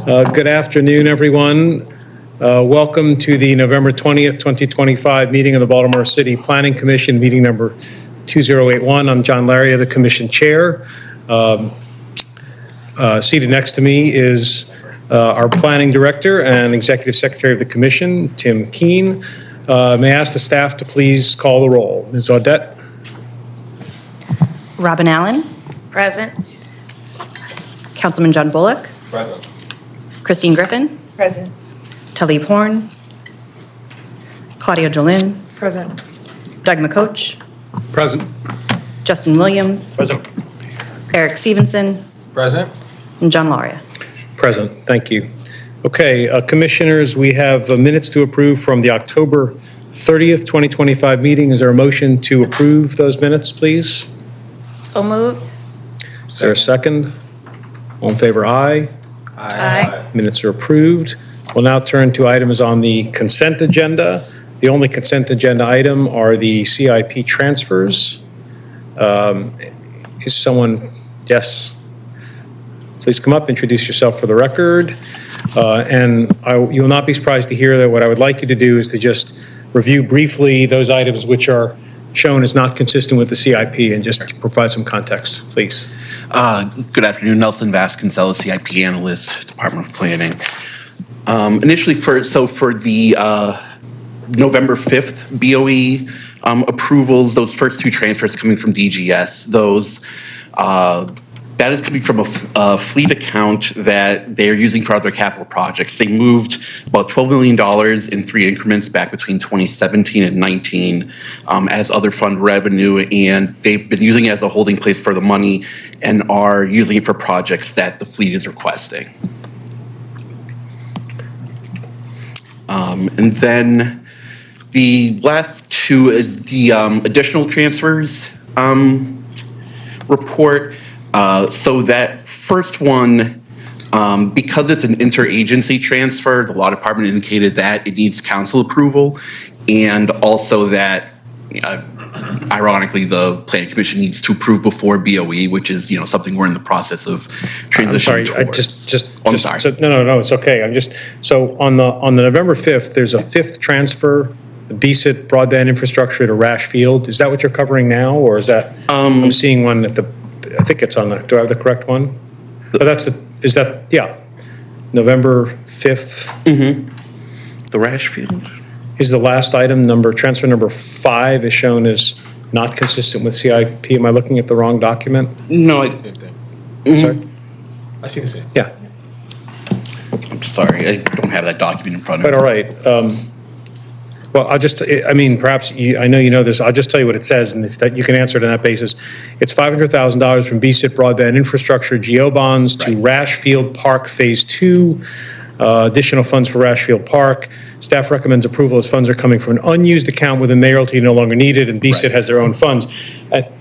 Good afternoon, everyone. Welcome to the November 20th, 2025 meeting of the Baltimore City Planning Commission, meeting number 2081. I'm John Laria, the Commission Chair. Seated next to me is our Planning Director and Executive Secretary of the Commission, Tim Keene. May I ask the staff to please call the roll? Ms. Audette? Robin Allen. Present. Councilman John Bullock. Present. Christine Griffin. Present. Talib Horn. Claudia Jolin. Present. Doug McCoach. Present. Justin Williams. Present. Eric Stevenson. Present. And John Laria. Present. Thank you. Okay, Commissioners, we have minutes to approve from the October 30th, 2025 meeting. Is there a motion to approve those minutes, please? So moved. Is there a second? All in favor, aye. Aye. Minutes are approved. We'll now turn to items on the consent agenda. The only consent agenda item are the CIP transfers. Is someone, yes? Please come up, introduce yourself for the record. You will not be surprised to hear that what I would like you to do is to just review briefly those items which are shown as not consistent with the CIP and just provide some context, please. Good afternoon, Nelson Vasconcelos, CIP Analyst, Department of Planning. Initially, for the November 5th BOE approvals, those first two transfers coming from DGS, that is coming from a fleet account that they're using for other capital projects. They moved about $12 million in three increments back between 2017 and 19 as other fund revenue, and they've been using it as a holding place for the money and are using it for projects that the fleet is requesting. And then the last two is the additional transfers report. So that first one, because it's an interagency transfer, the law department indicated that it needs council approval, and also that, ironically, the planning commission needs to approve before BOE, which is something we're in the process of transitioning towards. I'm sorry. No, it's okay. So on the November 5th, there's a fifth transfer, the BSIT broadband infrastructure to Rash Field. Is that what you're covering now, or is that? I'm seeing one at I think it's on the, do I have the correct one? Oh, yeah. November 5th. Mm-hmm. The Rash Field? Is the last item transfer number 5 is shown as not consistent with CIP. Am I looking at the wrong document? No. Same thing. Sorry? I see the same. Yeah. I'm sorry, I don't have that document in front of me. But all right. Well, perhaps I know you know this. I'll just tell you what it says, and if that you can answer it on that basis. It's $500,000 from BSIT broadband infrastructure GO bonds to Rash Field Park Phase 2. Additional funds for Rash Field Park. Staff recommends approval as funds are coming from an unused account with a mayoralty no longer needed, and BSIT has their own funds. And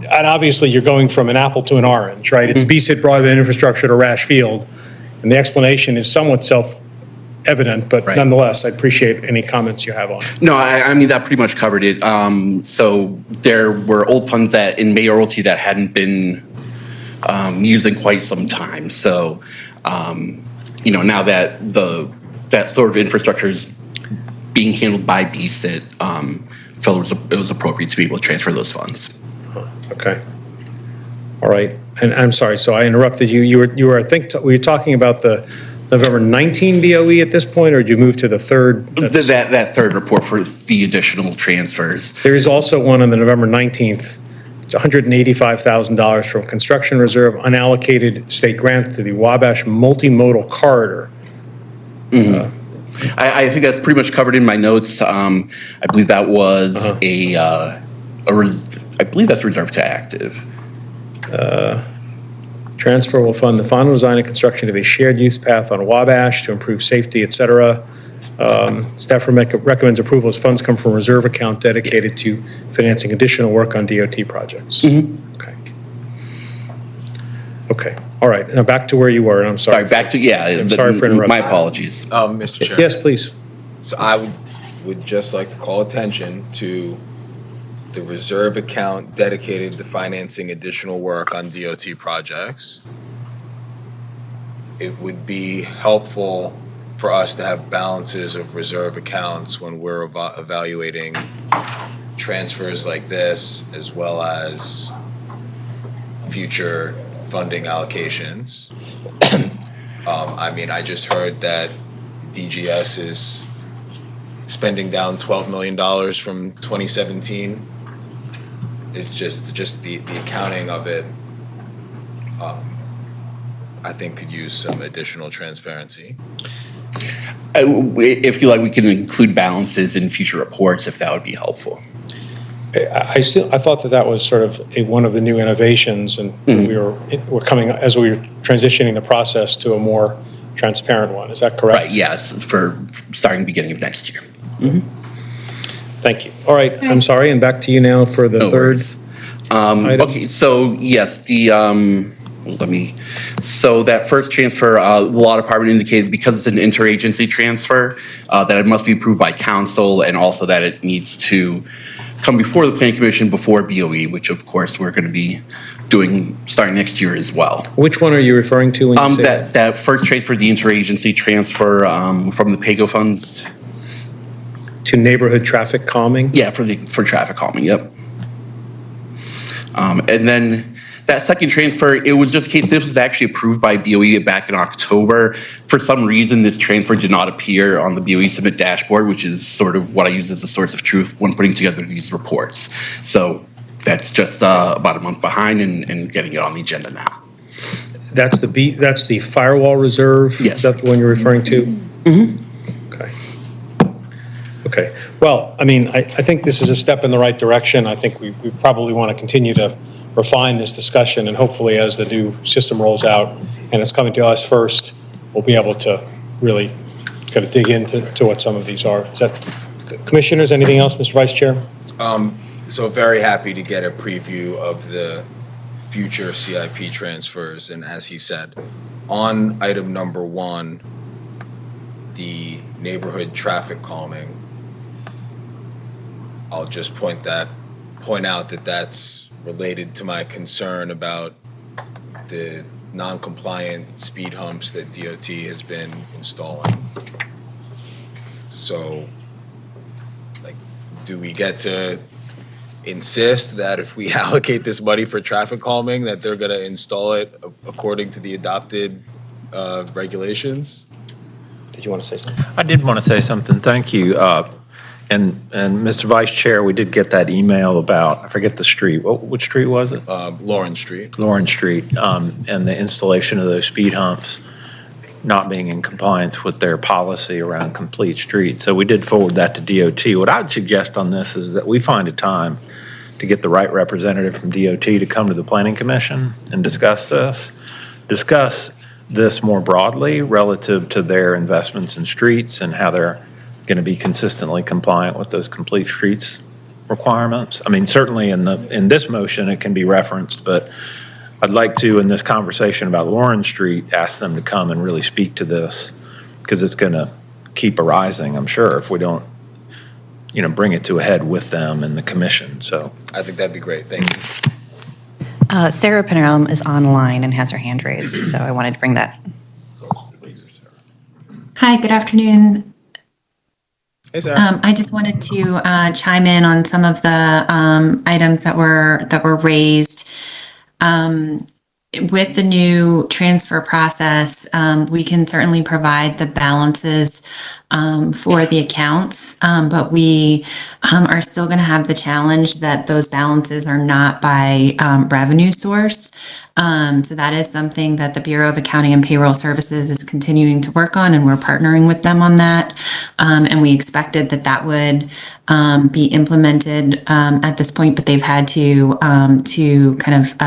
obviously you're going from an apple to an orange, right? It's BSIT broadband infrastructure to Rash Field, and the explanation is somewhat self-evident, but nonetheless, I appreciate any comments you have on it. No, I mean, that pretty much covered it. So there were old funds that in mayoralty that hadn't been used in quite some time. So, now that that sort of infrastructure is being handled by BSIT, felt it was appropriate to be able to transfer those funds. Okay. All right. And I'm sorry, so I interrupted you. You were, I think, were you talking about the November 19 BOE at this point, or did you move to the third? That third report for the additional transfers. There is also one on the November 19th. It's $185,000 from construction reserve unallocated state grant to the Wabash multimodal corridor. Mm-hmm. I think that's pretty much covered in my notes. I believe that was I believe that's reserved to active. Transfer will fund the final design and construction of a shared use path on Wabash to improve safety, et cetera. Staff recommends approval as funds come from a reserve account dedicated to financing additional work on DOT projects. Mm-hmm. Okay. All right. Now back to where you were, and I'm sorry. I'm sorry for interrupting. My apologies. Mr. Chair. Yes, please. So I would just like to call attention to the reserve account dedicated to financing additional work on DOT projects. it would be helpful for us to have balances of reserve accounts when we're evaluating transfers like this, as well as future funding allocations. I mean, I just heard that DGS is spending down $12 million from 2017. It's just the accounting of it, I think could use some additional transparency. If you like, we can include balances in future reports if that would be helpful. I thought that was sort of one of the new innovations, and we're coming, as we were transitioning the process to a more transparent one. Is that correct? Right, yes, for starting beginning of next year. Thank you. All right, I'm sorry, and back to you now for the No third worries. item. Okay, so yes, so that first transfer, the law department indicated because it's an interagency transfer, that it must be approved by council, and also that it needs to come before the planning commission before BOE, which of course we're going to be doing starting next year as well. Which one are you referring to when you say that? That first transfer, the interagency transfer from the PAYGO funds. To neighborhood traffic calming? Yeah, for traffic calming, yep. And then that second transfer, it was just a case, this was actually approved by BOE back in October. For some reason, this transfer did not appear on the BOE Submit dashboard, which is sort of what I use as a source of truth when putting together these reports. So that's just about a month behind and getting it on the agenda now. That's the firewall reserve? Yes. Is that the one you're referring to? Mm-hmm. Okay. Okay. Well, I mean, I think this is a step in the right direction. I think we probably want to continue to refine this discussion, and hopefully as the new system rolls out and it's coming to us first, we'll be able to really kind of dig into what some of these are. Is that, Commissioners, anything else, Mr. Vice Chair? So very happy to get a preview of the future CIP transfers, and as he said, on item number 1, the neighborhood traffic calming, I'll just point out that that's related to my concern about the non-compliant speed humps that DOT has been installing. So, like, do we get to insist that if we allocate this money for traffic calming, that they're going to install it according to the adopted regulations? Did you want to say something? I did want to say something. Thank you. And Mr. Vice Chair, we did get that email about, I forget the street. Which street was it? Lawrence Street. Lawrence Street, and the installation of those speed humps not being in compliance with their policy around complete streets. So we did forward that to DOT. What I'd suggest on this is that we find a time to get the right representative from DOT to come to the Planning Commission and discuss this more broadly relative to their investments in streets and how they're going to be consistently compliant with those complete streets requirements. I mean, certainly in this motion, it can be referenced, but I'd like to, in this conversation about Lawrence Street, ask them to come and really speak to this, because it's going to keep arising, I'm sure, if we don't, bring it to a head with them and the commission. So I think that'd be great. Thank you. Sarah Pinnerelm is online and has her hand raised, so I wanted to bring that. Hi, good afternoon. Hey, Sarah. I just wanted to chime in on some of the items that were raised. With the new transfer process, we can certainly provide the balances for the accounts, but we are still going to have the challenge that those balances are not by revenue source. So that is something that the Bureau of Accounting and Payroll Services is continuing to work on, and we're partnering with them on that. And we expected that would be implemented at this point, but they've had to kind of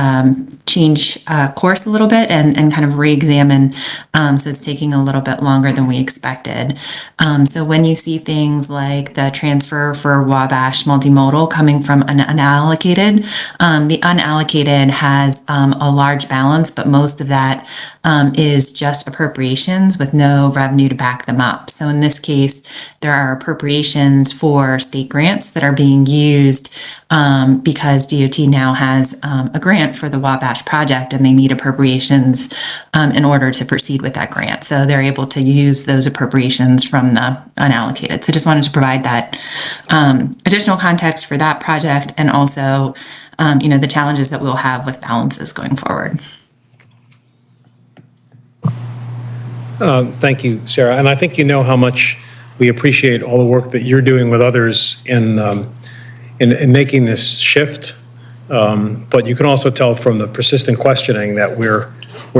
change course a little bit and kind of re-examine. So it's taking a little bit longer than we expected. So when you see things like the transfer for Wabash Multimodal coming from an unallocated, the unallocated has a large balance, but most of that is just appropriations with no revenue to back them up. So in this case, there are appropriations for state grants that are being used because DOT now has a grant for the Wabash project and they need appropriations in order to proceed with that grant. So they're able to use those appropriations from the unallocated. So just wanted to provide that additional context for that project and also, the challenges that we'll have with balances going forward. Thank you, Sarah. And I think you know how much we appreciate all the work that you're doing with others in making this shift. But you can also tell from the persistent questioning that we're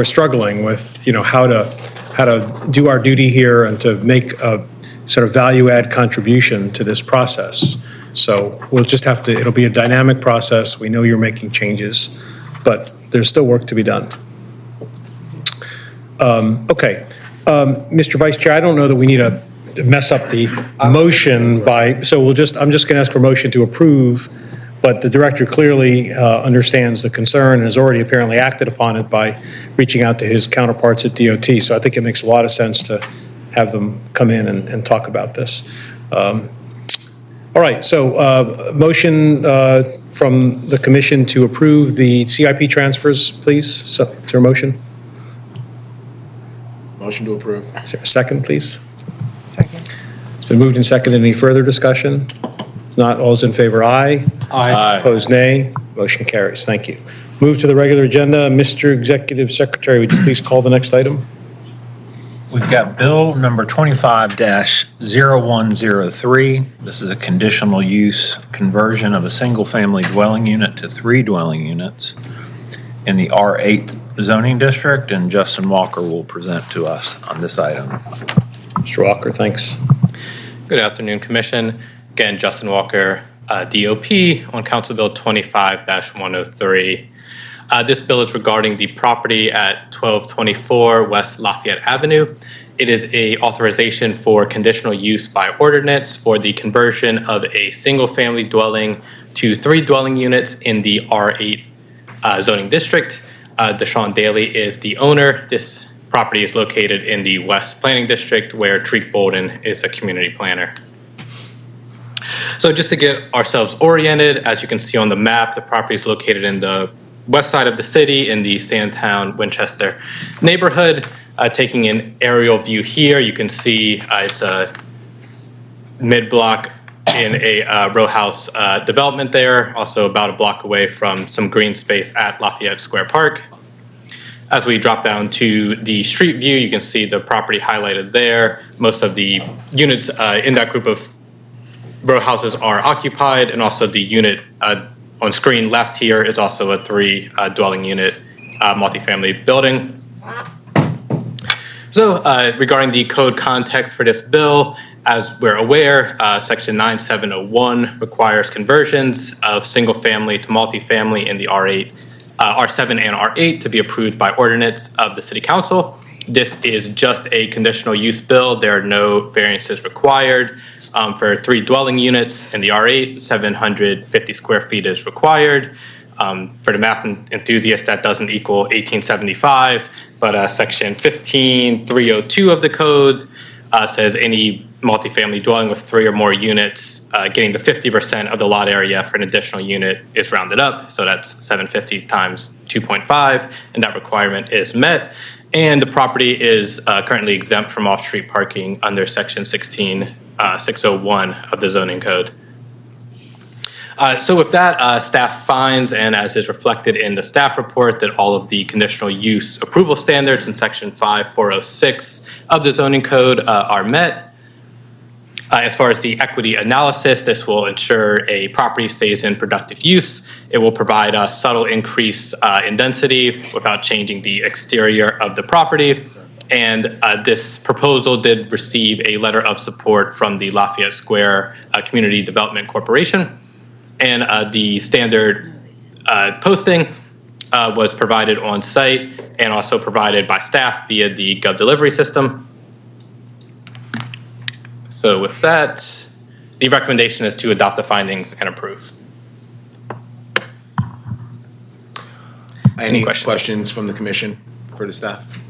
struggling with, how to do our duty here and to make a sort of value add contribution to this process. So we'll just have to, it'll be a dynamic process. We know you're making changes, but there's still work to be done. Okay. Mr. Vice Chair, I don't know that we need to mess up the motion so I'm just going to ask for a motion to approve, but the director clearly understands the concern and has already apparently acted upon it by reaching out to his counterparts at DOT. So I think it makes a lot of sense to have them come in and talk about this. All right, so motion from the commission to approve the CIP transfers, please. So is there a motion? Motion to approve. Is there a second, please? Second. It's been moved and seconded. Any further discussion? If not, all those in favor, aye. Aye. Opposed, nay. Motion carries. Thank you. Move to the regular agenda. Mr. Executive Secretary, would you please call the next item? We've got bill number 25-0103. This is a conditional use conversion of a single-family dwelling unit to 3 dwelling units in the R8 zoning district, and Justin Walker will present to us on this item. Mr. Walker, thanks. Good afternoon, Commission. Again, Justin Walker, DOP, on Council Bill 25-103. This bill is regarding the property at 1224 West Lafayette Avenue. It is a authorization for conditional use by ordinance for the conversion of a single-family dwelling to 3 dwelling units in the R8 zoning district. Deshaun Daly is the owner. This property is located in the West Planning District, where Treek Bolden is a community planner. So just to get ourselves oriented, as you can see on the map, the property is located in the west side of the city in the Sandtown Winchester neighborhood. Taking an aerial view here, you can see it's a mid-block in a row house development there, also about a block away from some green space at Lafayette Square Park. As we drop down to the street view, you can see the property highlighted there. Most of the units in that group of row houses are occupied, and also the unit on screen left here is also a 3 dwelling unit multifamily building. So regarding the code context for this bill, as we're aware, Section 9701 requires conversions of single family to multifamily in the R8, R7 and R8 to be approved by ordinance of the City Council. This is just a conditional use bill. There are no variances required. For 3 dwelling units in the R8, 750 square feet is required. For the math enthusiast, that doesn't equal 1875, but Section 15302 of the code says any multifamily dwelling with 3 or more units getting the 50% of the lot area for an additional unit is rounded up. So that's 750 times 2.5, and that requirement is met. And the property is currently exempt from off-street parking under Section 16601 of the zoning code. So with that, staff finds, and as is reflected in the staff report, that all of the conditional use approval standards in Section 5406 of the zoning code are met. As far as the equity analysis, this will ensure a property stays in productive use. It will provide a subtle increase in density without changing the exterior of the property. And this proposal did receive a letter of support from the Lafayette Square Community Development Corporation. And the standard posting was provided on site and also provided by staff via the Gov delivery system. So with that, the recommendation is to adopt the findings and approve. Any questions? questions from the commission for the staff?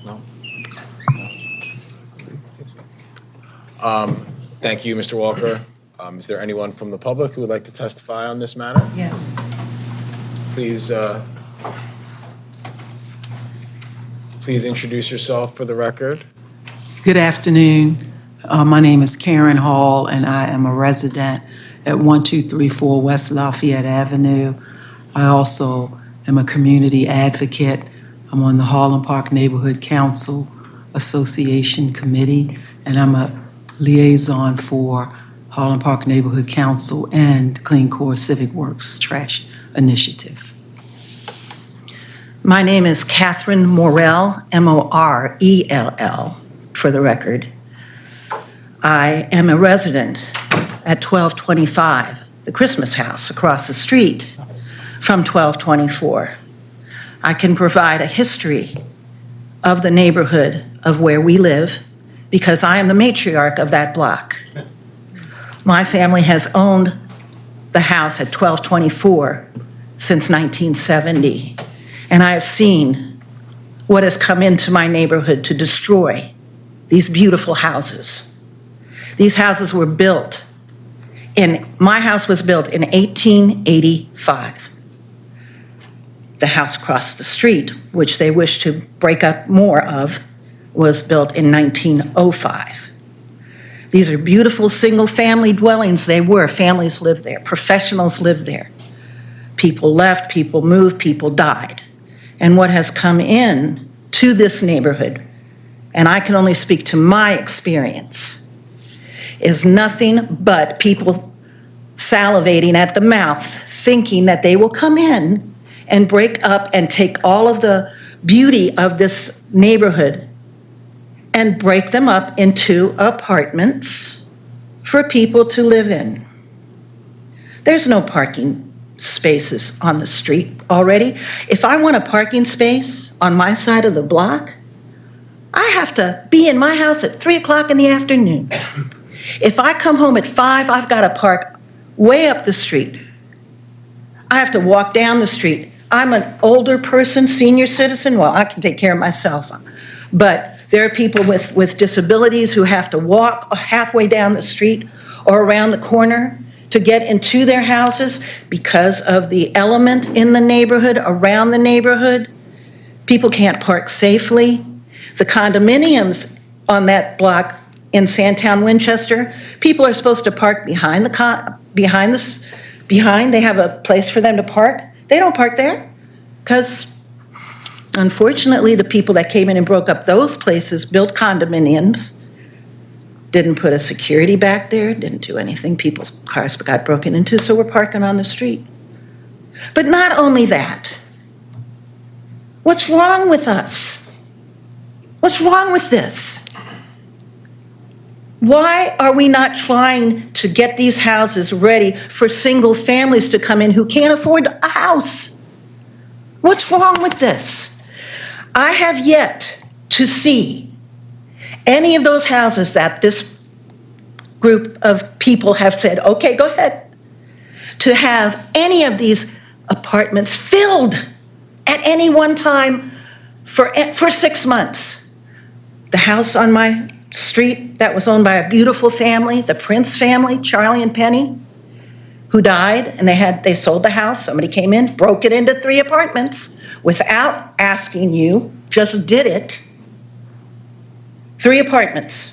No? Thank you, Mr. Walker. Is there anyone from the public who would like to testify on this matter? Yes. please please introduce yourself for the record. Good afternoon. My name is Karen Hall, and I am a resident at 1234 West Lafayette Avenue. I also am a community advocate. I'm on the Harlem Park Neighborhood Council Association Committee, and I'm a liaison for Harlem Park Neighborhood Council and Clean Core Civic Works Trash Initiative. My name is Catherine Morell, Morell, for the record. I am a resident at 1225, the Christmas house across the street from 1224. I can provide a history of the neighborhood of where we live because I am the matriarch of that block. My family has owned the house at 1224 since 1970, and I have seen what has come into my neighborhood to destroy these beautiful houses. These houses were built my house was built in 1885. The house across the street, which they wish to break up more of, was built in 1905. These are beautiful single-family dwellings. They were. Families lived there. Professionals lived there. People left, people moved, people died. And what has come in to this neighborhood, and I can only speak to my experience, is nothing but people salivating at the mouth, thinking that they will come in and break up and take all of the beauty of this neighborhood and break them up into apartments for people to live in. There's no parking spaces on the street already. If I want a parking space on my side of the block, I have to be in my house at 3 o'clock in the afternoon. If I come home at 5, I've got to park way up the street. I have to walk down the street. I'm an older person, senior citizen. Well, I can take care of myself. But there are people with disabilities who have to walk halfway down the street or around the corner to get into their houses because of the element in the neighborhood, around the neighborhood. People can't park safely. The condominiums on that block in Sandtown, Winchester, people are supposed to park behind. They have a place for them to park. They don't park there because, unfortunately, the people that came in and broke up those places built condominiums, didn't put a security back there, didn't do anything. People's cars got broken into, so we're parking on the street. But not only that, what's wrong with us? What's wrong with this? Why are we not trying to get these houses ready for single families to come in who can't afford a house? What's wrong with this? I have yet to see any of those houses that this group of people have said, okay, go ahead, to have any of these apartments filled at any one time for 6 months. The house on my street that was owned by a beautiful family, the Prince family, Charlie and Penny, who died, and they sold the house. Somebody came in, broke it into 3 apartments without asking you, just did it. 3 apartments.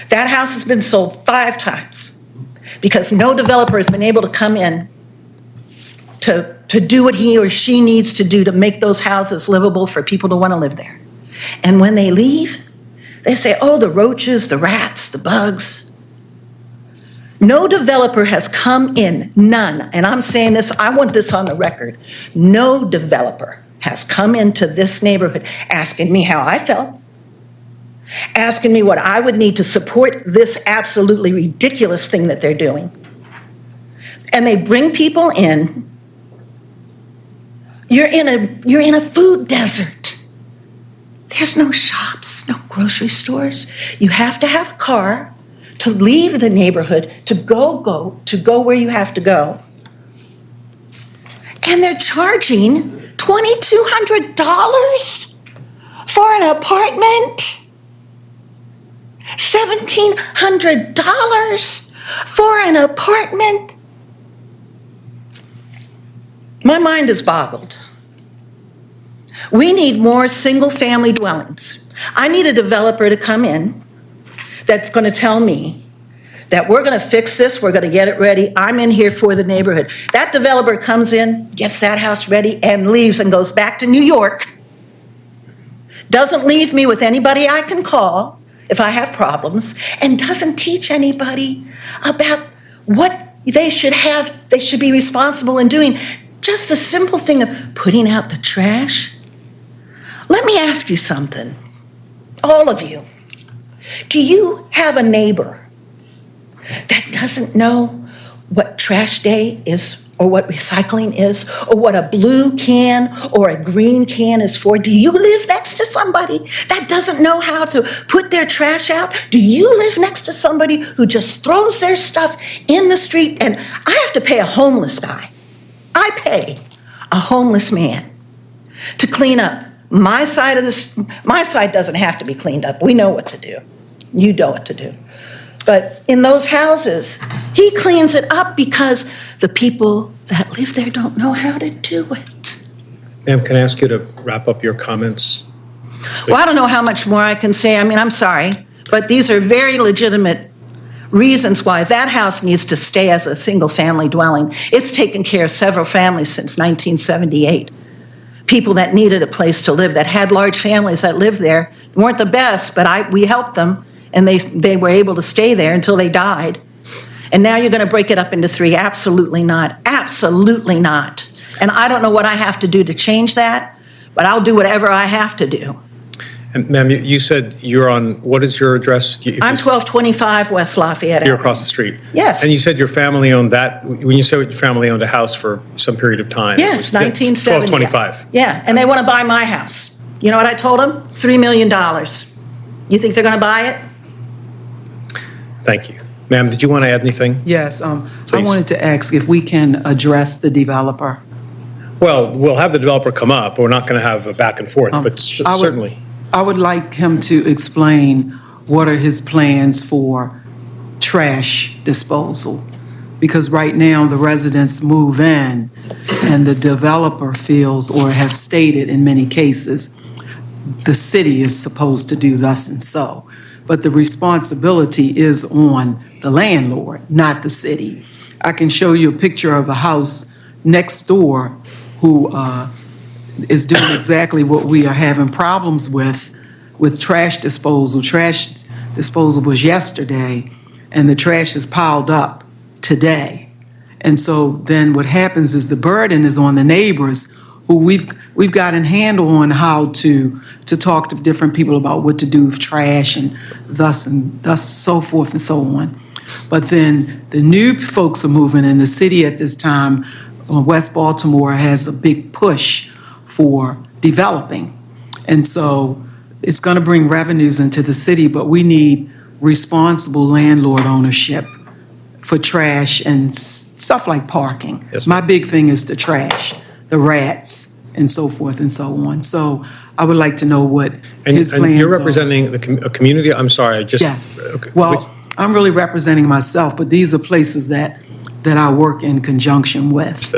That house has been sold 5 times because no developer has been able to come in to do what he or she needs to do to make those houses livable for people to want to live there. And when they leave, they say, oh, the roaches, the rats, the bugs. No developer has come in, none, and I'm saying this, I want this on the record. No developer has come into this neighborhood asking me how I felt, asking me what I would need to support this absolutely ridiculous thing that they're doing. And they bring people in. You're in a food desert. There's no shops, no grocery stores. You have to have a car to leave the neighborhood to go where you have to go. And they're charging $2,200 for an apartment. $1,700 for an apartment. My mind is boggled. We need more single-family dwellings. I need a developer to come in that's going to tell me that we're going to fix this, we're going to get it ready, I'm in here for the neighborhood. That developer comes in, gets that house ready, and leaves and goes back to New York. Doesn't leave me with anybody I can call if I have problems, and doesn't teach anybody about what they should be responsible in doing. Just a simple thing of putting out the trash. Let me ask you something, all of you. Do you have a neighbor that doesn't know what trash day is, or what recycling is, or what a blue can or a green can is for? Do you live next to somebody that doesn't know how to put their trash out? Do you live next to somebody who just throws their stuff in the street? And I have to pay a homeless guy. I pay a homeless man to clean up my side of this. My side doesn't have to be cleaned up. We know what to do. You know what to do. But in those houses, he cleans it up because the people that live there don't know how to do it. Ma'am, can I ask you to wrap up your comments? Well, I don't know how much more I can say. I mean, I'm sorry, but these are very legitimate reasons why that house needs to stay as a single-family dwelling. It's taken care of several families since 1978. People that needed a place to live, that had large families that lived there, weren't the best, but we helped them, and they were able to stay there until they died. And now you're going to break it up into 3? Absolutely not. Absolutely not. And I don't know what I have to do to change that, but I'll do whatever I have to do. And ma'am, you said you're on, what is your address? I'm 1225 West Lafayette Avenue. You're across the street? Yes. And you said your family owned that, when you said your family owned a house for some period of time? Yes, it was 1970. 1225. Yeah, and they want to buy my house. You know what I told them? $3 million. You think they're going to buy it? Thank you. Ma'am, did you want to add anything? Yes, I Please. wanted to ask if we can address the developer. Well, we'll have the developer come up, but we're not going to have a back and forth, but certainly. I would like him to explain what are his plans for trash disposal. Because right now, the residents move in, and the developer feels, or have stated in many cases, the city is supposed to do thus and so. But the responsibility is on the landlord, not the city. I can show you a picture of a house next door who is doing exactly what we are having problems with trash disposal. Trash disposal was yesterday, and the trash is piled up today. And so then what happens is the burden is on the neighbors, who we've got in handle on how to talk to different people about what to do with trash and thus so forth and so on. But then the new folks are moving in. The city at this time, West Baltimore, has a big push for developing. And so it's going to bring revenues into the city, but we need responsible landlord ownership for trash and stuff like parking. Yes, My big thing is the trash, the rats, and so forth and so on. So I would like to know what his plans are. And you're representing a community, I'm sorry, I just. Yes. Okay. Well, I'm really representing myself, but these are places that I work in conjunction with.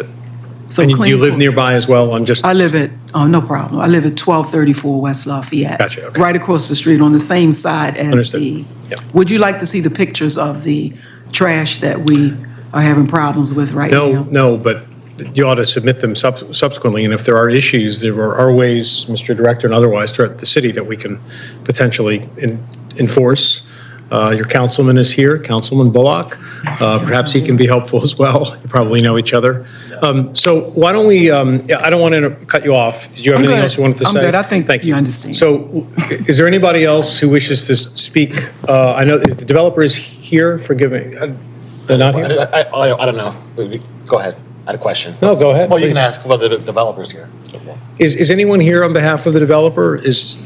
So And do you clean- live nearby as well? I live at, no problem. I live at 1234 West Lafayette. Gotcha, okay. Right across the street on the same side as Understood. the. Yep. Would you like to see the pictures of the trash that we are having problems with right now? No, but you ought to submit them subsequently, and if there are issues, there are ways, Mr. Director and otherwise, throughout the city that we can potentially enforce. Your councilman is here, Councilman Bullock. Perhaps he can be helpful as well. You probably know each other. So why don't we, I don't want to cut you off. Did you have I'm anything good. else you wanted to I'm say? good. I think Thank you understand. So is there anybody else who wishes to speak? I know the developer is here, forgive me. They're not here? I don't know. Go ahead. I had a question. No, go ahead. Well, you please. can ask whether the developer's here. Is anyone here on behalf of the developer? Is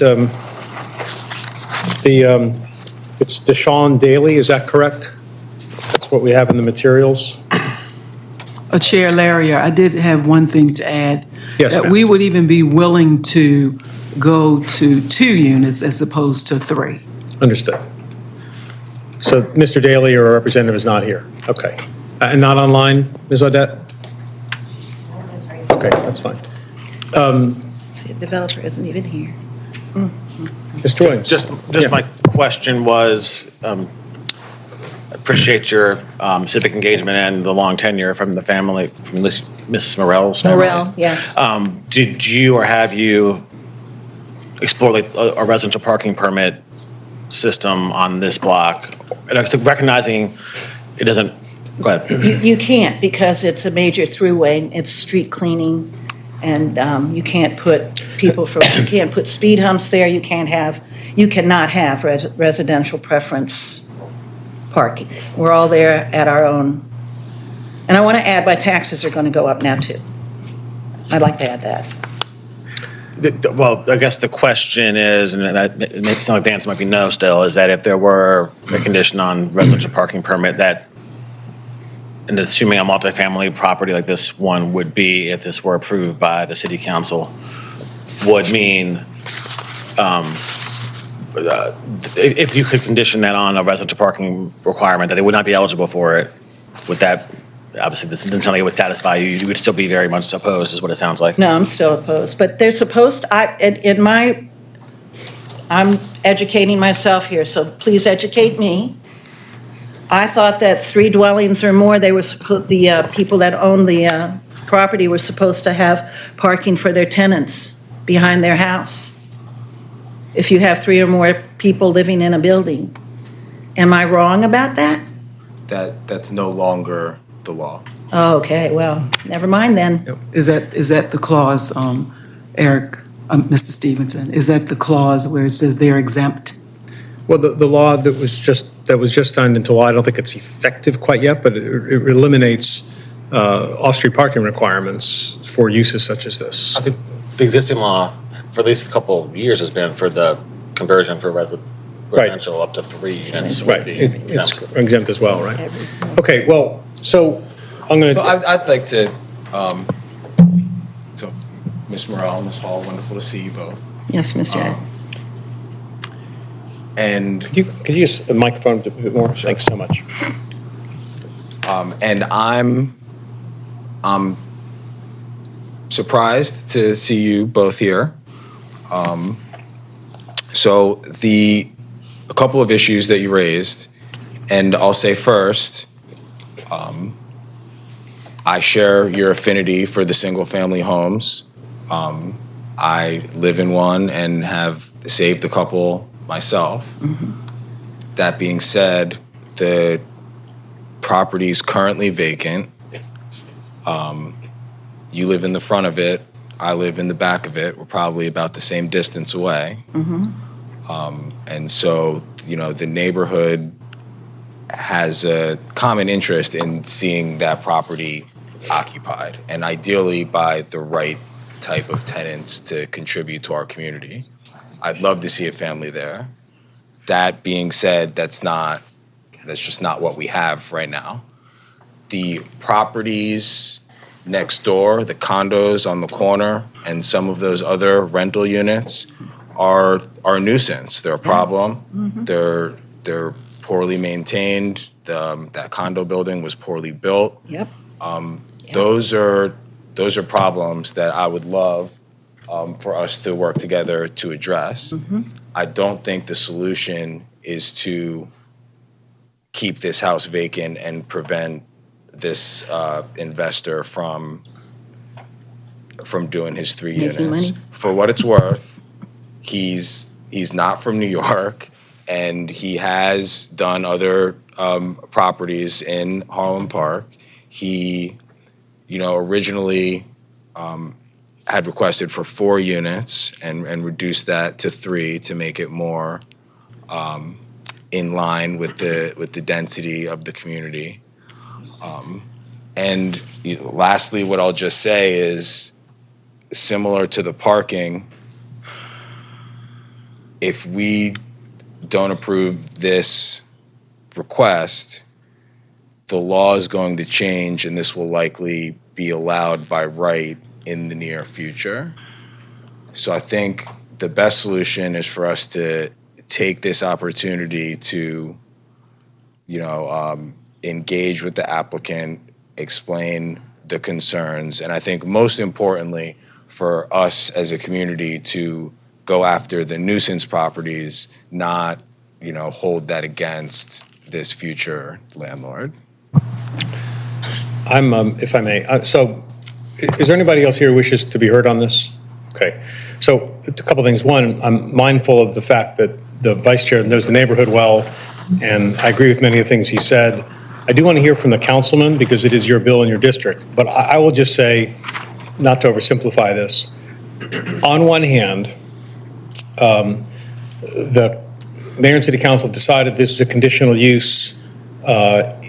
it's Deshaun Daly, is that correct? That's what we have in the materials? Chair Larrier, I did have one thing to add. Yes, That ma'am. we would even be willing to go to 2 units as opposed to 3. Understood. So Mr. Daly or a representative is not here? Okay. And not online, Ms. Audette? Okay. Okay, that's fine. See, the developer isn't even here. Mr. Williams? Just Yeah. my question was, appreciate your civic engagement and the long tenure from the family, from Mrs. Morel's family. Morel, yes. Did you or have you explored like a residential parking permit system on this block? And I was recognizing it doesn't, go ahead. You can't because it's a major throughway, it's street cleaning, and you can't put you can't put speed humps there, you cannot have residential preference parking. We're all there at our own. And I want to add, my taxes are going to go up now too. I'd like to add that. Well, I guess the question is, and it makes it sound like the answer might be no still, is that if there were a condition on residential parking permit that, and assuming a multifamily property like this one would be, if this were approved by the city council, would mean, if you could condition that on a residential parking requirement, that they would not be eligible for it, would that, obviously, this isn't something that would satisfy you, you would still be very much opposed, is what it sounds like. No, I'm still opposed, but they're supposed, I'm educating myself here, so please educate me. I thought that 3 dwellings or more, the people that own the property were supposed to have parking for their tenants behind their house. If you have 3 or more people living in a building. Am I wrong about that? That's no longer the law. Oh, okay, well, never mind then. Is that the clause, Eric, Mr. Stevenson, is that the clause where it says they're exempt? Well, the law that was just signed into law, I don't think it's effective quite yet, but it eliminates off-street parking requirements for uses such as this. I think the existing law, for at least a couple of years, has been for the conversion for residential up to 3 units would Right, be it's exempt. exempt as well, right? Okay, well, so I'm going So to, I'd like to, so Ms. Morel, Ms. Hall, wonderful to see you both. Yes, Mr. Ed. And could you use the microphone a bit more? Thanks so much. and I'm surprised to see you both here. So a couple of issues that you raised, and I'll say first, I share your affinity for the single-family homes. I live in one and have saved a couple myself. That being said, the property is currently vacant. You live in the front of it. I live in the back of it. We're probably about the same distance away. And so, the neighborhood has a common interest in seeing that property occupied, and ideally by the right type of tenants to contribute to our community. I'd love to see a family there. That being said, that's just not what we have right now. The properties next door, the condos on the corner, and some of those other rental units are a nuisance. They're a problem. They're poorly maintained. That condo building was poorly built. Yep. Those are problems that I would love for us to work together to address. I don't think the solution is to keep this house vacant and prevent this investor from doing his 3 Making units. money. For what it's worth, he's not from New York, and he has done other properties in Harlem Park. He, originally had requested for 4 units and reduced that to 3 to make it more in line with the density of the community. And lastly, what I'll just say is, similar to the parking, if we don't approve this request, the law is going to change, and this will likely be allowed by right in the near future. So I think the best solution is for us to take this opportunity to, engage with the applicant, explain the concerns, and I think most importantly, for us as a community to go after the nuisance properties, not, hold that against this future landlord. If I may, so is there anybody else here who wishes to be heard on this? Okay, so a couple things. One, I'm mindful of the fact that the vice chair knows the neighborhood well, and I agree with many of the things he said. I do want to hear from the councilman because it is your bill in your district, but I will just say, not to oversimplify this, on one hand, the mayor and city council decided this is a conditional use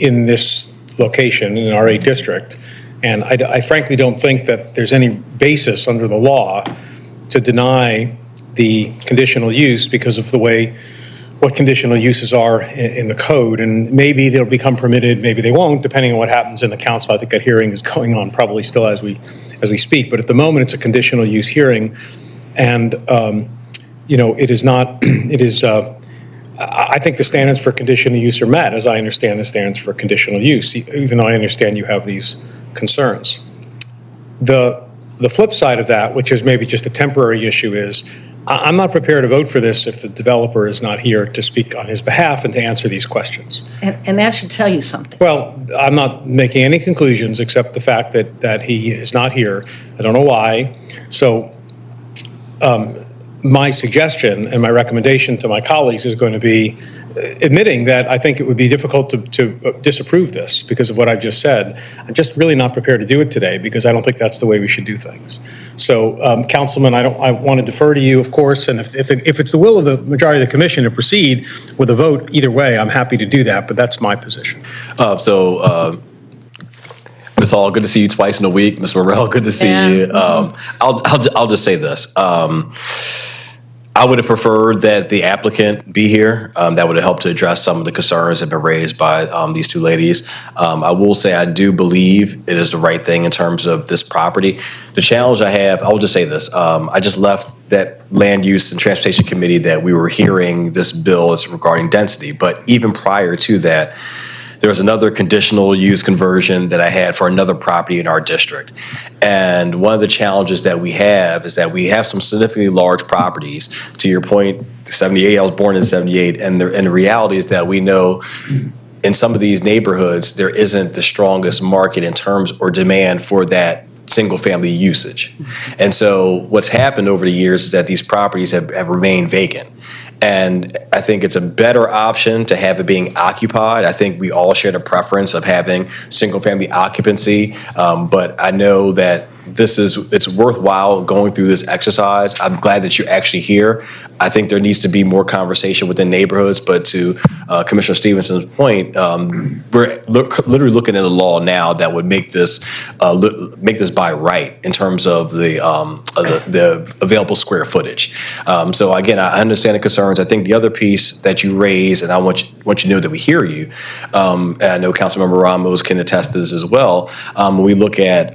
in this location, in an R8 district, and I frankly don't think that there's any basis under the law to deny the conditional use because of the way what conditional uses are in the code, and maybe they'll become permitted, maybe they won't, depending on what happens in the council. I think that hearing is going on probably still as we speak, but at the moment it's a conditional use hearing, and it is not. It is. I think the standards for conditional use are met, as I understand the standards for conditional use, even though I understand you have these concerns. The flip side of that, which is maybe just a temporary issue, is I'm not prepared to vote for this if the developer is not here to speak on his behalf and to answer these questions. And that should tell you something. Well, I'm not making any conclusions except the fact that he is not here. I don't know why. So my suggestion and my recommendation to my colleagues is going to be admitting that I think it would be difficult to disapprove this because of what I've just said. I'm just really not prepared to do it today because I don't think that's the way we should do things. So, Councilman, I want to defer to you, of course, and if it's the will of the majority of the commission to proceed with a vote either way, I'm happy to do that, but that's my position. Ms. Hall, good to see you twice in a week. Ms. Morrell, good to see you. I'll just say this. I would have preferred that the applicant be here. That would have helped to address some of the concerns that have been raised by these two ladies. I will say I do believe it is the right thing in terms of this property. The challenge I have, I will just say this. I just left that Land Use and Transportation Committee that we were hearing this bill is regarding density. But even prior to that, there was another conditional use conversion that I had for another property in our district. And one of the challenges that we have is that we have some significantly large properties. To your point, 78, I was born in 78, and the reality is that we know in some of these neighborhoods, there isn't the strongest market in terms or demand for that single family usage. And so what's happened over the years is that these properties have remained vacant. And I think it's a better option to have it being occupied. I think we all share the preference of having single family occupancy, but I know that it's worthwhile going through this exercise. I'm glad that you're actually here. I think there needs to be more conversation within neighborhoods, but to Commissioner Stevenson's point, we're literally looking at a law now that would make this by right in terms of the available square footage. So again, I understand the concerns. I think the other piece that you raise, and I want you to know that we hear you, and I know Councilmember Ramos can attest to this as well, when we look at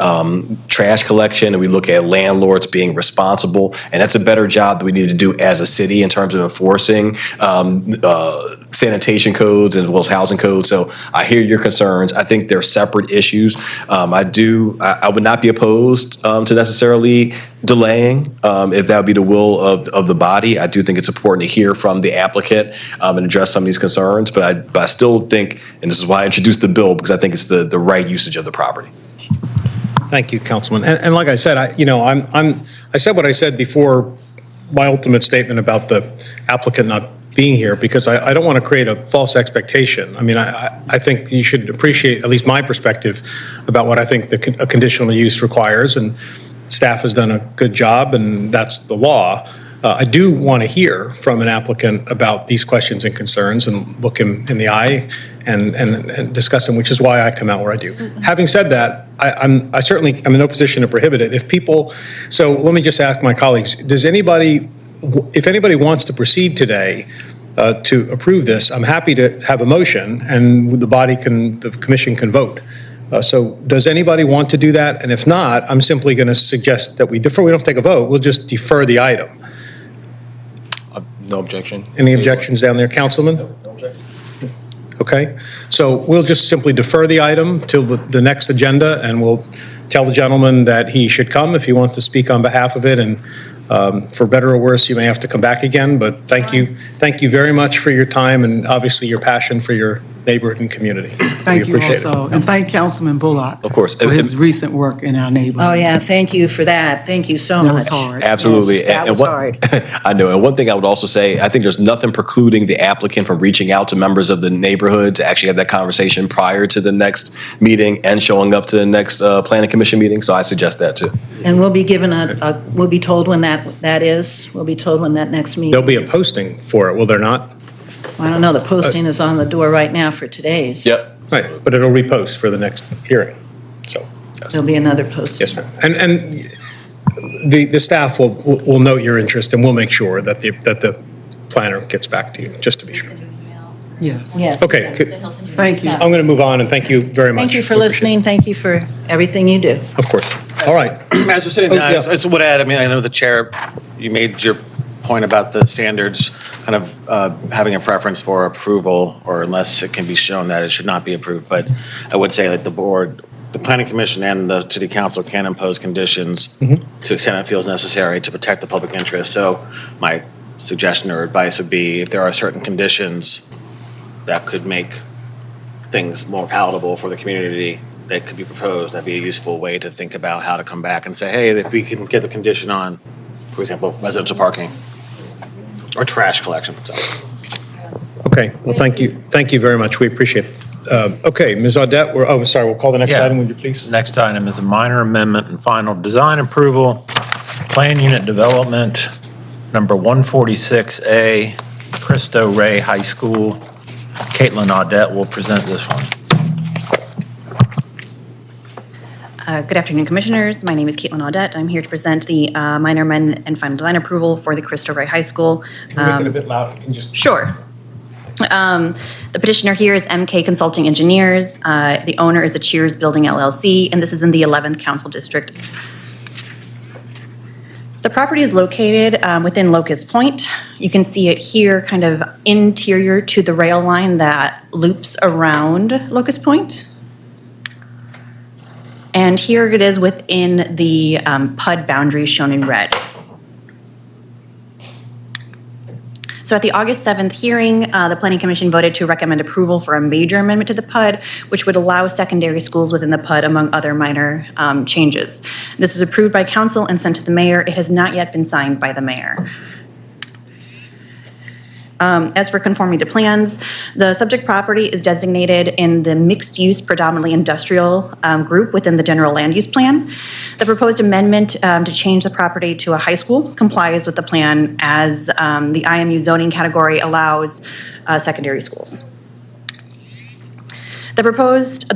trash collection and we look at landlords being responsible, and that's a better job that we need to do as a city in terms of enforcing sanitation codes as well as housing codes. So I hear your concerns. I think they're separate issues. I would not be opposed to necessarily delaying if that would be the will of the body. I do think it's important to hear from the applicant and address some of these concerns, but I still think, and this is why I introduced the bill, because I think it's the right usage of the property. Thank you, Councilman. And like I said, I said what I said before my ultimate statement about the applicant not being here because I don't want to create a false expectation. I mean, I think you should appreciate at least my perspective about what I think a conditional use requires, and staff has done a good job, and that's the law. I do want to hear from an applicant about these questions and concerns and look him in the eye and discuss them, which is why I come out where I do. Having said that, I certainly am in no position to prohibit it. So let me just ask my colleagues, if anybody wants to proceed today to approve this, I'm happy to have a motion and the commission can vote. So does anybody want to do that? And if not, I'm simply going to suggest that we defer. We don't take a vote. We'll just defer the item. No objection. Any objections down there, Councilman? No objection. Okay. So we'll just simply defer the item till the next agenda, and we'll tell the gentleman that he should come if he wants to speak on behalf of it, and for better or worse, you may have to come back again, but thank you very much for your time and obviously your passion for your neighborhood and community. Thank We you appreciate it. also, and thank Councilman Bullock. Of course. For his recent work in our neighborhood. Oh, yeah, thank you for that. Thank you so much. That was hard. Absolutely. Yes, that was what- hard. I know. And one thing I would also say, I think there's nothing precluding the applicant from reaching out to members of the neighborhood to actually have that conversation prior to the next meeting and showing up to the next planning commission meeting. So I suggest that too. And we'll be given we'll be told when that is. We'll be told when that next meeting. There'll be a posting for it, will there not? I don't know, the posting is on the door right now for today's. Yep. Right, but it'll repost for the next hearing, so. There'll be another posting. Yes, ma'am. And the staff will note your interest, and we'll make sure that the planner gets back to you, just to be sure. Yes. Yes. Okay, Thank you. I'm going to move on, and thank you very much. Thank you for We appreciate listening. Thank you for everything you do. it. Of course. All right. As we're sitting Oh, down, yeah. I just would add, I mean, I know the chair, you made your point about the standards kind of having a preference for approval, or unless it can be shown that it should not be approved. But I would say that the board, the planning commission and the city council can impose conditions to the extent it feels necessary to protect the public interest. So my suggestion or advice would be, if there are certain conditions that could make things more palatable for the community that could be proposed, that'd be a useful way to think about how to come back and say, hey, if we can get the condition on, for example, residential parking or trash collection. So. Okay, well, thank you very much. We appreciate it. Okay, Ms. Audette, we'll call the next Yeah. item, would you please? Next item is a minor amendment and final design approval, plan unit development, number 146A, Cristo Rey High School. Caitlin Audette will present this one. Good afternoon, Commissioners. My name is Caitlin Audette. I'm here to present the minor amendment and final design approval for the Cristo Rey High School. Can you make it a bit louder? Can you just? Sure. The petitioner here is MK Consulting Engineers. The owner is the Cheers Building LLC, and this is in the 11th Council District. The property is located within Locust Point. You can see it here, kind of interior to the rail line that loops around Locust Point. And here it is within the PUD boundaries shown in red. So at the August 7th hearing, the Planning Commission voted to recommend approval for a major amendment to the PUD, which would allow secondary schools within the PUD, among other minor changes. This was approved by council and sent to the mayor. It has not yet been signed by the mayor. As for conforming to plans, the subject property is designated in the mixed-use predominantly industrial group within the general land use plan. The proposed amendment to change the property to a high school complies with the plan as the IMU zoning category allows secondary schools. The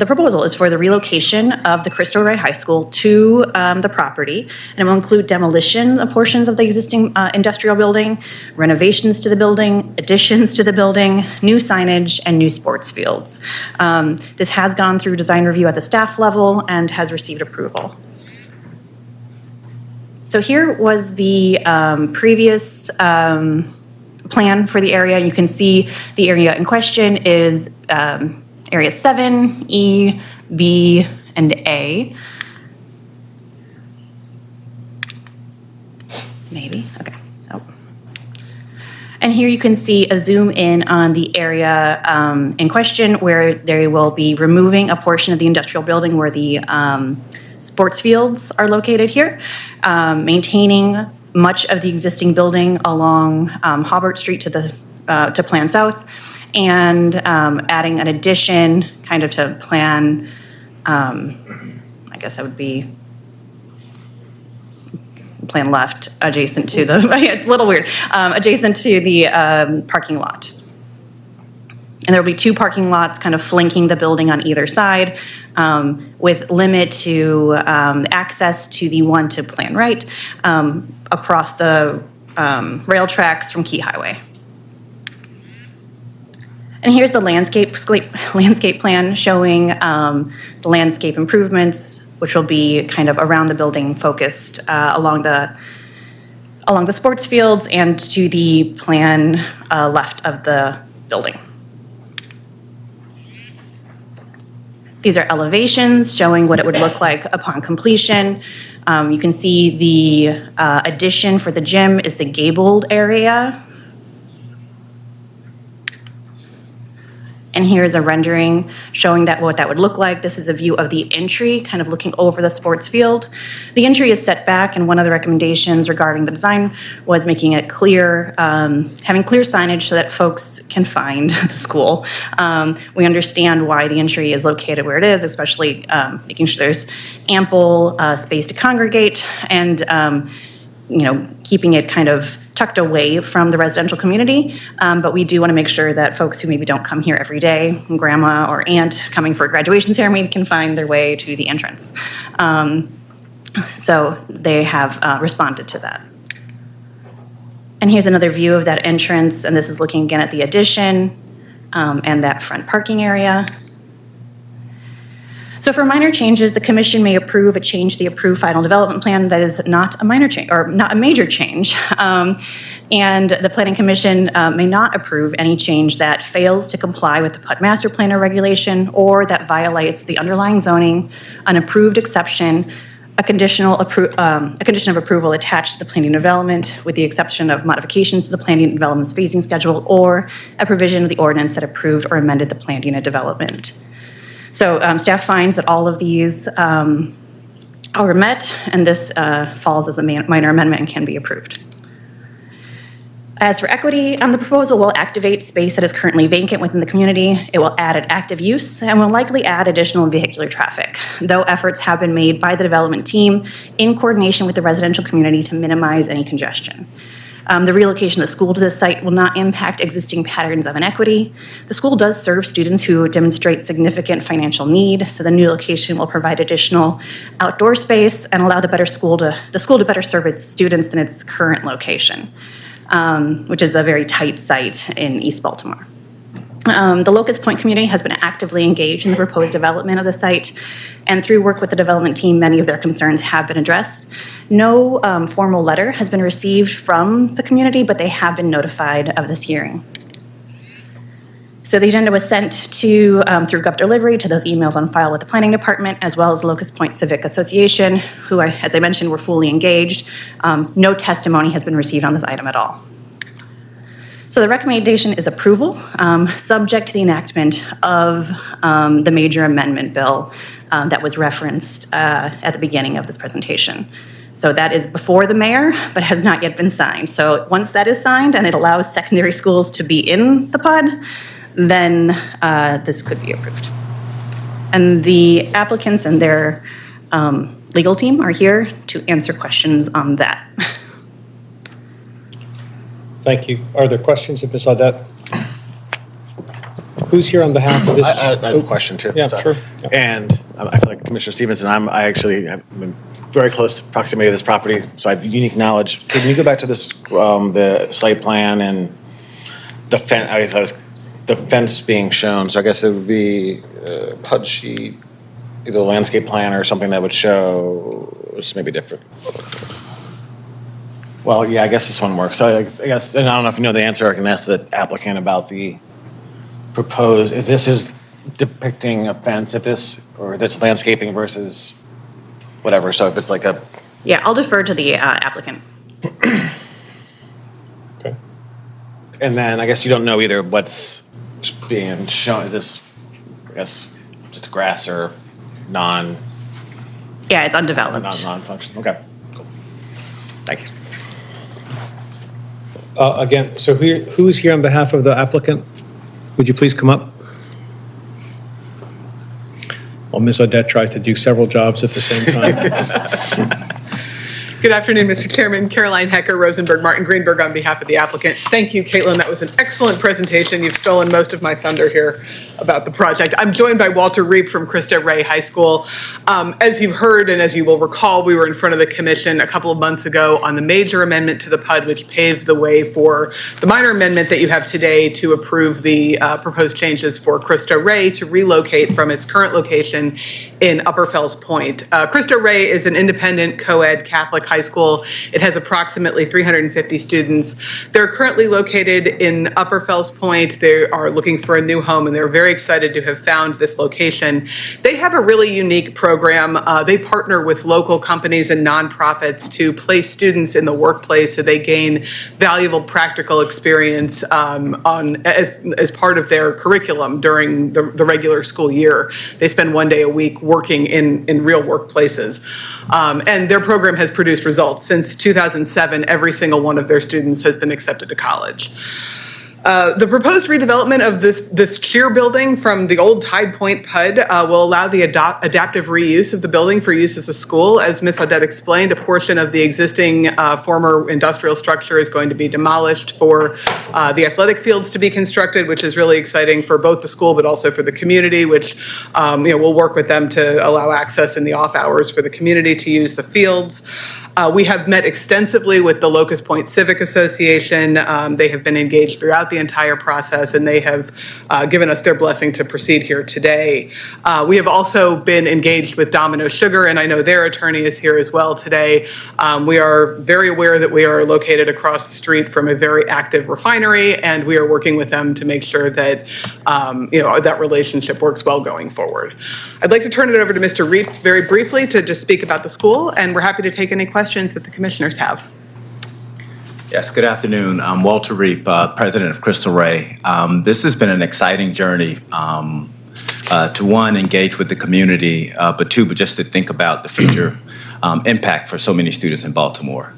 proposal is for the relocation of the Cristo Rey High School to the property, and it will include demolition of portions of the existing industrial building, renovations to the building, additions to the building, new signage, and new sports fields. This has gone through design review at the staff level and has received approval. So here was the previous plan for the area. You can see the area in question is Area 7, E, B, and A. Maybe, okay. Oh. And here you can see a zoom in on the area in question where they will be removing a portion of the industrial building where the sports fields are located here, maintaining much of the existing building along Hobart Street to Plan South, and adding an addition kind of to Plan, I guess that would be Plan Left, adjacent to the, it's a little weird, adjacent to the parking lot. And there will be two parking lots kind of flanking the building on either side, with limit to access to the one to Plan Right across the rail tracks from Key Highway. And here's the landscape plan showing the landscape improvements, which will be kind of around the building, focused along the sports fields and to the plan left of the building. These are elevations showing what it would look like upon completion. You can see the addition for the gym is the gabled area. And here's a rendering showing that what that would look like. This is a view of the entry, kind of looking over the sports field. The entry is set back, and one of the recommendations regarding the design was making it clear, having clear signage so that folks can find the school. We understand why the entry is located where it is, especially making sure there's ample space to congregate and keeping it kind of tucked away from the residential community, but we do want to make sure that folks who maybe don't come here every day, grandma or aunt coming for a graduation ceremony, can find their way to the entrance. So they have responded to that. And here's another view of that entrance, and this is looking again at the addition and that front parking area. So for minor changes, the commission may approve a change to the approved final development plan that is not a minor change or not a major change. And the planning commission may not approve any change that fails to comply with the PUD master plan or regulation or that violates the underlying zoning, an approved exception, a condition of approval attached to the planning development with the exception of modifications to the planning development's phasing schedule or a provision of the ordinance that approved or amended the planned unit development. So staff finds that all of these are met, and this falls as a minor amendment and can be approved. As for equity, the proposal will activate space that is currently vacant within the community. It will add an active use and will likely add additional vehicular traffic, though efforts have been made by the development team in coordination with the residential community to minimize any congestion. The relocation of the school to this site will not impact existing patterns of inequity. The school does serve students who demonstrate significant financial need, so the new location will provide additional outdoor space and allow the school to better serve its students than its current location, which is a very tight site in East Baltimore. The Locust Point community has been actively engaged in the proposed development of the site, and through work with the development team, many of their concerns have been addressed. No formal letter has been received from the community, but they have been notified of this hearing. So the agenda was sent to through GovDelivery to those emails on file with the planning department, as well as Locust Point Civic Association, who, as I mentioned, were fully engaged. No testimony has been received on this item at all. So the recommendation is approval, subject to the enactment of the major amendment bill that was referenced at the beginning of this presentation. So that is before the mayor, but has not yet been signed. So once that is signed and it allows secondary schools to be in the PUD, then this could be approved. And the applicants and their legal team are here to answer questions on that. Thank you. Are there questions of Ms. Audette? Who's here on behalf of this? I have a question too. Yeah, Sorry. sure. Yeah. And I feel like Commissioner Stevenson, I actually have been very close proximity to this property, so I have unique knowledge. Can you go back to this, the site plan and the fence? The fence being shown. So I guess it would be a PUD sheet, either a landscape plan or something that would show. This may be different. Well, yeah, I guess this one works. So I guess, and I don't know if you know the answer. I can ask the applicant about the proposed. If this is depicting a fence, or that's landscaping versus whatever. So if it's like a. Yeah, I'll defer to the applicant. Okay. And then I guess you don't know either what's being shown. Is this, I guess, just grass or non? Yeah, it's undeveloped. Non-function. Okay. Cool. Thank you. Again, so who is here on behalf of the applicant? Would you please come up? Well, Ms. Audette tries to do several jobs at the same time. Good afternoon, Mr. Chairman. Caroline Hecker, Rosenberg, Martin Greenberg on behalf of the applicant. Thank you, Caitlin. That was an excellent presentation. You've stolen most of my thunder here about the project. I'm joined by Walter Reep from Cristo Rey High School. As you've heard and as you will recall, we were in front of the commission a couple of months ago on the major amendment to the PUD, which paved the way for the minor amendment that you have today to approve the proposed changes for Cristo Rey to relocate from its current location in Upper Fells Point. Cristo Rey is an independent co-ed Catholic High School. It has approximately 350 students. They're currently located in Upper Fells Point. They are looking for a new home, and they're very excited to have found this location. They have a really unique program. They partner with local companies and nonprofits to place students in the workplace so they gain valuable practical experience as part of their curriculum during the regular school year. They spend one day a week working in real workplaces. And their program has produced results. Since 2007, every single one of their students has been accepted to college. The proposed redevelopment of this cheer building from the old Tide Point PUD will allow the adaptive reuse of the building for use as a school. As Ms. Audette explained, a portion of the existing former industrial structure is going to be demolished for the athletic fields to be constructed, which is really exciting for both the school but also for the community, which we'll work with them to allow access in the off hours for the community to use the fields. We have met extensively with the Locust Point Civic Association. They have been engaged throughout the entire process, and they have given us their blessing to proceed here today. We have also been engaged with Domino Sugar, and I know their attorney is here as well today. We are very aware that we are located across the street from a very active refinery, and we are working with them to make sure that that relationship works well going forward. I'd like to turn it over to Mr. Reep very briefly to just speak about the school, and we're happy to take any questions that the commissioners have. Yes, good afternoon. I'm Walter Reep, president of Crystal Ray. This has been an exciting journey to one, engage with the community, but two, but just to think about the future impact for so many students in Baltimore.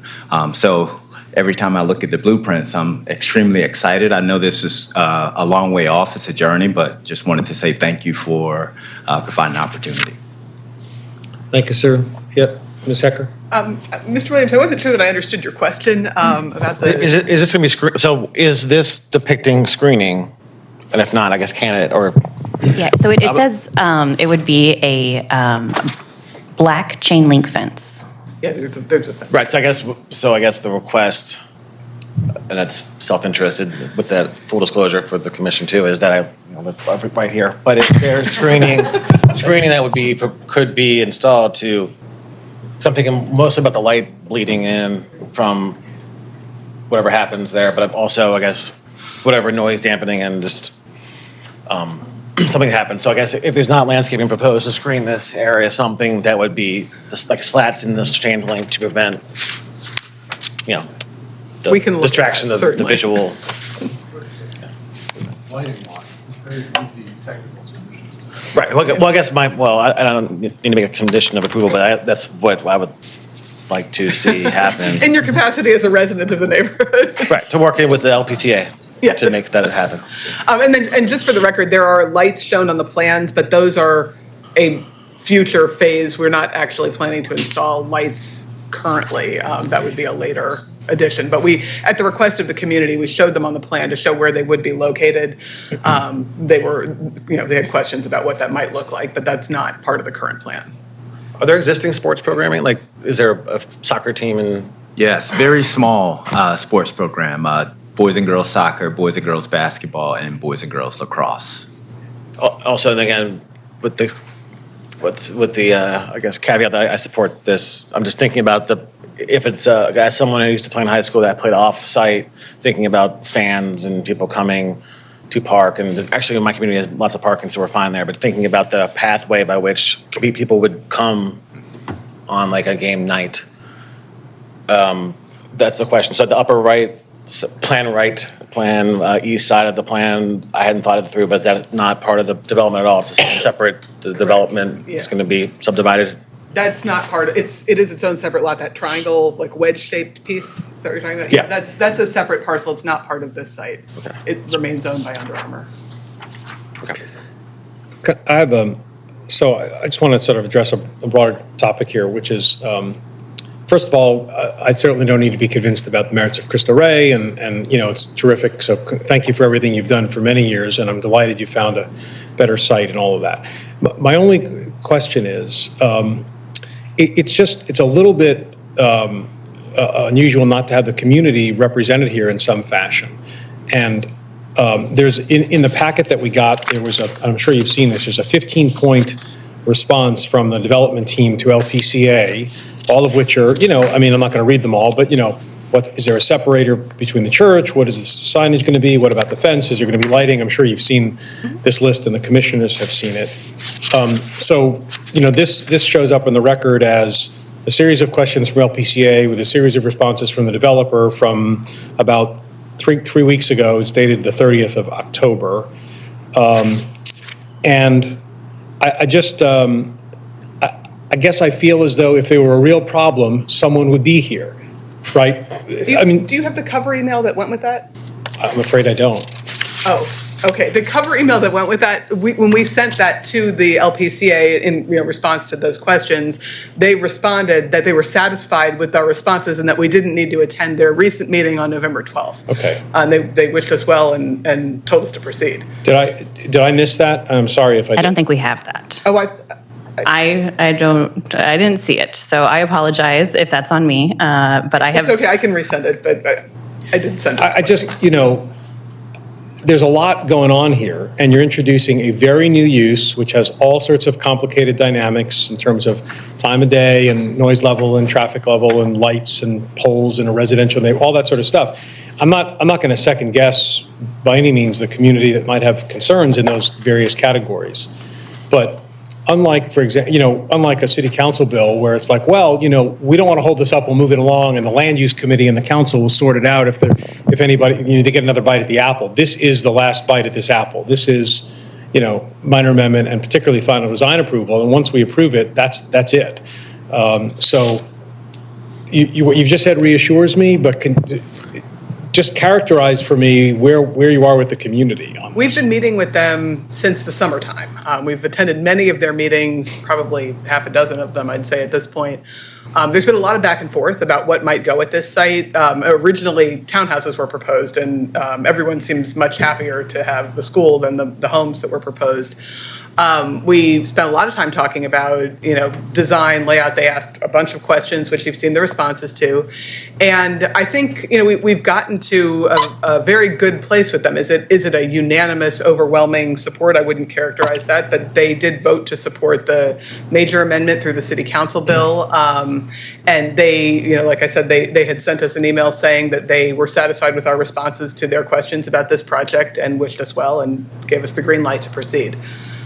So every time I look at the blueprints, I'm extremely excited. I know this is a long way off. It's a journey, but just wanted to say thank you for providing the opportunity. Thank you, sir. Yep, Ms. Hecker? Mr. Williams, I wasn't sure that I understood your question about the... Is this going to be, so is this depicting screening? And if not, I guess can it, or? Yeah, so it says it would be a black chain link fence. Yeah, there's a fence. Right, so I guess the request, and that's self-interested with that full disclosure for the commission too, is that I live right here, but if there's screening that could be installed to, I'm thinking mostly about the light bleeding in from whatever happens there, but also, I guess, whatever noise dampening and just something happens. So I guess if there's not landscaping proposed to screen this area, something that would be just like slats in this chain link to prevent, the We can look at distraction that, of the certainly. visual. Right. Well, I guess I don't need to make a condition of approval, but that's what I would like to see happen. In your capacity as a resident of the neighborhood. Right. To work in with the LPTA Yeah. to make that happen. And just for the record, there are lights shown on the plans, but those are a future phase. We're not actually planning to install lights currently. That would be a later addition. But we, at the request of the community, we showed them on the plan to show where they would be located. They had questions about what that might look like, but that's not part of the current plan. Are there existing sports programming? Like, is there a soccer team in? Yes, very small sports program. Boys and girls soccer, boys and girls basketball, and boys and girls lacrosse. Also, and again, with the I guess caveat that I support this. I'm just thinking about if it's as someone who used to play in high school that played off-site, thinking about fans and people coming to park, and actually in my community has lots of parking, so we're fine there. But thinking about the pathway by which people would come on like a game night, that's the question. So the upper right, plan east side of the plan, I hadn't thought it through, but is that not part of the development at all? It's a separate development. Yeah. It's going to be subdivided. That's not part of it. It is its own separate lot. That triangle, like wedge-shaped piece. Is that what you're talking about? Yeah. That's a separate parcel. It's not part of this site. Okay. It remains owned by Under Armour. I have so I just want to sort of address a broader topic here, which is, first of all, I certainly don't need to be convinced about the merits of Crystal Ray, and it's terrific. So thank you for everything you've done for many years, and I'm delighted you found a better site and all of that. My only question is, it's a little bit unusual not to have the community represented here in some fashion, and there's in the packet that we got, there was I'm sure you've seen this, there's a 15-point response from the development team to LPCA all of which are, I mean, I'm not going to read them all, but, what, is there a separator between the church? What is the signage going to be? What about the fence? Is there going to be lighting? I'm sure you've seen this list and the commissioners have seen it. So, this shows up in the record as a series of questions from LPCA with a series of responses from the developer from about three weeks ago. It's dated the 30th of October. And I just, I guess I feel as though if there were a real problem, someone would be here, right? Do you have the cover email that went with that? I'm afraid I don't. Oh, okay. The cover email that went with that, when we sent that to the LPCA in response to those questions, they responded that they were satisfied with our responses and that we didn't need to attend their recent meeting on November 12th. Okay. They wished us well and told us to proceed. Did I miss that? I'm sorry if I did. I don't think we have that. Oh, I didn't see it, so I apologize if that's on me, but I have. It's okay, I can resend it, but I didn't send it. I just, there's a lot going on here, and you're introducing a very new use, which has all sorts of complicated dynamics in terms of time of day and noise level and traffic level and lights and poles in a residential neighborhood, all that sort of stuff. I'm not going to second guess by any means the community that might have concerns in those various categories. But unlike, for example, unlike a city council bill where it's like, well, we don't want to hold this up, we'll move it along, and the land use committee and the council will sort it out if anybody, they get another bite at the apple. This is the last bite at this apple. This is, minor amendment and particularly final design approval. And once we approve it, that's it. So what you've just said reassures me, but just characterize for me where you are with the community on this. We've been meeting with them since the summertime. We've attended many of their meetings, probably half a dozen of them, I'd say, at this point. There's been a lot of back and forth about what might go at this site. Originally, townhouses were proposed, and everyone seems much happier to have the school than the homes that were proposed. We spent a lot of time talking about, design, layout. They asked a bunch of questions, which you've seen the responses to. And I think, we've gotten to a very good place with them. Is it a unanimous, overwhelming support? I wouldn't characterize that, but they did vote to support the major amendment through the city council bill. And they, like I said, they had sent us an email saying that they were satisfied with our responses to their questions about this project and wished us well and gave us the green light to proceed.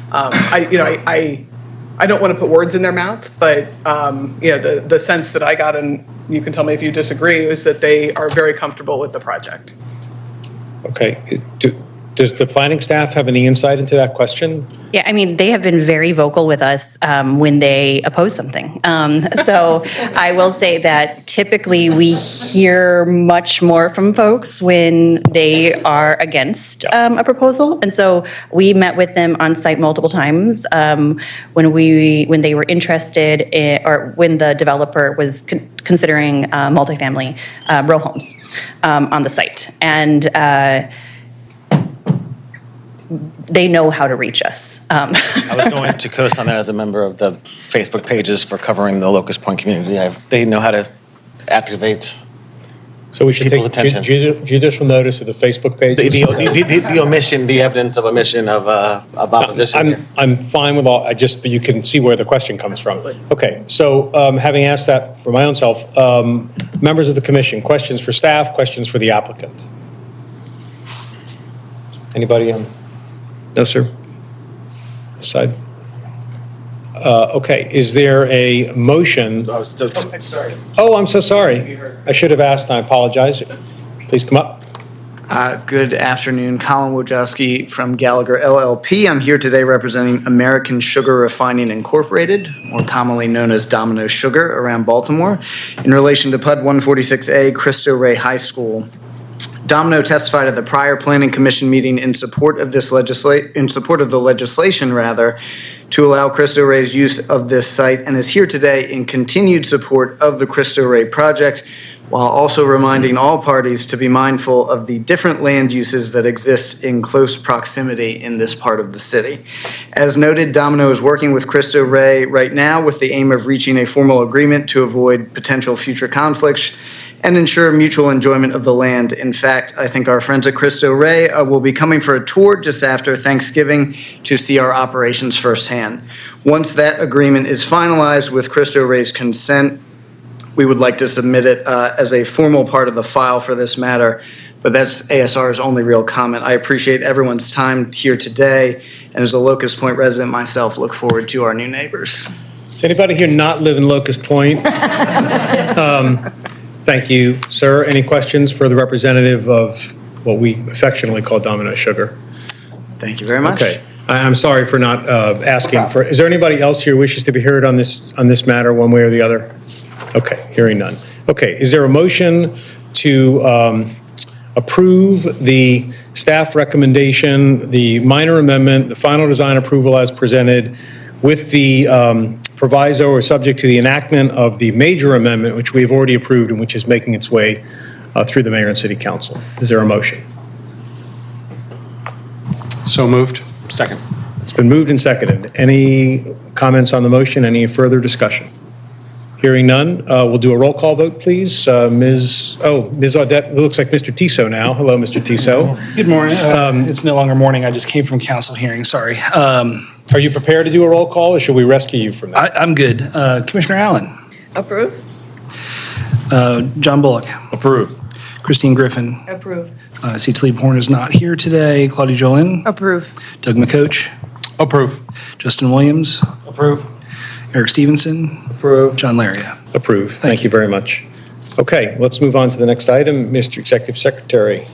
I don't want to put words in their mouth, but the sense that I got, and you can tell me if you disagree, is that they are very comfortable with the project. Okay. Does the planning staff have any insight into that question? Yeah, I mean, they have been very vocal with us when they oppose something. So I will say that typically we hear much more from folks when they are against a proposal. And so we met with them on site multiple times when they were interested in, or when the developer was considering multifamily row homes on the site. And they know how to reach us. I was going to co-sign that as a member of the Facebook pages for covering the Locust Point community. They know how to activate So we should people's take attention. judicial notice of the Facebook page? The omission, the evidence of omission of opposition here. I'm fine with all, but you can see where the question comes from. Okay, so having asked that for my own self, members of the commission, questions for staff, questions for the applicant? Anybody? No, sir? This side? Okay, is there a motion? I was still, Sorry. Oh, I'm so sorry. I should have asked, I apologize. Please come up. Good afternoon, Colin Wojcicki from Gallagher LLP. I'm here today representing American Sugar Refining Incorporated, more commonly known as Domino Sugar, around Baltimore, in relation to PUD 146A, Cristo Rey High School. Domino testified at the prior Planning Commission meeting in support of the legislation, to allow Cristo Rey's use of this site, and is here today in continued support of the Cristo Rey project, while also reminding all parties to be mindful of the different land uses that exist in close proximity in this part of the city. As noted, Domino is working with Cristo Rey right now with the aim of reaching a formal agreement to avoid potential future conflicts and ensure mutual enjoyment of the land. In fact, I think our friends at Cristo Rey will be coming for a tour just after Thanksgiving to see our operations firsthand. Once that agreement is finalized with Cristo Rey's consent, we would like to submit it as a formal part of the file for this matter, but that's ASR's only real comment. I appreciate everyone's time here today, and as a Locust Point resident myself, look forward to our new neighbors. Does anybody here not live in Locust Point? Thank you, sir. Any questions for the representative of what we affectionately call Domino Sugar? Thank you very much. Okay. I'm sorry for not asking for, is there anybody else here who wishes to be heard on this matter one way or the other? Okay, hearing none. Okay, is there a motion to approve the staff recommendation, the minor amendment, the final design approval as presented with the proviso or subject to the enactment of the major amendment, which we've already approved and which is making its way through the mayor and city council? Is there a motion? So moved. Second. It's been moved and seconded. Any comments on the motion? Any further discussion? Hearing none, we'll do a roll call vote, please. Ms. Audette, it looks like Mr. Tissot now. Hello, Mr. Tissot. Good morning. It's no longer morning. I just came from council hearing. Sorry. Are you prepared to do a roll call, or should we rescue you from that? I'm good. Commissioner Allen. Approve? John Bullock. Approve. Christine Griffin. Approve. I see Talib Horn is not here today. Claudia Jolin. Approve. Doug McCoach. Approve. Justin Williams. Approve. Eric Stevenson. Approve. John Laria. Approve. Thank you very much. Okay, let's move on to the next item. Mr. Executive Secretary.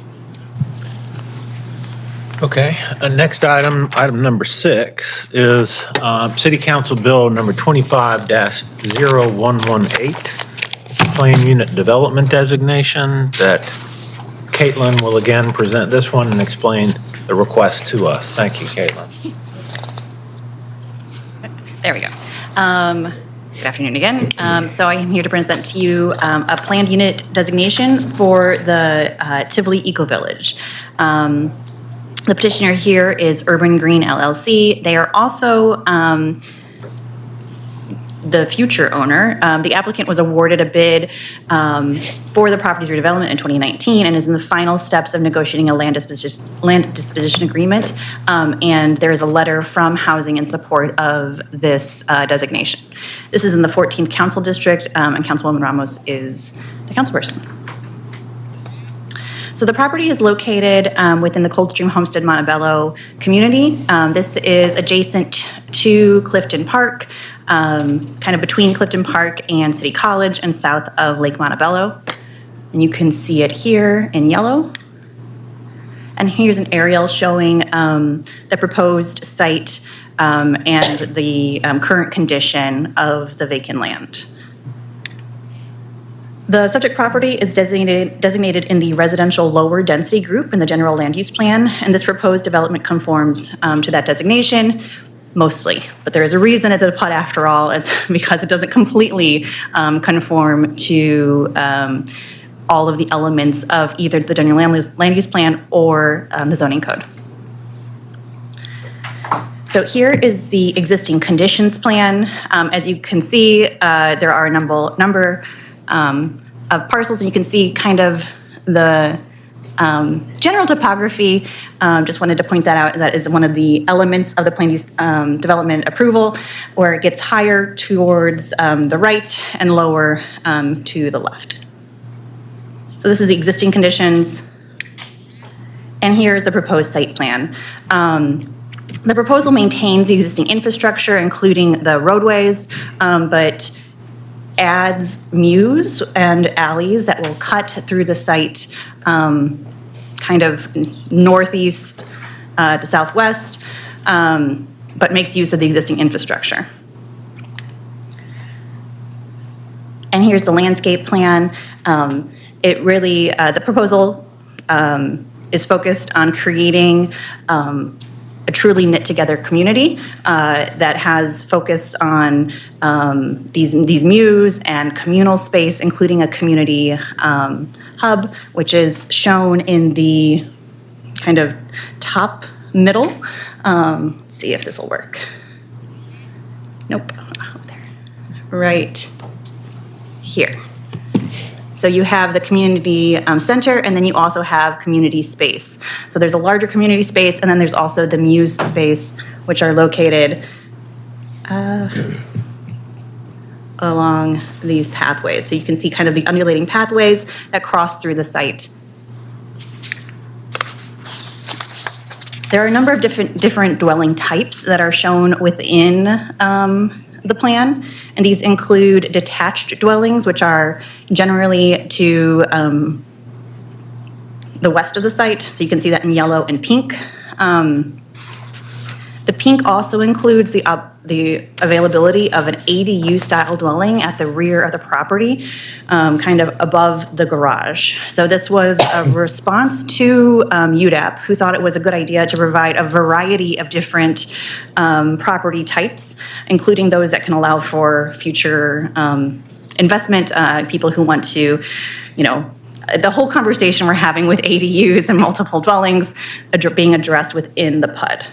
Okay, next item, item number 6, is City Council Bill number 25-0118, Plain Unit Development Designation, that Caitlin will again present this one and explain the request to us. Thank you, Caitlin. There we go. Good afternoon again. So I am here to present to you a planned unit designation for the Tivoli Eco Village. The petitioner here is Urban Green LLC. They are also the future owner. The applicant was awarded a bid for the property's redevelopment in 2019 and is in the final steps of negotiating a land disposition agreement. And there is a letter from Housing in support of this designation. This is in the 14th Council District, and Councilwoman Ramos is the councilperson. So the property is located within the Coldstream Homestead Montebello community. This is adjacent to Clifton Park, kind of between Clifton Park and City College and south of Lake Montebello. And you can see it here in yellow. And here's an aerial showing the proposed site and the current condition of the vacant land. The subject property is designated in the residential lower density group in the general land use plan, and this proposed development conforms to that designation mostly. But there is a reason it's a PUD after all. It's because it doesn't completely conform to all of the elements of either the general land use plan or the zoning code. So here is the existing conditions plan. As you can see, there are a number of parcels, and you can see kind of the general topography. Just wanted to point that out. That is one of the elements of the planned use development approval, where it gets higher towards the right and lower to the left. So this is the existing conditions, and here's the proposed site plan. The proposal maintains the existing infrastructure, including the roadways, but adds mews and alleys that will cut through the site kind of northeast to southwest, but makes use of the existing infrastructure. And here's the landscape plan. It really, the proposal is focused on creating a truly knit together community that has focused on these mews and communal space, including a community hub, which is shown in the kind of top middle. Let's see if this will work. Nope. Oh, there. Right here. So you have the community center, and then you also have community space. So there's a larger community space, and then there's also the Muse space, which are located along these pathways. So you can see kind of the undulating pathways that cross through the site. There are a number of different dwelling types that are shown within the plan, and these include detached dwellings, which are generally to the west of the site. So you can see that in yellow and pink. The pink also includes the availability of an ADU-style dwelling at the rear of the property, kind of above the garage. So this was a response to UDAP, who thought it was a good idea to provide a variety of different property types, including those that can allow for future investment, people who want to, the whole conversation we're having with ADUs and multiple dwellings being addressed within the PUD.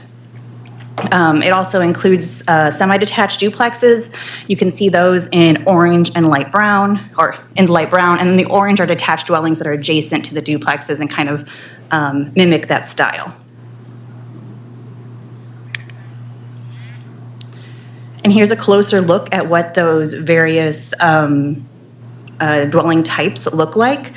It also includes semi-detached duplexes. You can see those in orange and light brown, or in light brown, and then the orange are detached dwellings that are adjacent to the duplexes and kind of mimic that style. And here's a closer look at what those various dwelling types look like.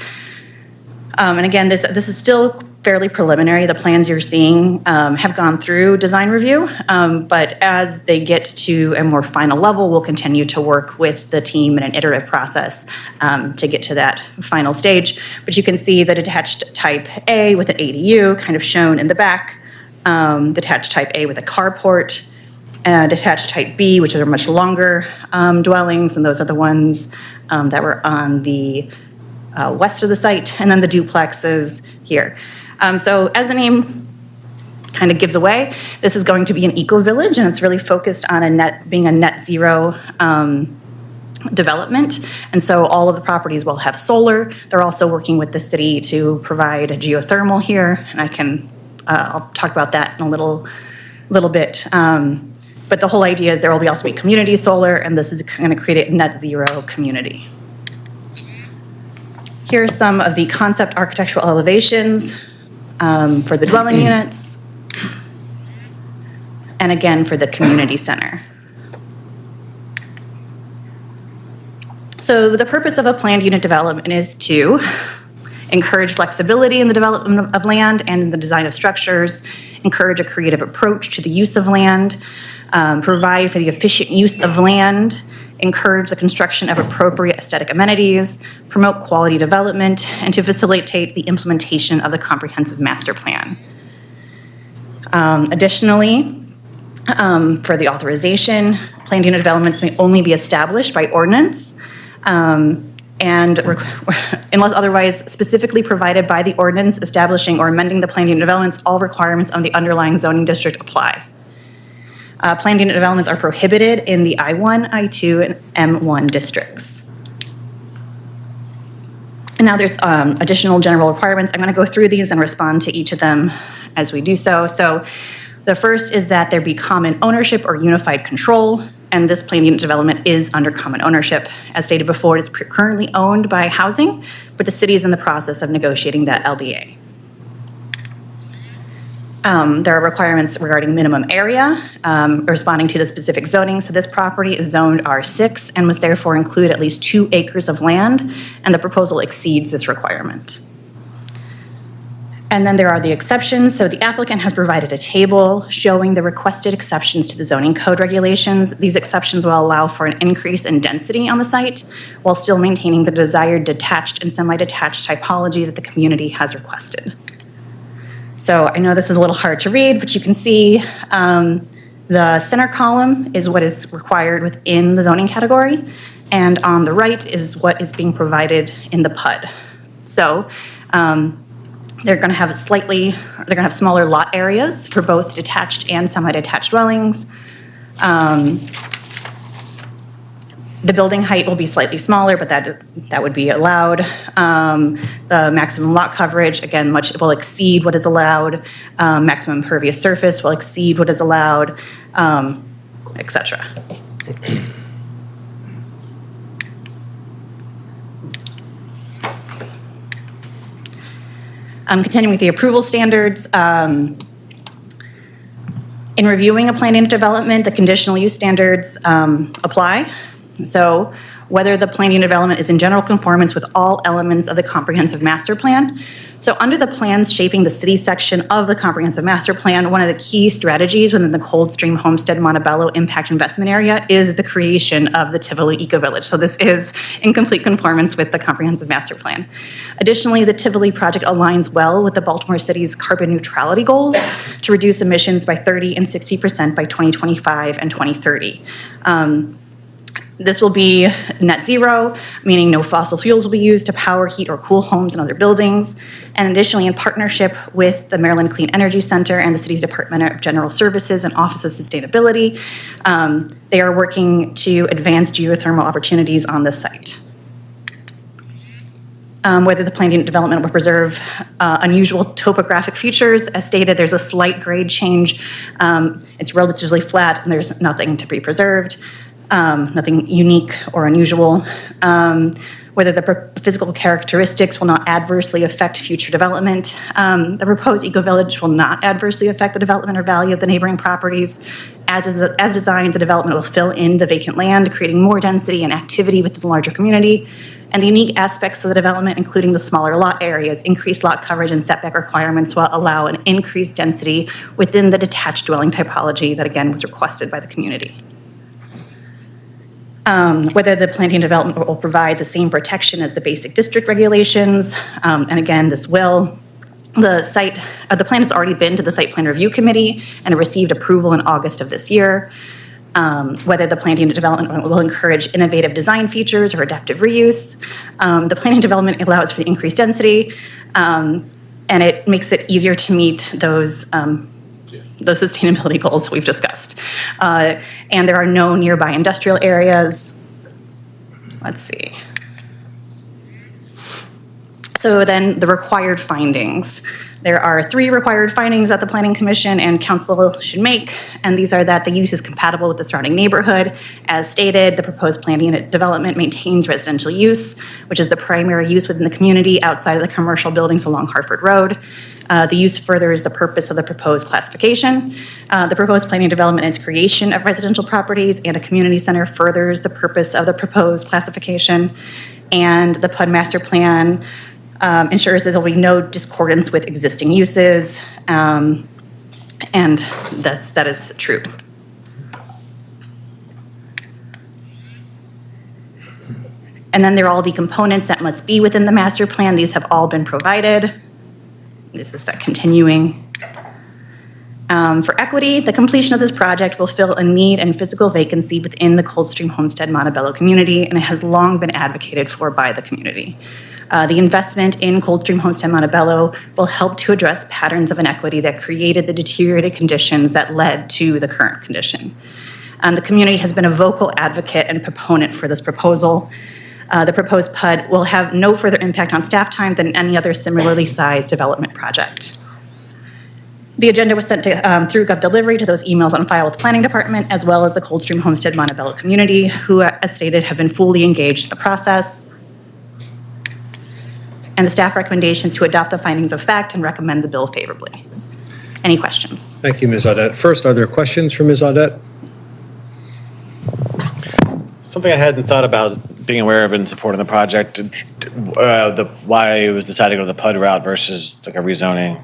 And again, this is still fairly preliminary. The plans you're seeing have gone through design review, but as they get to a more final level, we'll continue to work with the team in an iterative process to get to that final stage. But you can see the detached type A with an ADU kind of shown in the back, detached type A with a carport, detached type B, which are much longer dwellings, and those are the ones that were on the west of the site, and then the duplexes here. So as the name kind of gives away, this is going to be an eco-village, and it's really focused on being a net zero development. And so all of the properties will have solar. They're also working with the city to provide geothermal here, and I'll talk about that in a little bit. But the whole idea is there will also be community solar, and this is going to create a net zero community. Here are some of the concept architectural elevations for the dwelling units, and again for the community center. So the purpose of a planned unit development is to encourage flexibility in the development of land and in the design of structures, encourage a creative approach to the use of land, provide for the efficient use of land, encourage the construction of appropriate aesthetic amenities, promote quality development, and to facilitate the implementation of the comprehensive master plan. Additionally, for the authorization, planned unit developments may only be established by ordinance, and unless otherwise specifically provided by the ordinance establishing or amending the planned unit developments, all requirements of the underlying zoning district apply. Planned unit developments are prohibited in the I1, I2, and M1 districts. And now there's additional general requirements. I'm going to go through these and respond to each of them as we do so. So the first is that there be common ownership or unified control, and this planned unit development is under common ownership. As stated before, it's currently owned by housing, but the city is in the process of negotiating that LDA. There are requirements regarding minimum area, responding to the specific zoning. So this property is zoned R6 and must therefore include at least 2 acres of land, and the proposal exceeds this requirement. And then there are the exceptions. So the applicant has provided a table showing the requested exceptions to the zoning code regulations. These exceptions will allow for an increase in density on the site while still maintaining the desired detached and semi-detached typology that the community has requested. So I know this is a little hard to read, but you can see the center column is what is required within the zoning category, and on the right is what is being provided in the PUD. So they're going to have smaller lot areas for both detached and semi-detached dwellings. The building height will be slightly smaller, but that would be allowed. The maximum lot coverage, again, will exceed what is allowed. Maximum impervious surface will exceed what is allowed, etc. Continuing with the approval standards. In reviewing a planned unit development, the conditional use standards apply. So whether the planning and development is in general conformance with all elements of the comprehensive master plan. So under the plans shaping the city section of the comprehensive master plan, one of the key strategies within the Coldstream Homestead Montebello Impact Investment Area is the creation of the Tivoli Eco Village. So this is in complete conformance with the comprehensive master plan. Additionally, the Tivoli project aligns well with the Baltimore City's carbon neutrality goals to reduce emissions by 30% and 60% by 2025 and 2030. This will be net zero, meaning no fossil fuels will be used to power, heat, or cool homes and other buildings. And additionally, in partnership with the Maryland Clean Energy Center and the city's Department of General Services and Office of Sustainability, they are working to advance geothermal opportunities on this site. Whether the planning and development will preserve unusual topographic features. As stated, there's a slight grade change. It's relatively flat and there's nothing to be preserved. Nothing unique or unusual. Whether the physical characteristics will not adversely affect future development. The proposed eco-village will not adversely affect the development or value of the neighboring properties. As designed, the development will fill in the vacant land, creating more density and activity within the larger community. And the unique aspects of the development, including the smaller lot areas, increased lot coverage and setback requirements, will allow an increased density within the detached dwelling typology that, again, was requested by the community. Whether the planning and development will provide the same protection as the basic district regulations, and again, this will. The plan has already been to the Site Plan Review Committee and received approval in August of this year. Whether the planning and development will encourage innovative design features or adaptive reuse. The planning and development allows for the increased density, and it makes it easier to meet those sustainability goals that we've discussed. And there are no nearby industrial areas. Let's see. So then the required findings. There are 3 required findings that the Planning Commission and Council should make, and these are that the use is compatible with the surrounding neighborhood. As stated, the proposed planning and development maintains residential use, which is the primary use within the community outside of the commercial buildings along Hartford Road. The use furthers the purpose of the proposed classification. The proposed planning and development and its creation of residential properties and a community center furthers the purpose of the proposed classification. And the PUD master plan ensures that there will be no discordance with existing uses, and that is true. And then there are all the components that must be within the master plan. These have all been provided. This is that continuing. For equity, the completion of this project will fill a need and physical vacancy within the Coldstream Homestead Montebello community, and it has long been advocated for by the community. The investment in Coldstream Homestead Montebello will help to address patterns of inequity that created the deteriorated conditions that led to the current condition. The community has been a vocal advocate and proponent for this proposal. The proposed PUD will have no further impact on staff time than any other similarly sized development project. The agenda was sent to, through GovDelivery to those emails on file with the Planning Department, as well as the Coldstream Homestead Montebello community, who, as stated, have been fully engaged in the process. And the staff recommendations to adopt the findings of fact and recommend the bill favorably. Any questions? Thank you, Ms. Audette. First, are there questions for Ms. Audette? Something I hadn't thought about being aware of in supporting the project, why it was decided to go the PUD route versus like a rezoning.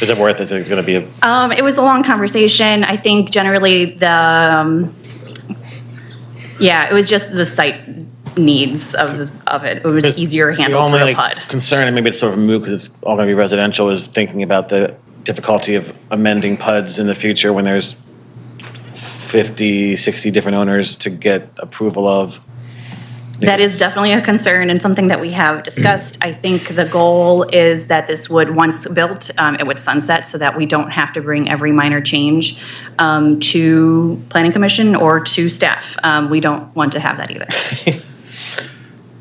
Is it worth it? Is it going to be a... It was a long conversation. I think generally the, it was just the site needs of it. It was easier handled through a PUD. Concern, and maybe it's sort of a moot because it's all going to be residential, is thinking about the difficulty of amending PUDs in the future when there's 50, 60 different owners to get approval of. That is definitely a concern and something that we have discussed. I think the goal is that this would, once built, it would sunset so that we don't have to bring every minor change to Planning Commission or to staff. We don't want to have that either.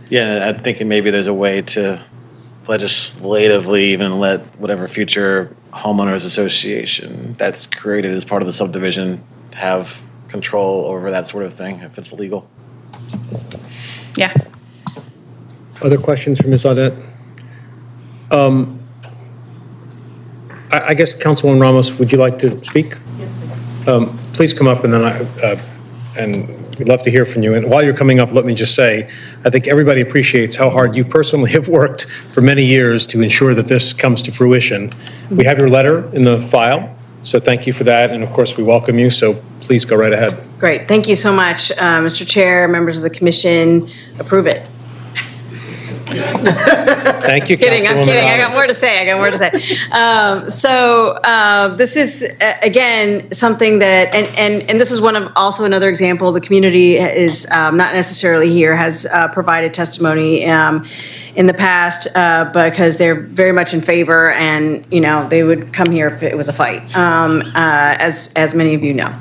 Yeah, I'm thinking maybe there's a way to legislatively even let whatever future homeowners association that's created as part of the subdivision have control over that sort of thing, if it's legal. Yeah. Other questions for Ms. Audette? I guess Councilwoman Ramos, would you like to speak? Yes, please. Please come up and then We'd love to hear from you. And while you're coming up, let me just say, I think everybody appreciates how hard you personally have worked for many years to ensure that this comes to fruition. We have your letter in the file, so thank you for that. And of course, we welcome you, so please go right ahead. Great. Thank you so much, Mr. Chair, members of the commission. Approve it. Thank you, Kidding, I'm Councilwoman kidding. I got Adams. more to say. This is, again, something that, and this is one of, also another example, the community is not necessarily here, has provided testimony in the past because they're very much in favor and, they would come here if it was a fight, as many of you know.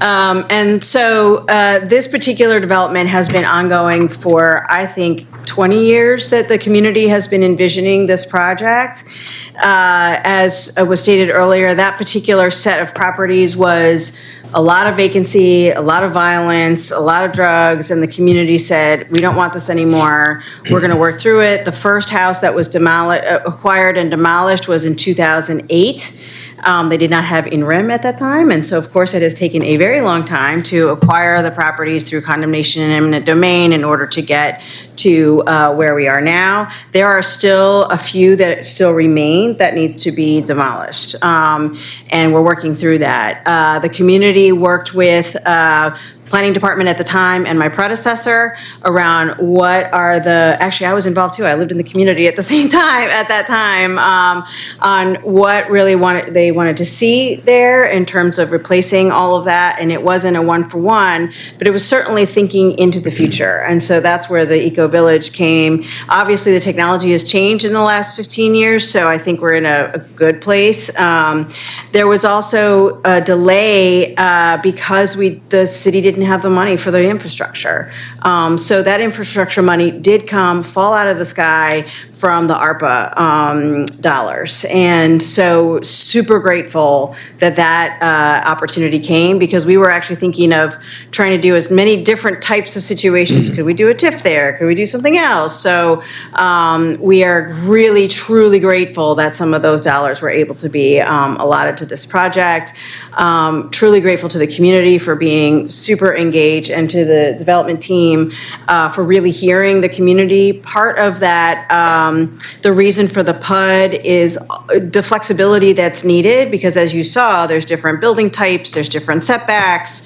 And so this particular development has been ongoing for, I think, 20 years that the community has been envisioning this project. As was stated earlier, that particular set of properties was a lot of vacancy, a lot of violence, a lot of drugs, and the community said, we don't want this anymore. We're going to work through it. The first house that was acquired and demolished was in 2008. They did not have in-rem at that time, and so of course it has taken a very long time to acquire the properties through condemnation and eminent domain in order to get to where we are now. There are still a few that still remain that needs to be demolished, and we're working through that. The community worked with planning department at the time and my predecessor around what are actually I was involved too, I lived in the community at the same time, at that time, on what really they wanted to see there in terms of replacing all of that, and it wasn't a one-for-one, but it was certainly thinking into the future, and so that's where the Eco Village came. Obviously the technology has changed in the last 15 years, so I think we're in a good place. There was also a delay because the city didn't have the money for the infrastructure. So that infrastructure money did fall out of the sky from the ARPA dollars. And so super grateful that opportunity came, because we were actually thinking of trying to do as many different types of situations. Could we do a TIF there? Could we do something else? So we are really, truly grateful that some of those dollars were able to be allotted to this project. Truly grateful to the community for being super engaged, and to the development team for really hearing the community. Part of that, the reason for the PUD is the flexibility that's needed, because as you saw, there's different building types, there's different setbacks.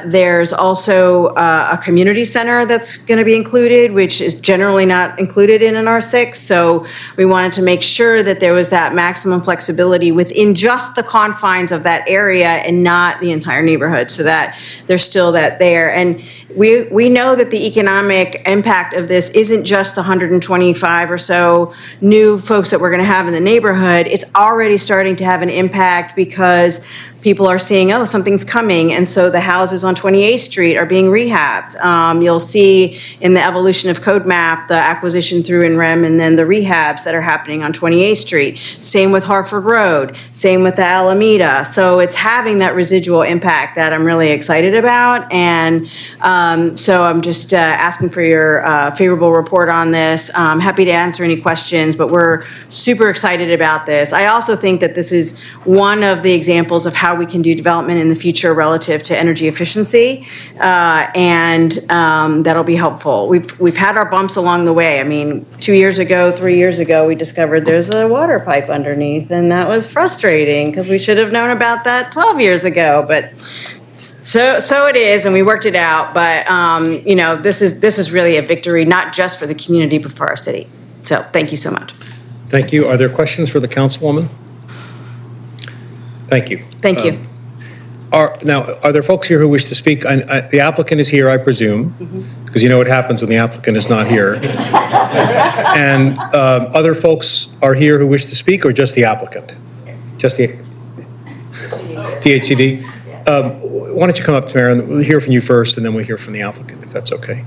There's also a community center that's going to be included, which is generally not included in an R6. So we wanted to make sure that there was that maximum flexibility within just the confines of that area and not the entire neighborhood, so that there's still that there. And we know that the economic impact of this isn't just the 125 or so new folks that we're going to have in the neighborhood. It's already starting to have an impact because people are seeing, oh, something's coming, and so the houses on 28th Street are being rehabbed. You'll see in the evolution of Code Map, the acquisition through NREM, and then the rehabs that are happening on 28th Street. Same with Hartford Road, same with the Alameda. So it's having that residual impact that I'm really excited about, and so I'm just asking for your favorable report on this. I'm happy to answer any questions, but we're super excited about this. I also think that this is one of the examples of how we can do development in the future relative to energy efficiency, and that'll be helpful. We've had our bumps along the way. I mean, 2 years ago, 3 years ago, we discovered there's a water pipe underneath, and that was frustrating because we should have known about that 12 years ago, but so it is, and we worked it out. But this is really a victory, not just for the community, but for our city. So thank you so much. Thank you. Are there questions for the councilwoman? Thank you. Thank you. Are there folks here who wish to speak? The applicant is here, I presume, because you know what happens when the applicant is not here. And other folks are here who wish to speak, or just the applicant? Just the THCD? Why don't you come up, Tamara, and we'll hear from you first, and then we'll hear from the applicant, if that's okay.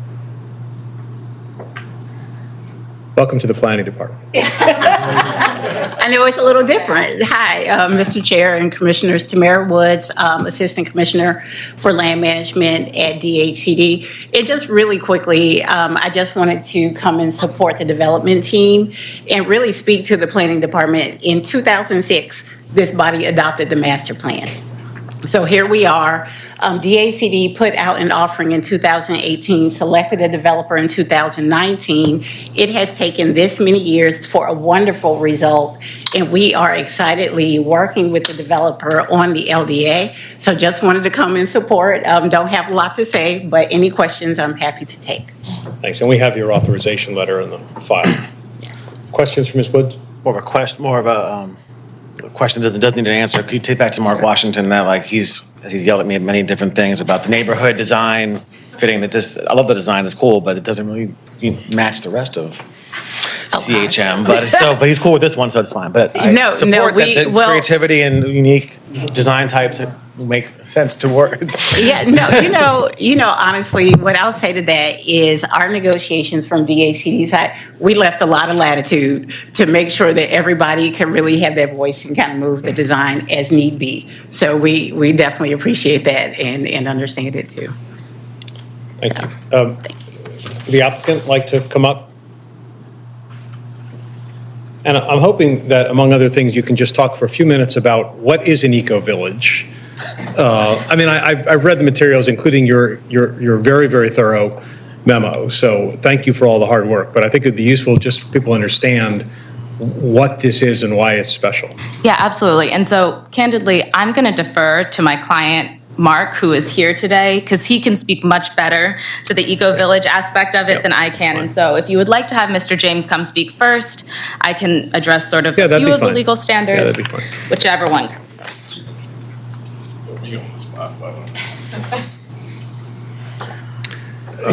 Welcome to the Planning Department. I know it's a little different. Hi, Mr. Chair and Commissioners. Tamara Woods, Assistant Commissioner for Land Management at DHCD. And just really quickly, I just wanted to come and support the development team and really speak to the Planning Department. In 2006, this body adopted the master plan. So here we are. DACD put out an offering in 2018, selected a developer in 2019. It has taken this many years for a wonderful result, and we are excitedly working with the developer on the LDA. So just wanted to come and support. Don't have a lot to say, but any questions I'm happy to take. Thanks, and we have your authorization letter in the file. Questions from Ms. Woods? More of a question that doesn't need an answer. Could you take back to Mark Washington that like he's yelled at me many different things about the neighborhood design fitting I love the design, it's cool, but it doesn't really match the rest of CHM. But he's cool with this one, so it's fine. But I support that creativity and unique design types that make sense to work. Yeah, no, honestly, what I'll say to that is our negotiations from DACD's side, we left a lot of latitude to make sure that everybody can really have their voice and kind of move the design as need be. So we definitely appreciate that and understand it too. Thank you. The applicant like to come up? And I'm hoping that, among other things, you can just talk for a few minutes about what is an eco-village. I've read the materials, including your very, very thorough memo. So thank you for all the hard work. But I think it'd be useful just for people to understand what this is and why it's special. Yeah, absolutely. And so, candidly, I'm going to defer to my client, Mark, who is here today, because he can speak much better to the eco-village aspect of it than I can. And so if you would like to have Mr. James come speak first, I can address sort of a few of the legal standards, Yeah, that'd be fine. whichever one comes first.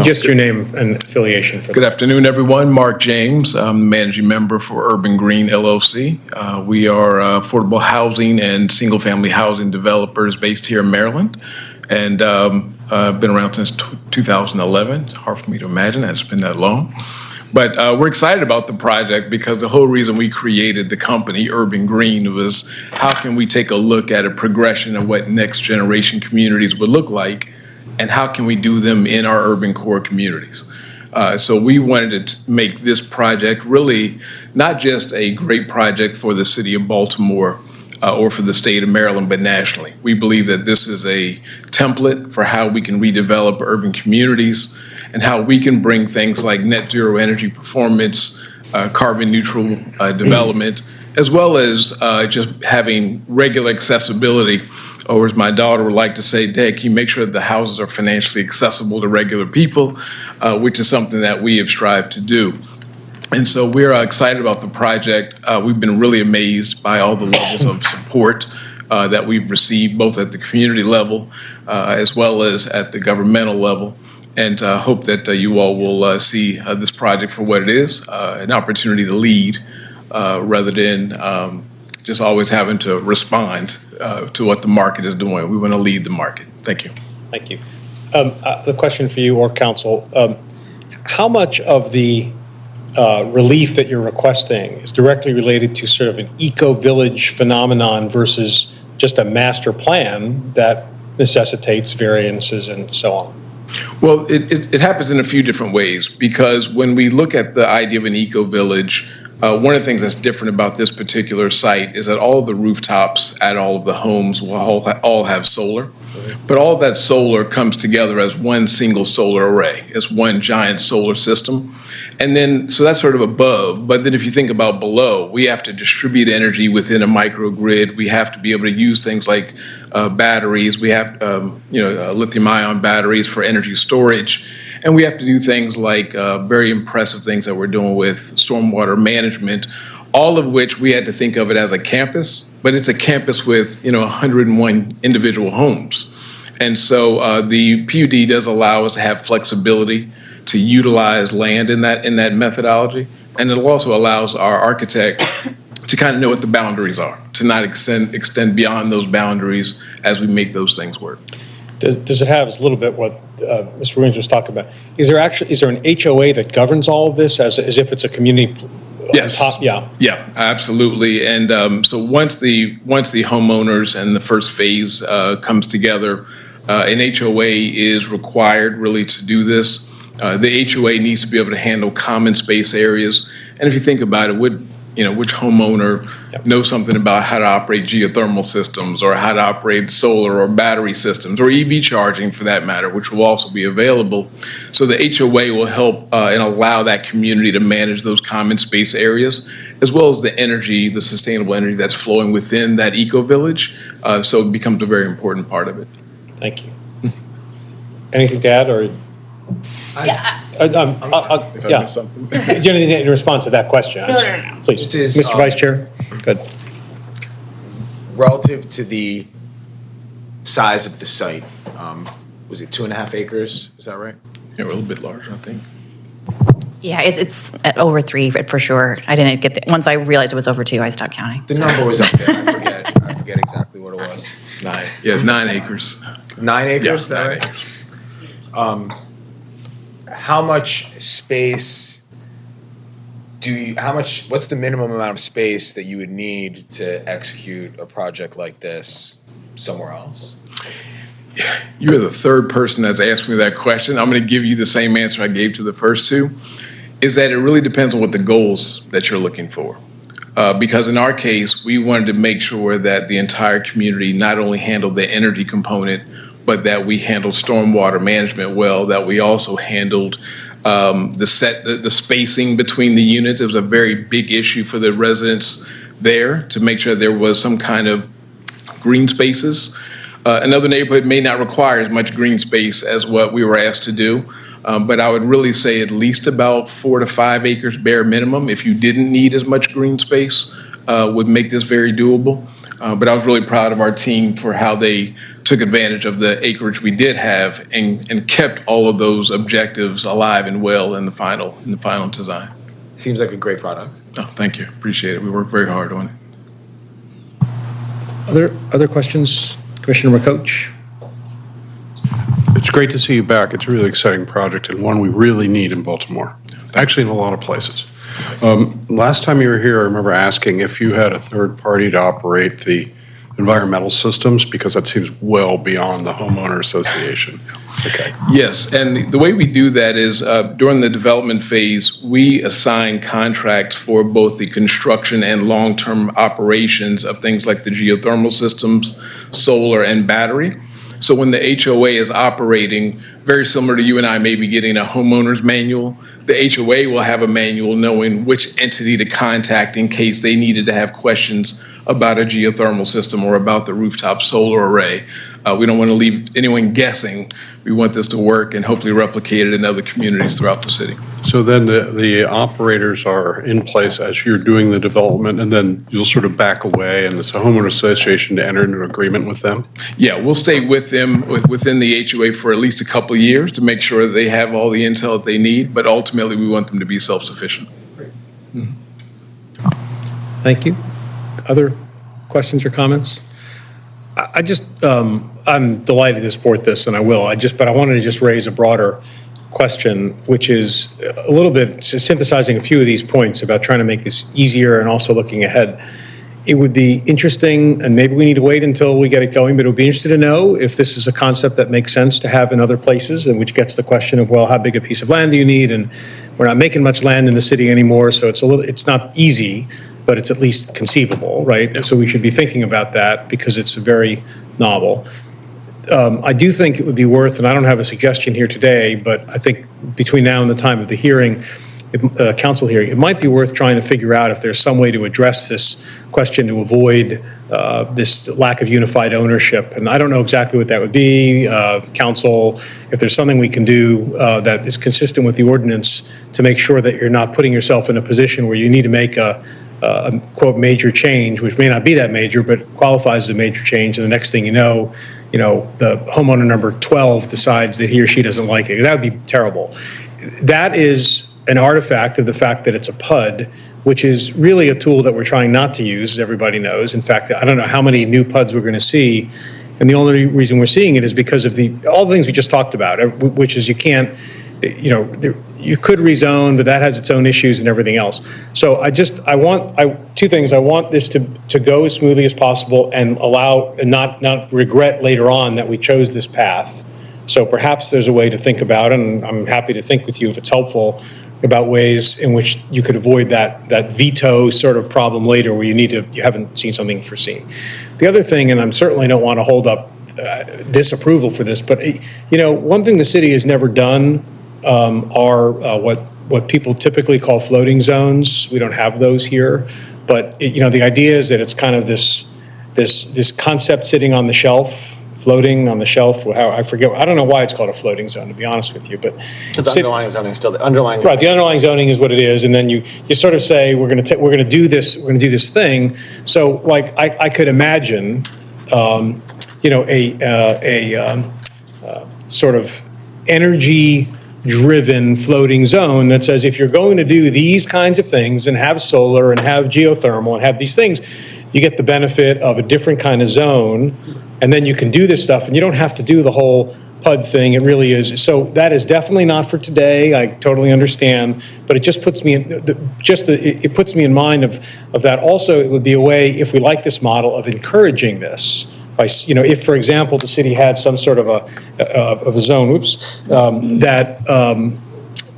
Just your name and affiliation. For Good afternoon, everyone. Mark James. I'm the managing member for Urban Green LLC. We are affordable housing and single-family housing developers based here in Maryland. And I've been around since 2011. It's hard for me to imagine that it's been that long. But we're excited about the project because the whole reason we created the company, Urban Green, was how can we take a look at a progression of what next generation communities would look like, and how can we do them in our urban core communities. So we wanted to make this project really not just a great project for the city of Baltimore or for the state of Maryland, but nationally. We believe that this is a template for how we can redevelop urban communities and how we can bring things like net zero energy performance, carbon neutral development, as well as just having regular accessibility, or as my daughter would like to say, Dad, can you make sure that the houses are financially accessible to regular people, which is something that we have strived to do. And so we're excited about the project. We've been really amazed by all the levels of support that we've received, both at the community level as well as at the governmental level. And hope that you all will see this project for what it is, an opportunity to lead rather than just always having to respond to what the market is doing. We want to lead the market. Thank you. Thank you. The question for you or council, how much of the relief that you're requesting is directly related to sort of an eco-village phenomenon versus just a master plan that necessitates variances and so on? Well, it happens in a few different ways, because when we look at the idea of an eco-village, one of the things that's different about this particular site is that all of the rooftops at all of the homes will all have solar. But all of that solar comes together as one single solar array, as one giant solar system. And then, so that's sort of above. But then if you think about below, we have to distribute energy within a microgrid. We have to be able to use things like batteries. We have, lithium-ion batteries for energy storage. And we have to do things like very impressive things that we're doing with stormwater management, all of which we had to think of it as a campus, but it's a campus with 101 individual homes. And so the PUD does allow us to have flexibility to utilize land in that methodology. And it also allows our architect to kind of know what the boundaries are, to not extend beyond those boundaries as we make those things work. Does it have a little bit what Mr. Williams was talking about? Is there an HOA that governs all of this as if it's a community? Yes. Yeah, absolutely. And so once the homeowners and the first phase comes together, an HOA is required really to do this. The HOA needs to be able to handle common space areas. And if you think about it, which homeowner knows something about how to operate geothermal systems or how to operate solar or battery systems or EV charging for that matter, which will also be available. So the HOA will help and allow that community to manage those common space areas, as well as the energy, the sustainable energy that's flowing within that eco-village. So it becomes a very important part of it. Thank you. Anything to add, or? Yeah. If I missed something. Do you have anything in response to that question? No. Please, It is, Mr. Vice Chair. Good. Relative to the size of the site, was it 2.5 acres? Is that right? Yeah, a little bit larger, I think. Yeah, it's at over 3 for sure. I didn't get once I realized it was over 2, I stopped counting. The number was up there. I forget exactly what it was. 9. Yeah, 9 acres. 9 acres? Yeah, Is that 9 right? acres. How much space what's the minimum amount of space that you would need to execute a project like this somewhere else? You're the third person that's asked me that question. I'm going to give you the same answer I gave to the first two, is that it really depends on what the goals that you're looking for. Because in our case, we wanted to make sure that the entire community not only handled the energy component, but that we handled stormwater management well, that we also handled the spacing between the units. It was a very big issue for the residents there to make sure there was some kind of green spaces. Another neighborhood may not require as much green space as what we were asked to do, but I would really say at least about 4 to 5 acres bare minimum, if you didn't need as much green space, would make this very doable. But I was really proud of our team for how they took advantage of the acreage we did have and kept all of those objectives alive and well in the final design. Seems like a great product. Oh, thank you. Appreciate it. We worked very hard on it. Other questions, Commissioner McCoach? It's great to see you back. It's a really exciting project and one we really need in Baltimore, actually in a lot of places. Last time you were here, I remember asking if you had a third party to operate the environmental systems, because that seems well beyond the homeowner association. Okay. Yes, and the way we do that is during the development phase, we assign contracts for both the construction and long-term operations of things like the geothermal systems, solar, and battery. So when the HOA is operating, very similar to you and I maybe getting a homeowner's manual, the HOA will have a manual knowing which entity to contact in case they needed to have questions about a geothermal system or about the rooftop solar array. We don't want to leave anyone guessing. We want this to work and hopefully replicate it in other communities throughout the city. So then the operators are in place as you're doing the development, and then you'll sort of back away, and it's a homeowner association to enter into an agreement with them? Yeah, we'll stay with them within the HOA for at least a couple of years to make sure that they have all the intel that they need, but ultimately we want them to be self-sufficient. Thank you. Other questions or comments? I just, I'm delighted to support this, and I will. But I wanted to just raise a broader question, which is a little bit synthesizing a few of these points about trying to make this easier and also looking ahead. It would be interesting, and maybe we need to wait until we get it going, but it would be interesting to know if this is a concept that makes sense to have in other places, and which gets the question of, well, how big a piece of land do you need? And we're not making much land in the city anymore, so it's not easy, but it's at least conceivable, right? So we should be thinking about that because it's very novel. I do think it would be worth, and I don't have a suggestion here today, but I think between now and the time of the hearing, council hearing, it might be worth trying to figure out if there's some way to address this question to avoid this lack of unified ownership. And I don't know exactly what that would be. Council, if there's something we can do that is consistent with the ordinance to make sure that you're not putting yourself in a position where you need to make a quote major change, which may not be that major, but qualifies as a major change. And the next thing you know, the homeowner number 12 decides that he or she doesn't like it. That would be terrible. That is an artifact of the fact that it's a PUD, which is really a tool that we're trying not to use, as everybody knows. In fact, I don't know how many new PUDs we're going to see. And the only reason we're seeing it is because of all the things we just talked about, which is you can't, you could rezone, but that has its own issues and everything else. So I want two things. I want this to go as smoothly as possible and allow, and not regret later on that we chose this path. So perhaps there's a way to think about it, and I'm happy to think with you if it's helpful, about ways in which you could avoid that veto sort of problem later where you haven't seen something foreseen. The other thing, and I certainly don't want to hold up this approval for this, but one thing the city has never done are what people typically call floating zones. We don't have those here, but the idea is that it's kind of this concept sitting on the shelf, floating on the shelf. I forget. I don't know why it's called a floating zone, to be honest with you. But The underlying zoning is still the underlying. right, the underlying zoning is what it is, and then you sort of say we're going to do this thing. So like I could imagine, sort of energy-driven floating zone that says if you're going to do these kinds of things and have solar and have geothermal and have these things, you get the benefit of a different kind of zone, and then you can do this stuff, and you don't have to do the whole PUD thing. It really is. So that is definitely not for today. I totally understand, but it just puts me in it puts me in mind of that. Also, it would be a way, if we like this model, of encouraging this. By, if, for example, the city had some sort of a zone,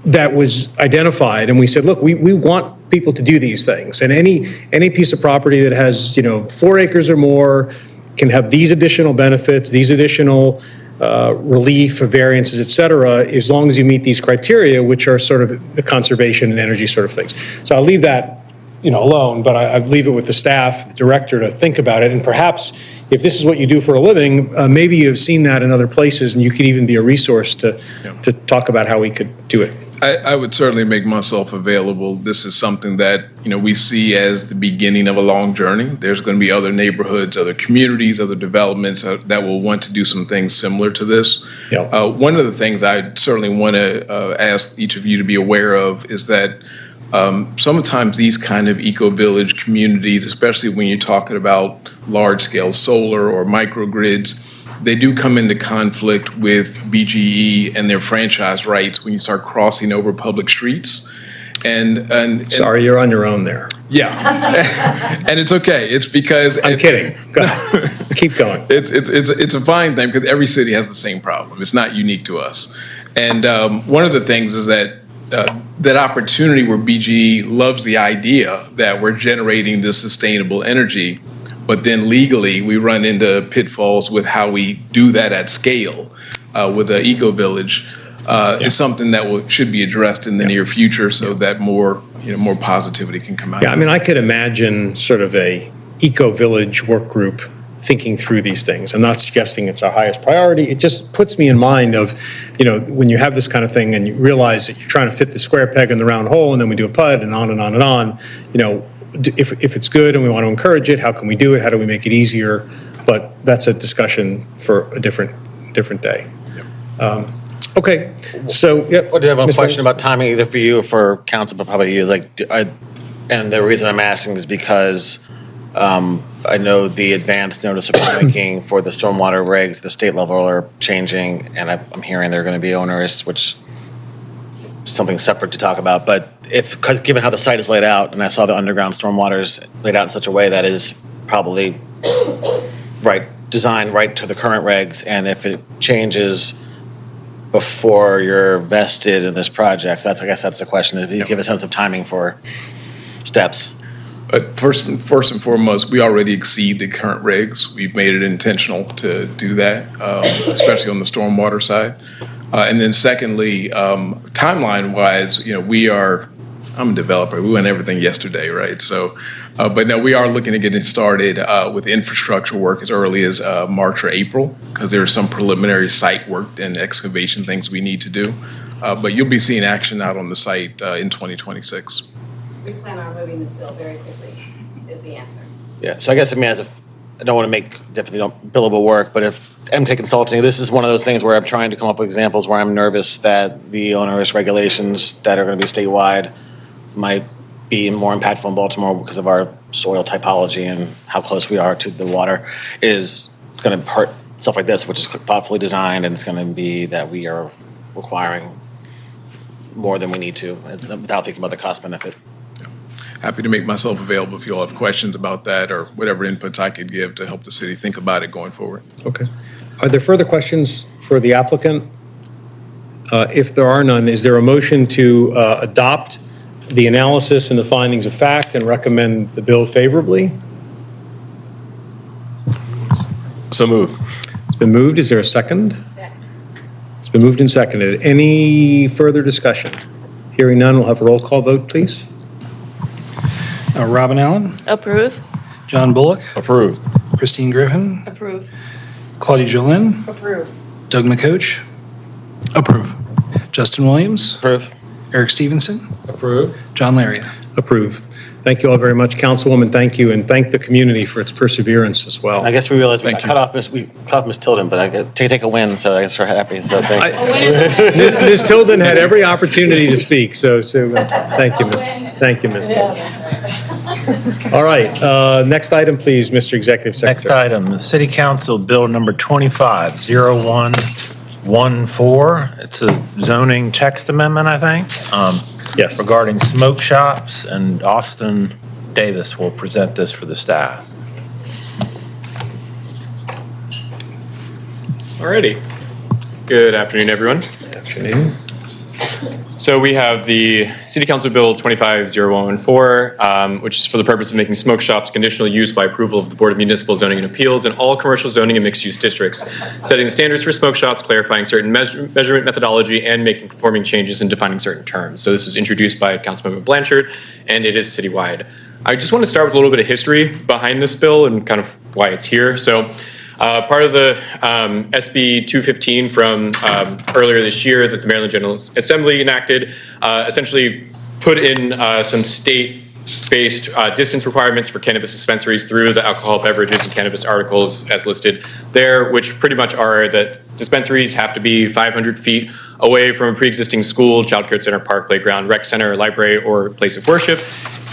that was identified, and we said, look, we want people to do these things, and any piece of property that has 4 acres or more can have these additional benefits, these additional relief, variances, et cetera, as long as you meet these criteria, which are sort of the conservation and energy sort of things. So I'll leave that alone, but I leave it with the staff, the director, to think about it, and perhaps if this is what you do for a living, maybe you've seen that in other places, and you could even be a resource to talk about how we could do it. I would certainly make myself available. This is something that, we see as the beginning of a long journey. There's going to be other neighborhoods, other communities, other developments that will want to do some things similar to this. Yeah. One of the things I certainly want to ask each of you to be aware of is that sometimes these kind of eco-village communities, especially when you're talking about large-scale solar or microgrids, they do come into conflict with BGE and their franchise rights when you start crossing over public streets. And sorry, you're on your own there. Yeah, and it's okay. It's because I'm kidding. Go ahead. Keep going. It's a fine thing because every city has the same problem. It's not unique to us. And one of the things is that that opportunity where BGE loves the idea that we're generating this sustainable energy, but then legally we run into pitfalls with how we do that at scale with the eco-village is something that should be addressed in the near future so that more positivity can come out. Yeah, I mean, I could imagine sort of a eco-village work group thinking through these things. I'm not suggesting it's our highest priority. It just puts me in mind of, when you have this kind of thing and you realize that you're trying to fit the square peg in the round hole, and then we do a PUD and on and on and on, if it's good and we want to encourage it, how can we do it? How do we make it easier? But that's a discussion for a different day. Okay, so, yep. Well, do you have a Ms. question Rose? about timing, either for you or for council, but probably you? And the reason I'm asking is because I know the advance notice of rulemaking for the stormwater regs, the state level are changing, and I'm hearing they're going to be onerous, which is something separate to talk about. But because given how the site is laid out, and I saw the underground stormwaters laid out in such a way that is probably designed right to the current regs, and if it changes before you're vested in this project, I guess that's the question. If you give a sense of timing for steps. First and foremost, we already exceed the current regs. We've made it intentional to do that, especially on the stormwater side. And then secondly, timeline-wise, I'm a developer. We want everything yesterday, right? So, but no, we are looking at getting started with infrastructure work as early as March or April, because there's some preliminary site work and excavation things we need to do. But you'll be seeing action out on the site in 2026. We plan on moving this bill very quickly, is the answer. Yeah, so I guess, I don't want to make definitely billable work, but if MK Consulting, this is one of those things where I'm trying to come up with examples where I'm nervous that the onerous regulations that are going to be statewide might be more impactful in Baltimore because of our soil typology and how close we are to the water is going to hurt stuff like this, which is thoughtfully designed, and it's going to be that we are requiring more than we need to without thinking about the cost benefit. Happy to make myself available if you all have questions about that or whatever inputs I could give to help the city think about it going forward. Okay. Are there further questions for the applicant? If there are none, is there a motion to adopt the analysis and the findings of fact and recommend the bill favorably? So moved. It's been moved. Is there a second? It's been moved and seconded. Any further discussion? Hearing none, we'll have a roll call vote, please. Robin Allen, Approve. John Bullock, Approved. Christine Griffin, Approve. Claudia Jolin, Approve. Doug McCoach, Approve. Justin Williams, Approve. Eric Stevenson, Approve. John Laria. Approve. Thank you all very much, Councilwoman. Thank you, and thank the community for its perseverance as well. I guess we realized we cut off Miss Tilden, but I get to take a win, so I guess we're happy. So thank you. Ms. Tilden had every opportunity to speak, so thank you, Ms. Tilden. All right, next item, please, Mr. Executive Secretary. Next item, the City Council Bill number 250114. It's a zoning text amendment, I think. Yes. Regarding smoke shops, and Austin Davis will present this for the staff. Alrighty. Good afternoon, everyone. Good afternoon. So we have the City Council Bill 250114, which is for the purpose of making smoke shops conditional use by approval of the Board of Municipal Zoning and Appeals in all commercial zoning and mixed-use districts, setting the standards for smoke shops, clarifying certain measurement methodology, and making conforming changes and defining certain terms. So this was introduced by Councilmember Blanchard, and it is citywide. I just want to start with a little bit of history behind this bill and kind of why it's here. So part of the SB 215 from earlier this year that the Maryland General Assembly enacted essentially put in some state-based distance requirements for cannabis dispensaries through the alcohol beverages and cannabis articles as listed there, which pretty much are that dispensaries have to be 500 feet away from a pre-existing school, childcare center, park, playground, rec center, library, or place of worship,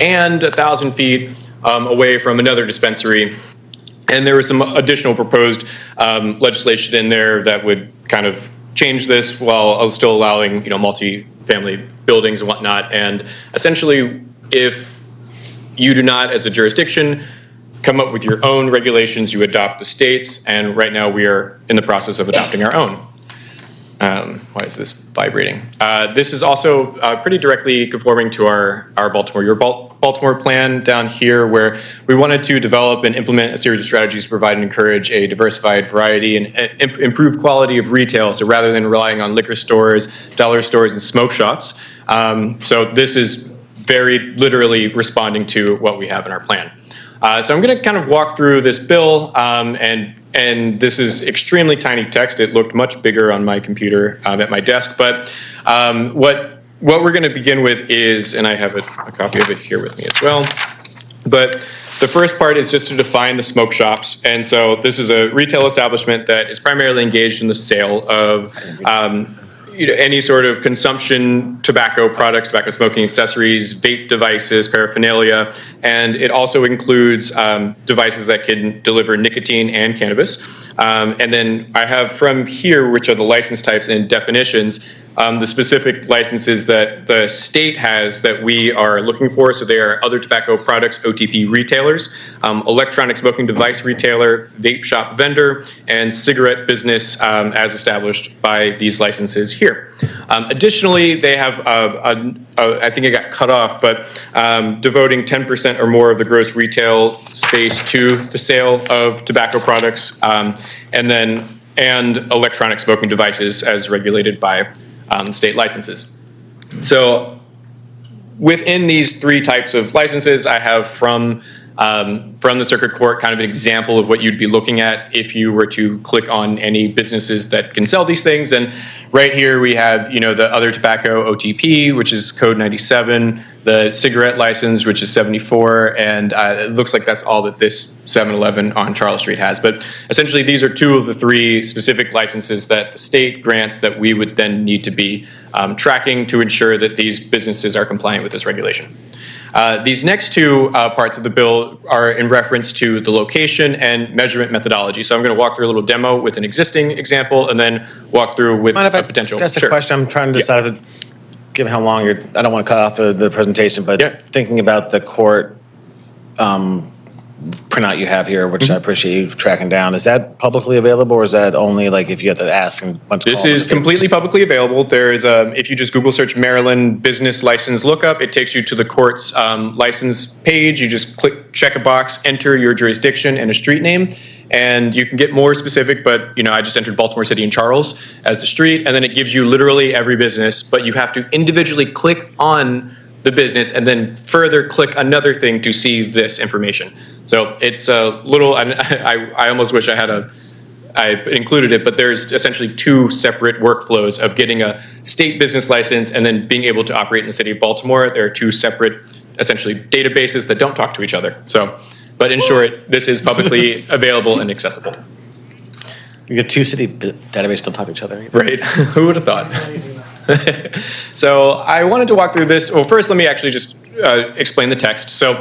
and 1,000 feet away from another dispensary. And there was some additional proposed legislation in there that would kind of change this while still allowing, multi-family buildings and whatnot. And essentially, if you do not, as a jurisdiction, come up with your own regulations, you adopt the state's. And right now, we are in the process of adopting our own. Why is this vibrating? This is also pretty directly conforming to our Baltimore plan down here, where we wanted to develop and implement a series of strategies to provide and encourage a diversified variety and improve quality of retail. So rather than relying on liquor stores, dollar stores, and smoke shops. So this is very literally responding to what we have in our plan. So I'm going to kind of walk through this bill, and this is extremely tiny text. It looked much bigger on my computer at my desk, but what we're going to begin with is, and I have a copy of it here with me as well, but the first part is just to define the smoke shops. And so this is a retail establishment that is primarily engaged in the sale of any sort of consumption tobacco products, tobacco smoking accessories, vape devices, paraphernalia, and it also includes devices that can deliver nicotine and cannabis. And then I have from here, which are the license types and definitions, the specific licenses that the state has that we are looking for. So they are other tobacco products, OTP retailers, electronic smoking device retailer, vape shop vendor, and cigarette business as established by these licenses here. Additionally, they have, I think it got cut off, but devoting 10% or more of the gross retail space to the sale of tobacco products, and electronic smoking devices as regulated by state licenses. So within these three types of licenses, I have from the circuit court kind of an example of what you'd be looking at if you were to click on any businesses that can sell these things. And right here we have, the other tobacco OTP, which is code 97, the cigarette license, which is 74, and it looks like that's all that this 7-Eleven on Charles Street has. But essentially, these are two of the three specific licenses that the state grants that we would then need to be tracking to ensure that these businesses are compliant with this regulation. These next two parts of the bill are in reference to the location and measurement methodology. So I'm going to walk through a little demo with an existing example and then walk through with a potential. That's a question. I'm trying to decide, given how long I don't want to cut off the presentation, but thinking about the court printout you have here, which I appreciate you tracking down, is that publicly available, or is that only like if you have to ask and want to This call is completely publicly available. There is if you just Google search Maryland business license lookup, it takes you to the court's license page. You just check a box, enter your jurisdiction and a street name, and you can get more specific, but I just entered Baltimore City and Charles as the street, and then it gives you literally every business, but you have to individually click on the business and then further click another thing to see this information. So it's a little, I almost wish I included it, but there's essentially two separate workflows of getting a state business license and then being able to operate in the city of Baltimore. There are two separate, essentially, databases that don't talk to each other. So, but in short, this is publicly available and accessible. You get two city databases don't talk to each other. Right? Who would have thought? So I wanted to walk through this. Well, first, let me actually just explain the text. So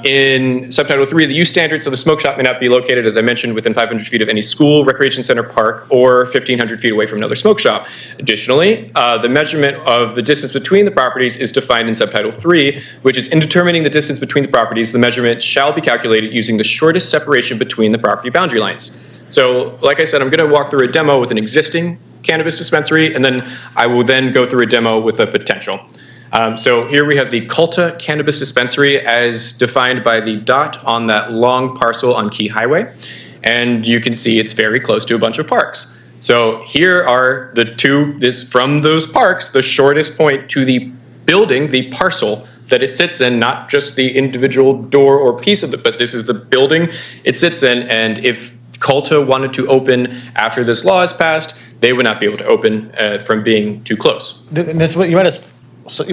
in subtitle 3, the use standards of the smoke shop may not be located, as I mentioned, within 500 feet of any school, recreation center, park, or 1,500 feet away from another smoke shop. Additionally, the measurement of the distance between the properties is defined in subtitle 3, which is in determining the distance between the properties, the measurement shall be calculated using the shortest separation between the property boundary lines. So, like I said, I'm going to walk through a demo with an existing cannabis dispensary, and then I will then go through a demo with a potential. So here we have the Culta Cannabis Dispensary as defined by the dot on that long parcel on Key Highway. And you can see it's very close to a bunch of parks. So here are the two, from those parks, the shortest point to the building, the parcel that it sits in, not just the individual door or piece of it, but this is the building it sits in. And if Culta wanted to open after this law is passed, they would not be able to open from being too close. This you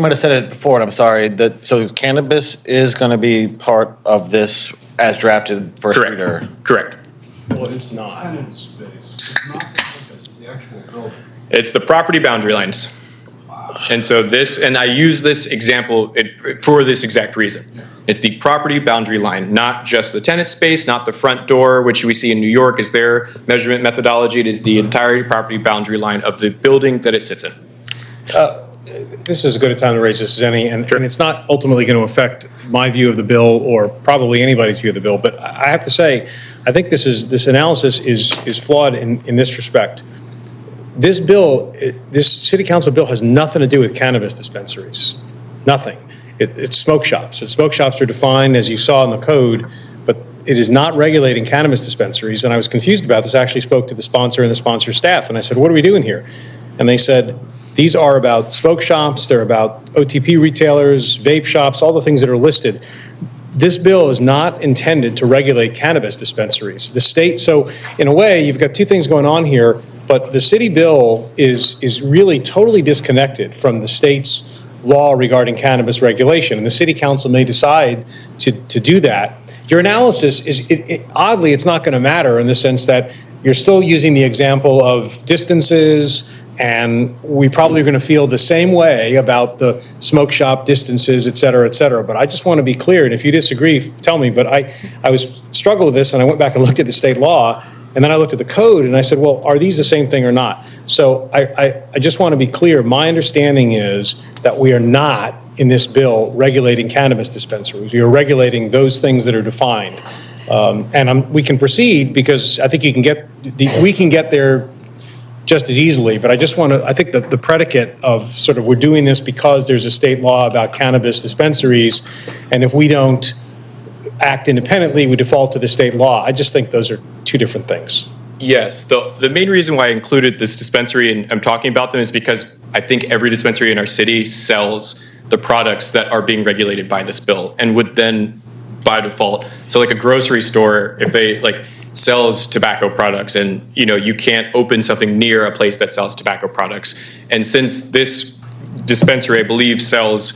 might have said it before, and I'm sorry. So cannabis is going to be part of this as drafted first reader. Correct. Well, it's not. It's the property boundary lines. And so and I use this example for this exact reason. It's the property boundary line, not just the tenant space, not the front door, which we see in New York is their measurement methodology. It is the entire property boundary line of the building that it sits in. This is as good a time to raise this as any, and it's not ultimately going to affect my view of the bill or probably anybody's view of the bill, but I have to say, I think this analysis is flawed in this respect. This bill, this city council bill has nothing to do with cannabis dispensaries. Nothing. It's smoke shops. And smoke shops are defined, as you saw in the code, but it is not regulating cannabis dispensaries. And I was confused about this. I actually spoke to the sponsor and the sponsor staff, and I said, what are we doing here? And they said, these are about smoke shops, they're about OTP retailers, vape shops, all the things that are listed. This bill is not intended to regulate cannabis dispensaries. The state, so in a way, you've got two things going on here, but the city bill is really totally disconnected from the state's law regarding cannabis regulation, and the city council may decide to do that. Your analysis is, oddly, it's not going to matter in the sense that you're still using the example of distances, and we probably are going to feel the same way about the smoke shop distances, et cetera, et cetera. But I just want to be clear, and if you disagree, tell me, but I was struggled with this, and I went back and looked at the state law, and then I looked at the code, and I said, well, are these the same thing or not? So I just want to be clear. My understanding is that we are not, in this bill, regulating cannabis dispensaries. We are regulating those things that are defined. And we can proceed because I think we can get there just as easily, but I just want to, I think the predicate of sort of we're doing this because there's a state law about cannabis dispensaries, and if we don't act independently, we default to the state law. I just think those are two different things. Yes, the main reason why I included this dispensary and I'm talking about them is because I think every dispensary in our city sells the products that are being regulated by this bill and would then, by default, so like a grocery store, if they sells tobacco products and you can't open something near a place that sells tobacco products. And since this dispensary, I believe, sells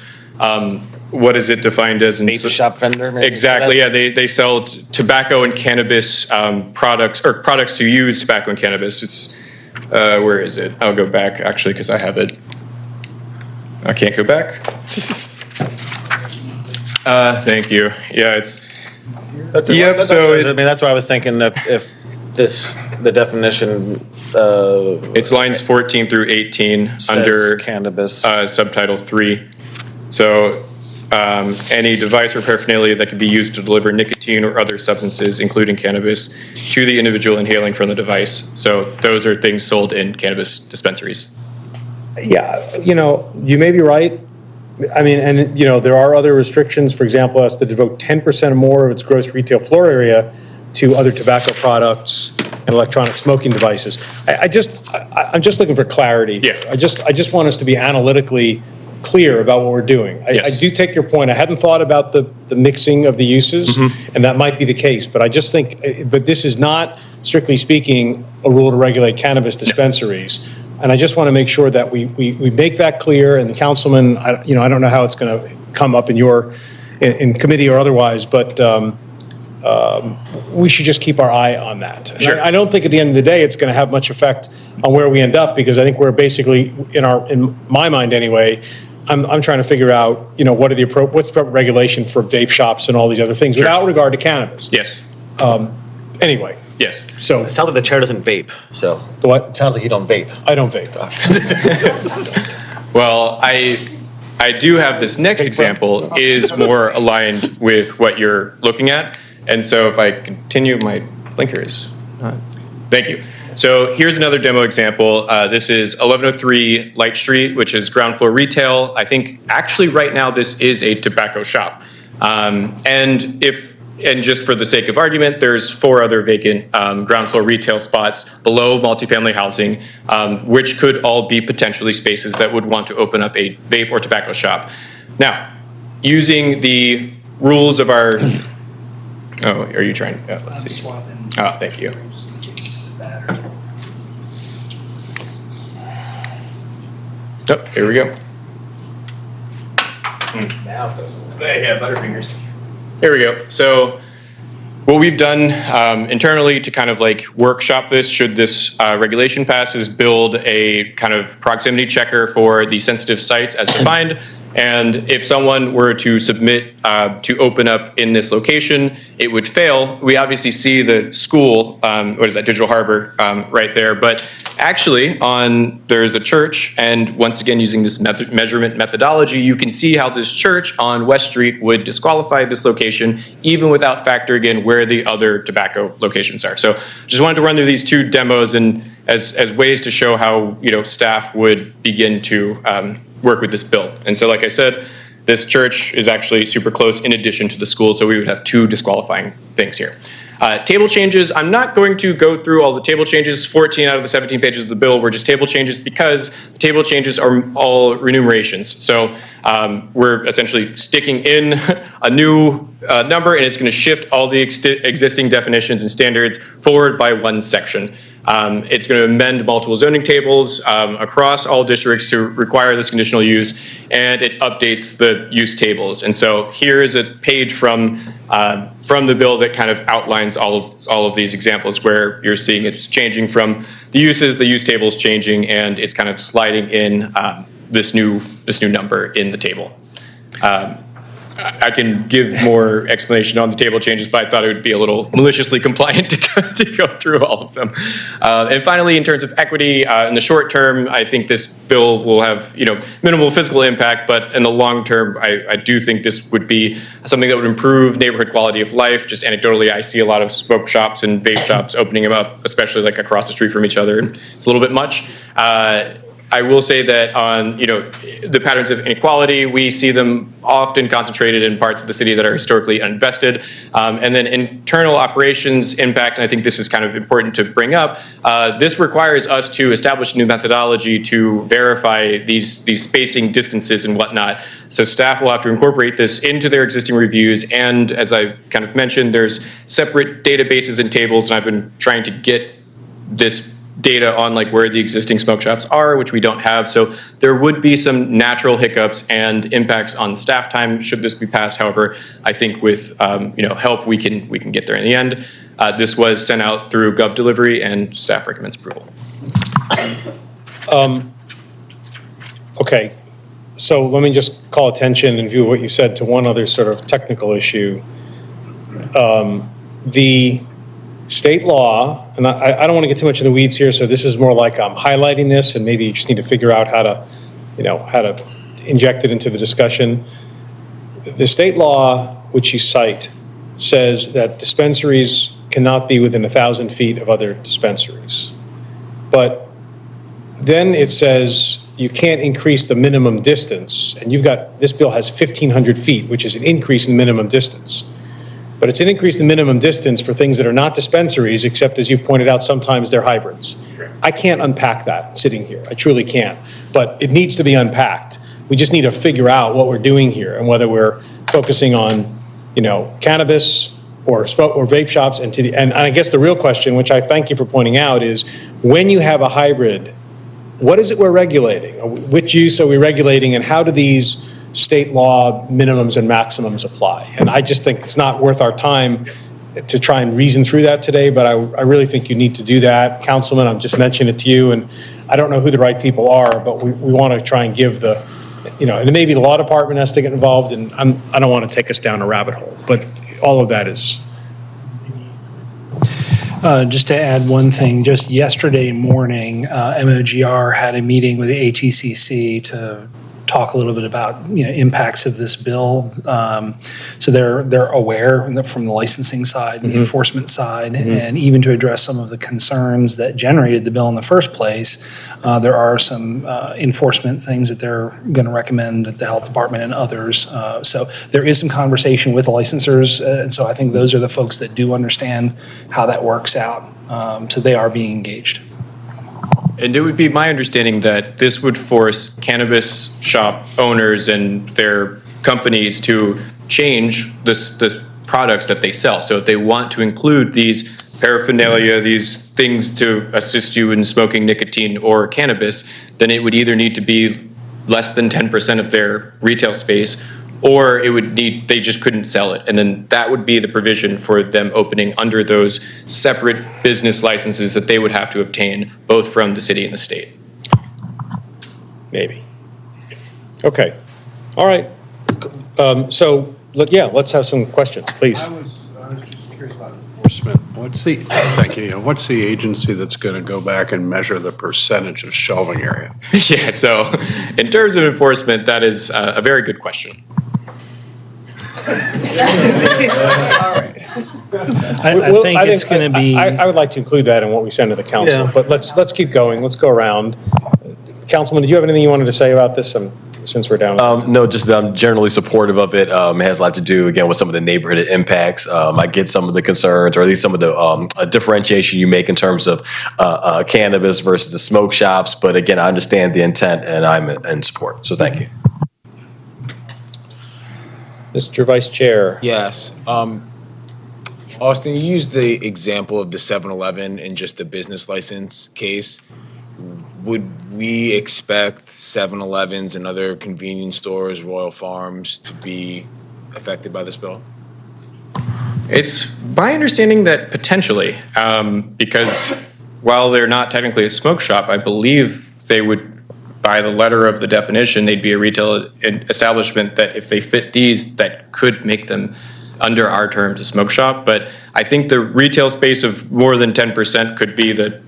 what is it defined as? Vape shop vendor, maybe? Exactly, yeah. They sell tobacco and cannabis products, or products to use tobacco and cannabis. It's, where is it? I'll go back, actually, because I have it. I can't go back. Thank you. Yeah, it's... That's why I was thinking that if the definition... it's lines 14 through 18 under cannabis. Subtitle 3. So any device or paraphernalia that could be used to deliver nicotine or other substances, including cannabis, to the individual inhaling from the device. So those are things sold in cannabis dispensaries. Yeah, you may be right. I mean, and, there are other restrictions, for example, has to devote 10% or more of its gross retail floor area to other tobacco products and electronic smoking devices. I'm just looking for clarity. Yeah. I just want us to be analytically clear about what we're doing. I do take your point. I hadn't thought about the mixing of the uses, and that might be the case, but I just think, but this is not, strictly speaking, a rule to regulate cannabis dispensaries. And I just want to make sure that we make that clear, and the councilman, I don't know how it's going to come up in committee or otherwise, but we should just keep our eye on that. Sure. I don't think at the end of the day it's going to have much effect on where we end up, because I think we're basically, in my mind anyway, I'm trying to figure out, what's the regulation for vape shops and all these other things without regard to cannabis. Yes. Anyway. Yes. So It sounds like the chair doesn't vape, so. the what? It sounds like you don't vape. I don't vape. Well, I do have this next example is more aligned with what you're looking at. And so if I continue, my blinker is not. Thank you. So here's another demo example. This is 1103 Light Street, which is ground floor retail. I think actually right now this is a tobacco shop. And just for the sake of argument, there's 4 other vacant ground floor retail spots below multifamily housing, which could all be potentially spaces that would want to open up a vape or tobacco shop. Now, using the rules of our, are you trying? Let's see. Oh, thank you. Oh, here we go. Now it doesn't. Yeah, Butterfingers. Here we go. So what we've done internally to kind of like workshop this, should this regulation pass, is build a kind of proximity checker for the sensitive sites as defined. And if someone were to submit to open up in this location, it would fail. We obviously see the school, what is that, Digital Harbor, right there. But actually, there's a church, and once again, using this measurement methodology, you can see how this church on West Street would disqualify this location, even without factoring in where the other tobacco locations are. So just wanted to run through these 2 demos and as ways to show how staff would begin to work with this bill. And so, like I said, this church is actually super close in addition to the school, so we would have 2 disqualifying things here. Table changes, I'm not going to go through all the table changes. 14 out of the 17 pages of the bill were just table changes because the table changes are all remunerations. So we're essentially sticking in a new number, and it's going to shift all the existing definitions and standards forward by 1 section. It's going to amend multiple zoning tables across all districts to require this conditional use, and it updates the use tables. And so here is a page from the bill that kind of outlines all of these examples where you're seeing it's changing from the uses, the use table is changing, and it's kind of sliding in this new number in the table. I can give more explanation on the table changes, but I thought it would be a little maliciously compliant to go through all of them. And finally, in terms of equity, in the short term, I think this bill will have minimal physical impact, but in the long term, I do think this would be something that would improve neighborhood quality of life. Just anecdotally, I see a lot of smoke shops and vape shops opening them up, especially like across the street from each other. And it's a little bit much. I will say that on the patterns of inequality, we see them often concentrated in parts of the city that are historically uninvested. And then internal operations impact, and I think this is kind of important to bring up, this requires us to establish a new methodology to verify these spacing distances and whatnot. So staff will have to incorporate this into their existing reviews, and as I kind of mentioned, there's separate databases and tables, and I've been trying to get this data on like where the existing smoke shops are, which we don't have. So there would be some natural hiccups and impacts on staff time should this be passed. However, I think with help, we can get there in the end. This was sent out through Gov Delivery, and staff recommends approval. Okay, so let me just call attention in view of what you said to one other sort of technical issue. The state law, and I don't want to get too much in the weeds here, so this is more like I'm highlighting this, and maybe you just need to figure out how to inject it into the discussion. the state law, which you cite, says that dispensaries cannot be within 1,000 feet of other dispensaries. But then it says you can't increase the minimum distance, and this bill has 1,500 feet, which is an increase in the minimum distance. But it's an increase in the minimum distance for things that are not dispensaries, except as you've pointed out, sometimes they're hybrids. I can't unpack that sitting here. I truly can't. But it needs to be unpacked. We just need to figure out what we're doing here and whether we're focusing on, cannabis or vape shops. And I guess the real question, which I thank you for pointing out, is when you have a hybrid, what is it we're regulating? Which use are we regulating, and how do these state law minimums and maximums apply? And I just think it's not worth our time to try and reason through that today, but I really think you need to do that. Councilman, I'm just mentioning it to you, and I don't know who the right people are, but we want to try and give and maybe the law department has to get involved, and I don't want to take us down a rabbit hole, but all of that is. Just to add one thing, just yesterday morning, MOGR had a meeting with the ATCC to talk a little bit about impacts of this bill. So they're aware from the licensing side and the enforcement side, and even to address some of the concerns that generated the bill in the first place, there are some enforcement things that they're going to recommend at the health department and others. So there is some conversation with the licensors, and so I think those are the folks that do understand how that works out. So they are being engaged. And it would be my understanding that this would force cannabis shop owners and their companies to change the products that they sell. So if they want to include these paraphernalia, these things to assist you in smoking nicotine or cannabis, then it would either need to be less than 10% of their retail space, or they just couldn't sell it. And then that would be the provision for them opening under those separate business licenses that they would have to obtain, both from the city and the state. Maybe. Okay. All right. Let's have some questions, please. I was just curious about enforcement. Thank you. What's the agency that's going to go back and measure the percentage of shelving area? Yeah, so in terms of enforcement, that is a very good question. I think it's going to be. I would like to include that in what we send to the council, but let's keep going. Let's go around. Councilman, did you have anything you wanted to say about this? Since we're down. No, just that I'm generally supportive of it. It has a lot to do, again, with some of the neighborhood impacts. I get some of the concerns, or at least some of the differentiation you make in terms of cannabis versus the smoke shops. But again, I understand the intent, and I'm in support. So thank you. Mr. Vice Chair. Yes. Austin, you used the example of the 7-Eleven in just the business license case. Would we expect 7-Elevens and other convenience stores, Royal Farms, to be affected by this bill? It's my understanding that potentially, because while they're not technically a smoke shop, I believe they would, by the letter of the definition, they'd be a retail establishment that if they fit these, that could make them, under our terms, a smoke shop. But I think the retail space of more than 10% could be the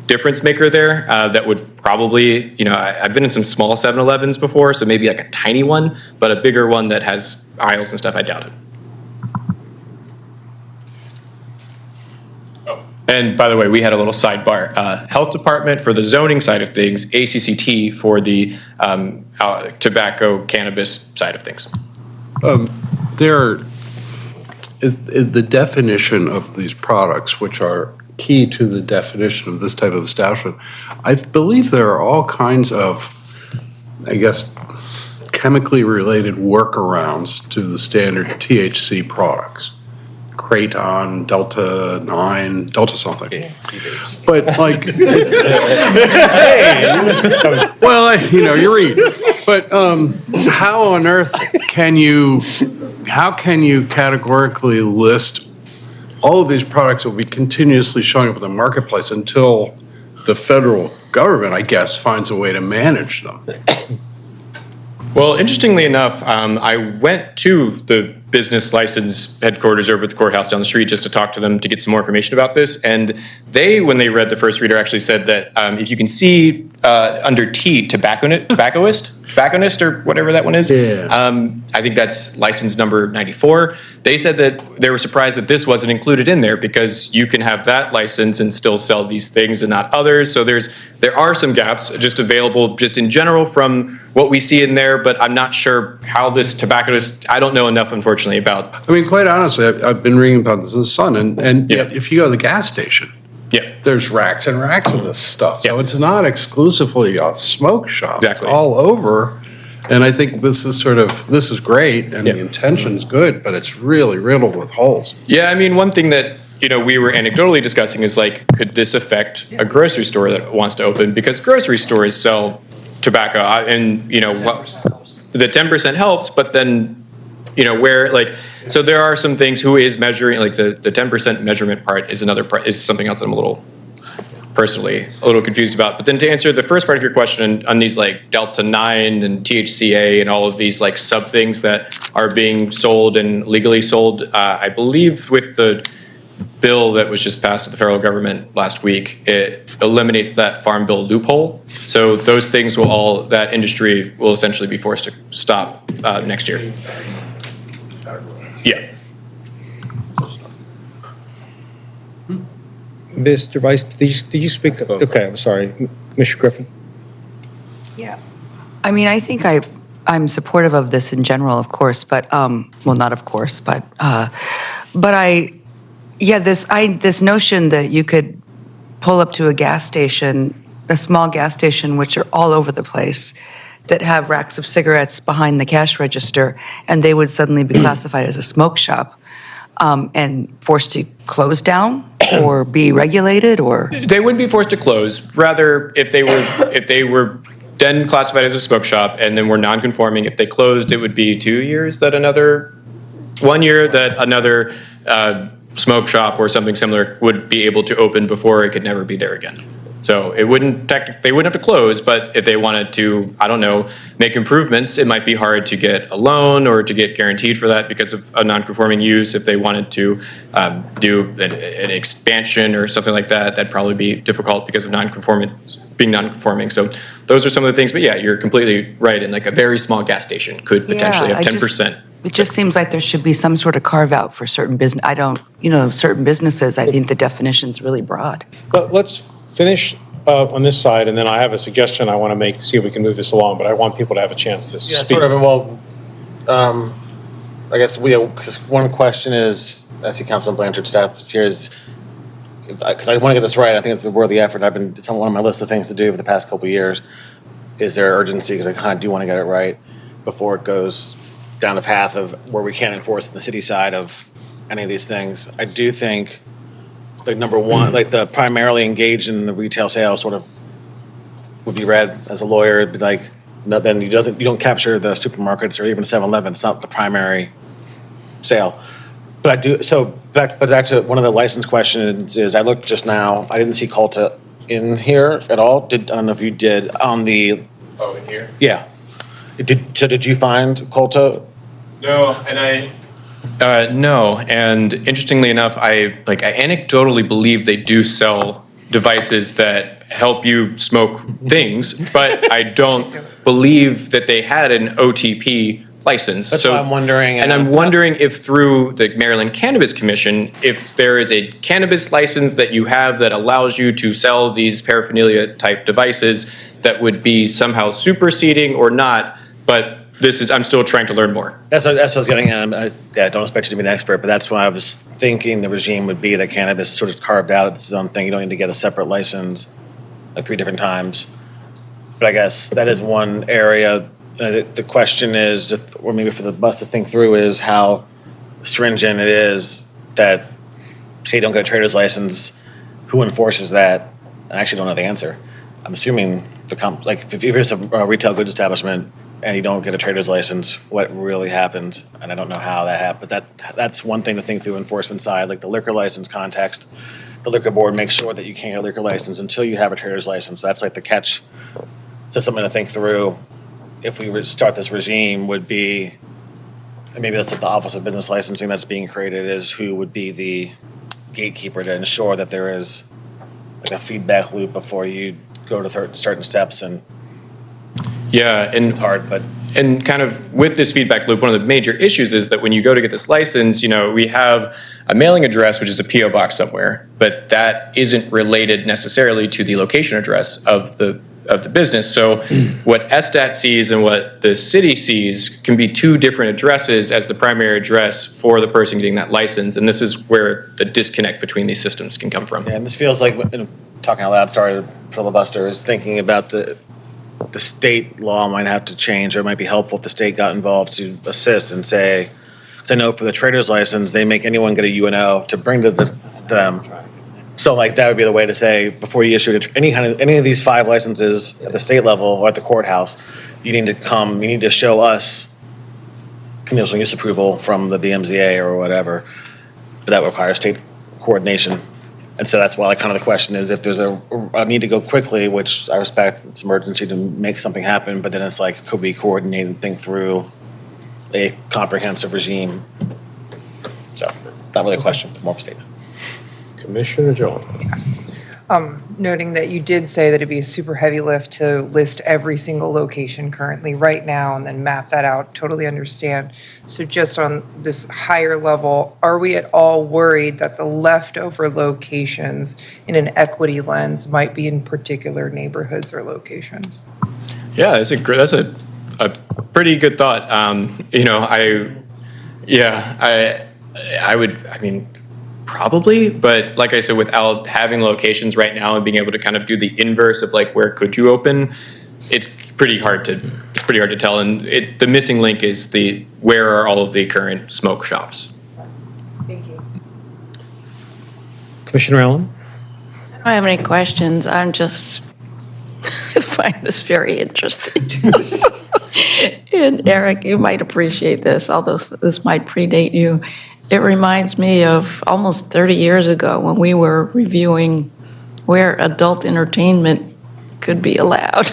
difference maker there. That would probably, I've been in some small 7-Elevens before, so maybe like a tiny one, but a bigger one that has aisles and stuff, I doubt it. And by the way, we had a little sidebar. Health Department for the zoning side of things, ACCT for the tobacco, cannabis side of things. There is the definition of these products, which are key to the definition of this type of establishment. I believe there are all kinds of, chemically related workarounds to the standard THC products. Kraton, Delta 9, Delta something. But you read. But how on earth can you categorically list all of these products that will be continuously showing up in the marketplace until the federal government, I guess, finds a way to manage them? Well, interestingly enough, I went to the business license headquarters over at the courthouse down the street just to talk to them to get some more information about this. And they, when they read the first reader, actually said that if you can see under T, tobaccoist, tobacconist or whatever that one is. I think that's license number 94. They said that they were surprised that this wasn't included in there because you can have that license and still sell these things and not others. So there are some gaps just available just in general from what we see in there, but I'm not sure how this tobacconist, I don't know enough, unfortunately, about. I mean, quite honestly, I've been reading about this in the Sun, and yet if you go to the gas station, there's racks and racks of this stuff. So it's not exclusively a smoke shop. Exactly. It's all over. And I think this is great, and the intention's good, but it's really riddled with holes. Yeah, I mean, one thing that, we were anecdotally discussing is like, could this affect a grocery store that wants to open? Because grocery stores sell tobacco and, the 10% helps, but then, so there are some things who is measuring, like the 10% measurement part is another part, is something else that I'm personally a little confused about. But then to answer the first part of your question on these like Delta 9 and THCA and all of these like sub things that are being sold and legally sold, I believe with the bill that was just passed at the federal government last week, it eliminates that farm bill loophole. So those things that industry will essentially be forced to stop next year. Yeah. Mr. Vice, did you speak? Okay, I'm sorry. Mr. Griffin? Yeah. I mean, I think I'm supportive of this in general, of course, but, well, not of course, but this notion that you could pull up to a gas station, a small gas station, which are all over the place, that have racks of cigarettes behind the cash register, and they would suddenly be classified as a smoke shop and forced to close down or be regulated, or? They wouldn't be forced to close. Rather, if they were then classified as a smoke shop and then were non-conforming, if they closed, it would be 2 years that 1 year that another smoke shop or something similar would be able to open before it could never be there again. So they wouldn't have to close, but if they wanted to, I don't know, make improvements, it might be hard to get a loan or to get guaranteed for that because of a non-conforming use. If they wanted to do an expansion or something like that, that'd probably be difficult because of being non-conforming. So those are some of the things, but yeah, you're completely right. And like a very small gas station could potentially have 10%. It just seems like there should be some sort of carve out for certain business. Certain businesses, I think the definition's really broad. But let's finish on this side, and then I have a suggestion I want to make to see if we can move this along, but I want people to have a chance to speak. Sort of. Well, I guess because one question is, I see Councilman Blanchard staff is here, because I want to get this right. I think it's a worthy effort. It's on one of my list of things to do for the past couple of years. Is there urgency? Because I kind of do want to get it right before it goes down the path of where we can't enforce the city side of any of these things. I do think, like, number one, like the primarily engaged in the retail sales sort of would be read as a lawyer. It'd be like, no, then you don't capture the supermarkets or even 7-Eleven. It's not the primary sale. But I do. So but actually, one of the license questions is, I looked just now. I didn't see Colta in here at all. I don't know if you did on the. Oh, in here? Yeah. Did you find Colta? No, and no, and interestingly enough, I anecdotally believe they do sell devices that help you smoke things, but I don't believe that they had an OTP license. That's why I'm wondering. And I'm wondering if through the Maryland Cannabis Commission, if there is a cannabis license that you have that allows you to sell these paraphernalia type devices that would be somehow superseding or not, but I'm still trying to learn more. That's what I was getting at. I don't expect you to be an expert, but that's why I was thinking the regime would be that cannabis sort of carved out its own thing. You don't need to get a separate license like 3 different times. But I guess that is one area. The question is, or maybe for the bus to think through, is how stringent it is that, say, you don't get a trader's license, who enforces that? I actually don't know the answer. I'm assuming if you're just a retail goods establishment and you don't get a trader's license, what really happens? And I don't know how that happened. But that's one thing to think through enforcement side, like the liquor license context. The liquor board makes sure that you can't get a liquor license until you have a trader's license. That's like the catch. So something to think through if we start this regime would be, and maybe that's like the Office of Business Licensing that's being created, is who would be the gatekeeper to ensure that there is like a feedback loop before you go to certain steps. And Yeah, and hard, but and kind of with this feedback loop, one of the major issues is that when you go to get this license, we have a mailing address, which is a PO box somewhere, but that isn't related necessarily to the location address of the business. So what SDAT sees and what the city sees can be two different addresses as the primary address for the person getting that license, and this is where the disconnect between these systems can come from. Yeah, and this feels like, talking out loud, sorry to filibuster, is thinking about the state law might have to change, or it might be helpful if the state got involved to assist and say, because I know for the trader's license, they make anyone get a UNO to bring to them. So like that would be the way to say, before you issue any of these 5 licenses at the state level or at the courthouse, you need to show us conditional use approval from the BMZA or whatever, but that requires state coordination. And so that's why kind of the question is, if there's a need to go quickly, which I respect, it's emergency to make something happen, but then it's like, could we coordinate and think through a comprehensive regime? So not really a question, but more of a statement. Commissioner Jones. Yes. Noting that you did say that it'd be a super heavy lift to list every single location currently right now and then map that out, totally understand. So just on this higher level, are we at all worried that the leftover locations in an equity lens might be in particular neighborhoods or locations? Yeah, that's a pretty good thought. Probably, but like I said, without having locations right now and being able to kind of do the inverse of like where could you open, it's pretty hard to tell. And the missing link is where are all of the current smoke shops. Thank you. Commissioner Allen? I don't have any questions. I'm just find this very interesting. And Eric, you might appreciate this, although this might predate you. It reminds me of almost 30 years ago when we were reviewing where adult entertainment could be allowed.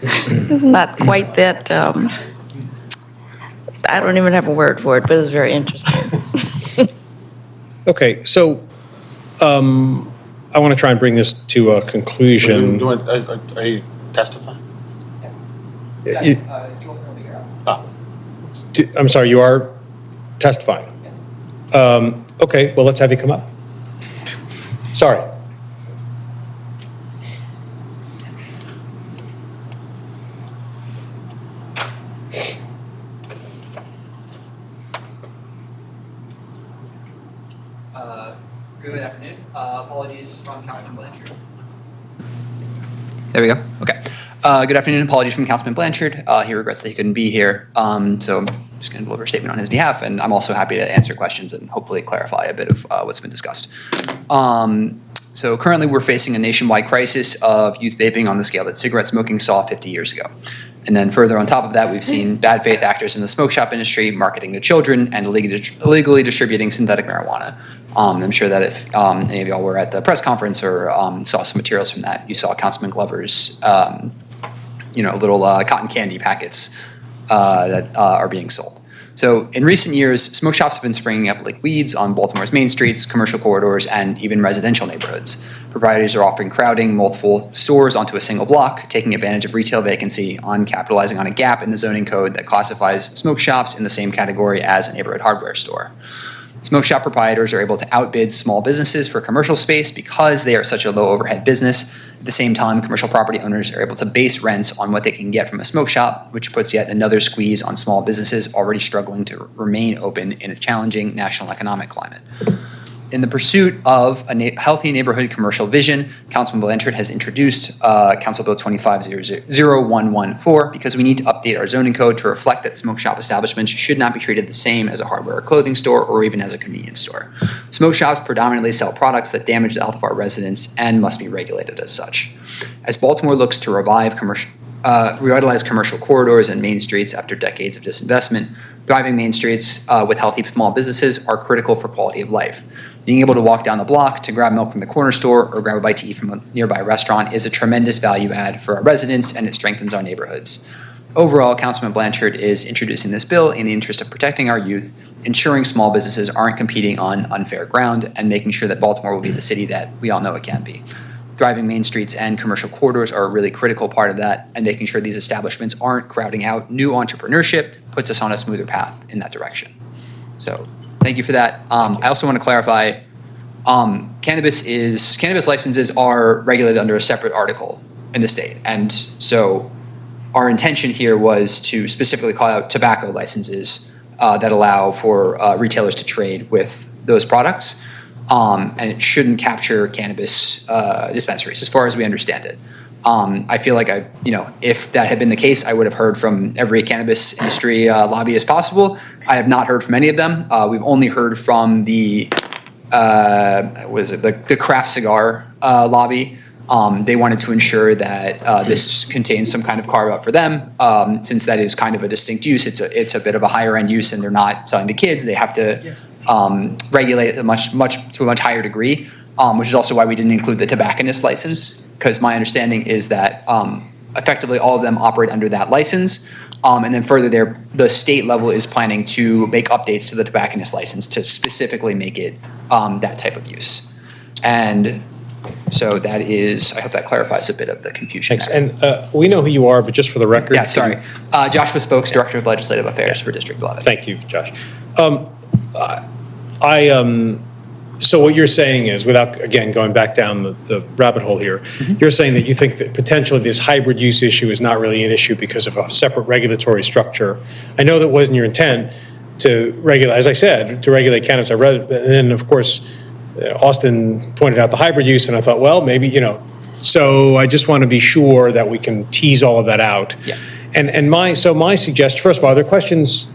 It's not quite that, I don't even have a word for it, but it's very interesting. Okay, so I want to try and bring this to a conclusion. Are you testifying? I'm sorry, you are testifying? Okay, well, let's have you come up. Sorry. Good afternoon. Apologies from Councilman Blanchard. There we go. Okay. Good afternoon. Apologies from Councilman Blanchard. He regrets that he couldn't be here. So I'm just going to deliver a statement on his behalf, and I'm also happy to answer questions and hopefully clarify a bit of what's been discussed. So currently we're facing a nationwide crisis of youth vaping on the scale that cigarette smoking saw 50 years ago. And then further on top of that, we've seen bad faith actors in the smoke shop industry marketing to children and illegally distributing synthetic marijuana. I'm sure that if any of y'all were at the press conference or saw some materials from that, you saw Councilman Glover's little cotton candy packets that are being sold. So in recent years, smoke shops have been springing up like weeds on Baltimore's main streets, commercial corridors, and even residential neighborhoods. Proprietors are often crowding multiple stores onto a single block, taking advantage of retail vacancy on capitalizing on a gap in the zoning code that classifies smoke shops in the same category as a neighborhood hardware store. Smoke shop proprietors are able to outbid small businesses for commercial space because they are such a low overhead business. At the same time, commercial property owners are able to base rents on what they can get from a smoke shop, which puts yet another squeeze on small businesses already struggling to remain open in a challenging national economic climate. In the pursuit of a healthy neighborhood commercial vision, Councilman Blanchard has introduced Council Bill 25-0114 because we need to update our zoning code to reflect that smoke shop establishments should not be treated the same as a hardware or clothing store or even as a convenience store. Smoke shops predominantly sell products that damage the health of our residents and must be regulated as such. As Baltimore looks to revitalize commercial corridors and main streets after decades of disinvestment, driving main streets with healthy small businesses are critical for quality of life. Being able to walk down the block to grab milk from the corner store or grab a bite to eat from a nearby restaurant is a tremendous value add for our residents, and it strengthens our neighborhoods. Overall, Councilman Blanchard is introducing this bill in the interest of protecting our youth, ensuring small businesses aren't competing on unfair ground, and making sure that Baltimore will be the city that we all know it can be. thriving main streets and commercial corridors are a really critical part of that, and making sure these establishments aren't crowding out new entrepreneurship puts us on a smoother path in that direction. So thank you for that. I also want to clarify, cannabis licenses are regulated under a separate article in the state. And so our intention here was to specifically call out tobacco licenses that allow for retailers to trade with those products. And it shouldn't capture cannabis dispensaries, as far as we understand it. I feel like if that had been the case, I would have heard from every cannabis industry lobbyist possible. I have not heard from any of them. We've only heard from the craft cigar lobby. They wanted to ensure that this contains some kind of carve out for them, since that is kind of a distinct use. It's a bit of a higher end use, and they're not selling to kids. They have to regulate it to a much higher degree, which is also why we didn't include the tobacconist license, because my understanding is that effectively all of them operate under that license. And then further, the state level is planning to make updates to the tobacconist license to specifically make it that type of use. And so that is, I hope that clarifies a bit of the confusion. Thanks. And we know who you are, but just for the record. Yeah, sorry. Joshua Spokes, Director of Legislative Affairs for District 11. Thank you, Josh. So what you're saying is, without, again, going back down the rabbit hole here, you're saying that you think that potentially this hybrid use issue is not really an issue because of a separate regulatory structure. I know that wasn't your intent to regulate, as I said, to regulate cannabis. I read it, and then, of course, Austin pointed out the hybrid use, and I thought, well, maybe, so I just want to be sure that we can tease all of that out. Yeah. And my suggestion, first of all, are there questions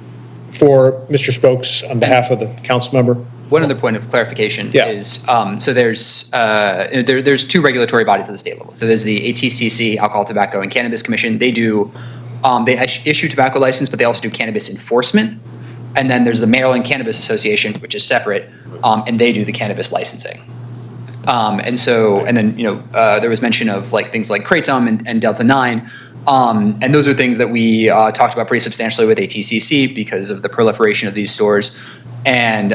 for Mr. Spokes on behalf of the council member? One other point of clarification is, so there's two regulatory bodies at the state level. So there's the ATCC, Alcohol, Tobacco, and Cannabis Commission. They do, they issue tobacco license, but they also do cannabis enforcement. And then there's the Maryland Cannabis Association, which is separate, and they do the cannabis licensing. And then there was mention of things like Kratom and Delta 9. And those are things that we talked about pretty substantially with ATCC because of the proliferation of these stores. And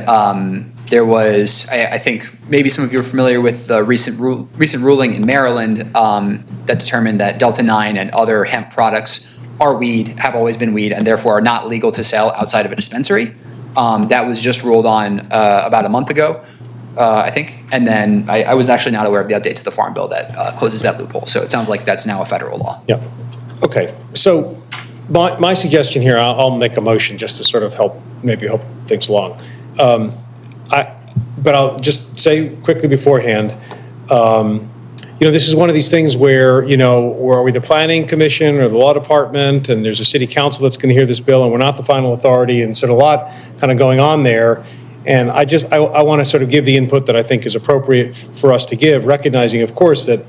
there was, I think maybe some of you are familiar with the recent ruling in Maryland that determined that Delta 9 and other hemp products are weed, have always been weed, and therefore are not legal to sell outside of a dispensary. That was just ruled on about a month ago, I think. And then I was actually not aware of the update to the Farm Bill that closes that loophole. So it sounds like that's now a federal law. Yeah. Okay. So my suggestion here, I'll make a motion just to sort of help things along. But I'll just say quickly beforehand, this is one of these things where, are we the planning commission or the law department, and there's a city council that's going to hear this bill, and we're not the final authority, and sort of a lot kind of going on there. And I want to sort of give the input that I think is appropriate for us to give, recognizing, of course, that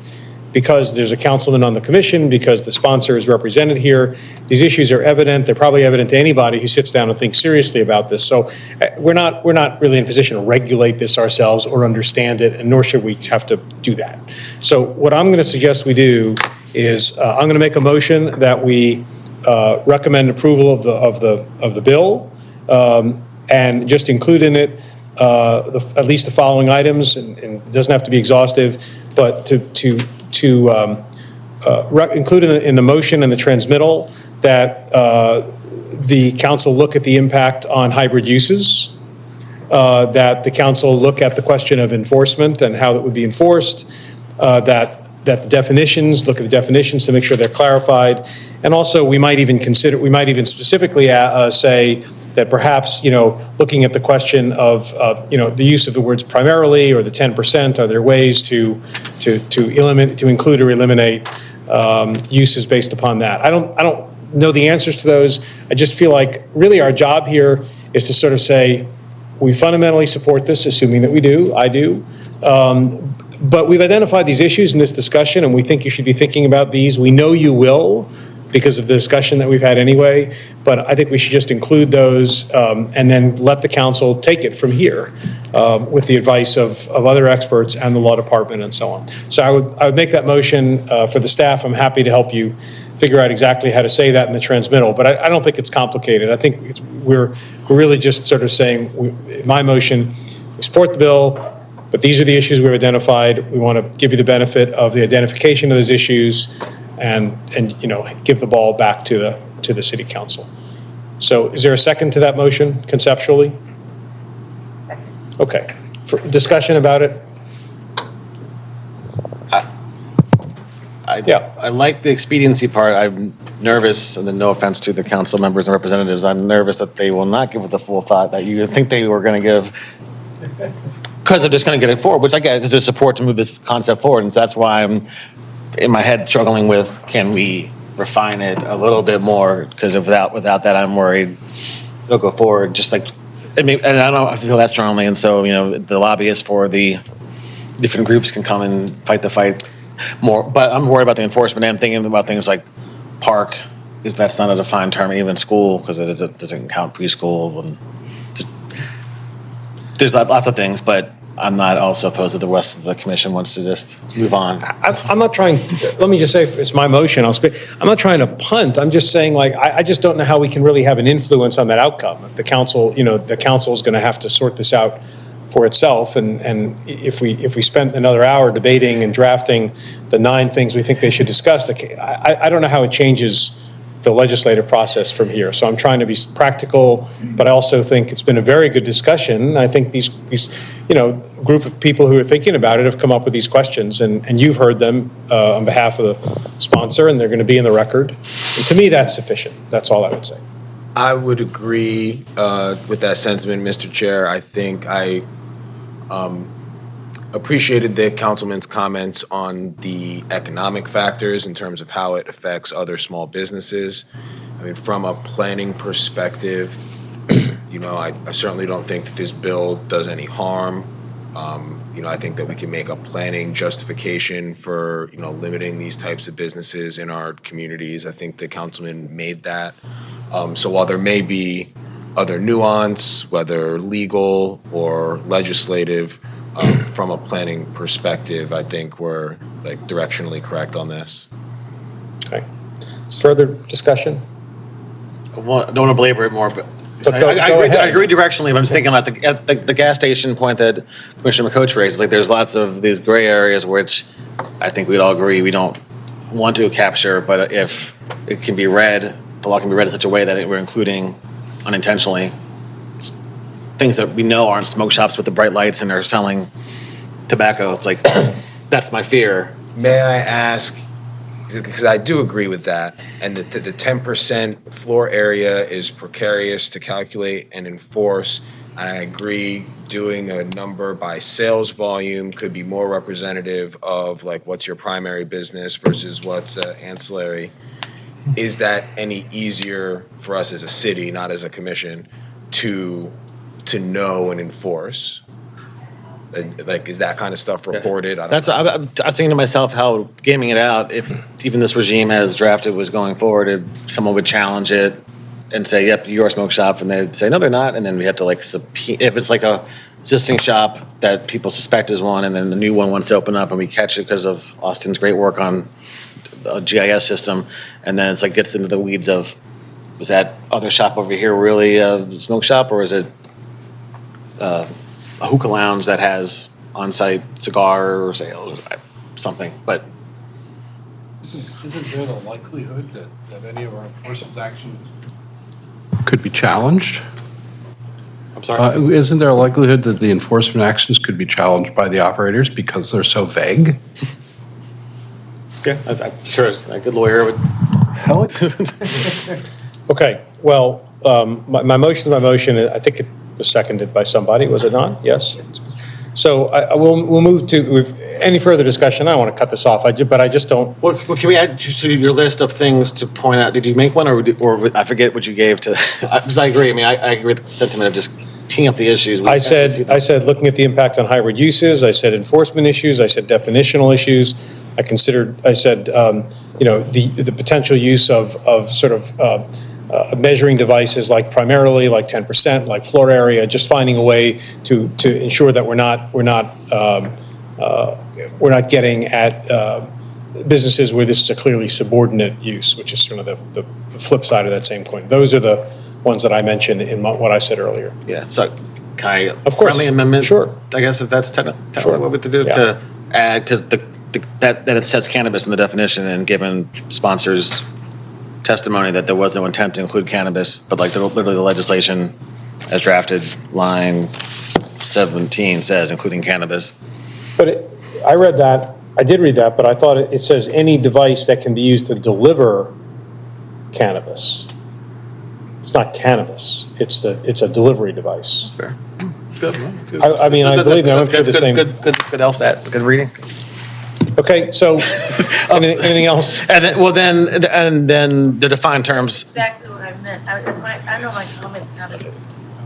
because there's a councilman on the commission, because the sponsor is represented here, these issues are evident. They're probably evident to anybody who sits down and thinks seriously about this. So we're not really in a position to regulate this ourselves or understand it, and nor should we have to do that. So what I'm going to suggest we do is I'm going to make a motion that we recommend approval of the bill and just include in it at least the following items, and it doesn't have to be exhaustive, but to include in the motion and the transmittal that the council look at the impact on hybrid uses, that the council look at the question of enforcement and how it would be enforced, that the definitions, look at the definitions to make sure they're clarified, and also we might even specifically say that perhaps, looking at the question of, the use of the words primarily or the 10%, are there ways to include or eliminate uses based upon that? I don't know the answers to those. I just feel like really our job here is to sort of say, we fundamentally support this, assuming that we do, I do. But we've identified these issues in this discussion, and we think you should be thinking about these. We know you will, because of the discussion that we've had anyway, but I think we should just include those and then let the council take it from here with the advice of other experts and the law department and so on. So I would make that motion for the staff. I'm happy to help you figure out exactly how to say that in the transmittal, but I don't think it's complicated. I think we're really just sort of saying, my motion, we support the bill, But these are the issues we've identified. We want to give you the benefit of the identification of those issues and give the ball back to the city council. So is there a second to that motion conceptually? Second. Okay. For discussion about it? I like the expediency part. I'm nervous, and then no offense to the council members and representatives, I'm nervous that they will not give it the full thought that you think they were going to give, because they're just going to get it forward, which I get is there's support to move this concept forward. And so that's why I'm in my head struggling with, can we refine it a little bit more? Because without that, I'm worried it'll go forward. Just like, I mean, and I don't feel that strongly. And so, the lobbyists for the different groups can come and fight the fight more. But I'm worried about the enforcement. I'm thinking about things like park, if that's not a defined term, even school, because it doesn't count preschool. And there's lots of things, but I'm not also opposed to the rest of the commission wants to just move on. I'm not trying, let me just say, it's my motion, I'll speak. I'm not trying to punt. I'm just saying, I just don't know how we can really have an influence on that outcome. If the council, the council is going to have to sort this out for itself. And if we spent another hour debating and drafting the 9 things we think they should discuss, I don't know how it changes the legislative process from here. So I'm trying to be practical, but I also think it's been a very good discussion. I think these group of people who are thinking about it have come up with these questions, and you've heard them on behalf of the sponsor, and they're going to be in the record. And to me, that's sufficient. That's all I would say. I would agree with that sentiment, Mr. Chair. I think I appreciated the councilman's comments on the economic factors in terms of how it affects other small businesses. I mean, from a planning perspective, I certainly don't think that this bill does any harm. I think that we can make a planning justification for, limiting these types of businesses in our communities. I think the councilman made that. So while there may be other nuance, whether legal or legislative, from a planning perspective, I think we're directionally correct on this. Okay. Further discussion? I don't want to belabor it more, but Go I ahead. agree directionally, but I'm just thinking about the gas station point that Commissioner McCoach raised. There's lots of these gray areas which I think we'd all agree we don't want to capture, but if it can be read, the law can be read in such a way that we're including unintentionally things that we know aren't smoke shops with the bright lights and are selling tobacco. It's like, that's my fear. May I ask, because I do agree with that, and the 10% floor area is precarious to calculate and enforce. And I agree, doing a number by sales volume could be more representative of what's your primary business versus what's ancillary. Is that any easier for us as a city, not as a commission, to know and enforce? Is that kind of stuff reported? I don't know. I'm thinking to myself how gaming it out, if even this regime as drafted was going forward, if someone would challenge it and say, yep, you're a smoke shop, and they'd say, no, they're not, and then we have to if it's a existing shop that people suspect is one, and then the new one wants to open up, and we catch it because of Austin's great work on a GIS system, and then it's gets into the weeds of, was that other shop over here really a smoke shop, or is it a hookah lounge that has on-site cigar sales, something? But isn't there the likelihood that any of our enforcement actions could be challenged? I'm sorry? Isn't there a likelihood that the enforcement actions could be challenged by the operators because they're so vague? Yeah, I'm sure a good lawyer would. Okay, well, my motion is my motion. I think it was seconded by somebody, was it not? Yes? So we'll move to, with any further discussion. I don't want to cut this off, but I just don't. Well, can we add to your list of things to point out? Did you make one, or I forget what you gave to? Because I agree. I mean, I agree with the sentiment of just teeing up the issues. I said looking at the impact on hybrid uses. I said enforcement issues. I said definitional issues. I said the potential use of sort of measuring devices primarily 10%, like floor area, just finding a way to ensure that we're not getting at businesses where this is a clearly subordinate use, which is sort of the flip side of that same coin. Those are the ones that I mentioned in what I said earlier. Yeah. So Can I, Of course. friendly amendment? Sure. I guess if that's technically what we have to do, Yeah. to add, because that it says cannabis in the definition, and given sponsors' testimony that there was no intent to include cannabis, but like literally the legislation as drafted, line 17 says including cannabis. But I read that, I did read that, but I thought it says any device that can be used to deliver cannabis. It's not cannabis, it's a delivery device. Fair. Good. I mean, I believe I went through the same. Good LSAT, good reading. Okay, so, anything else? And then the defined terms. Exactly what I meant. I know my comments sounded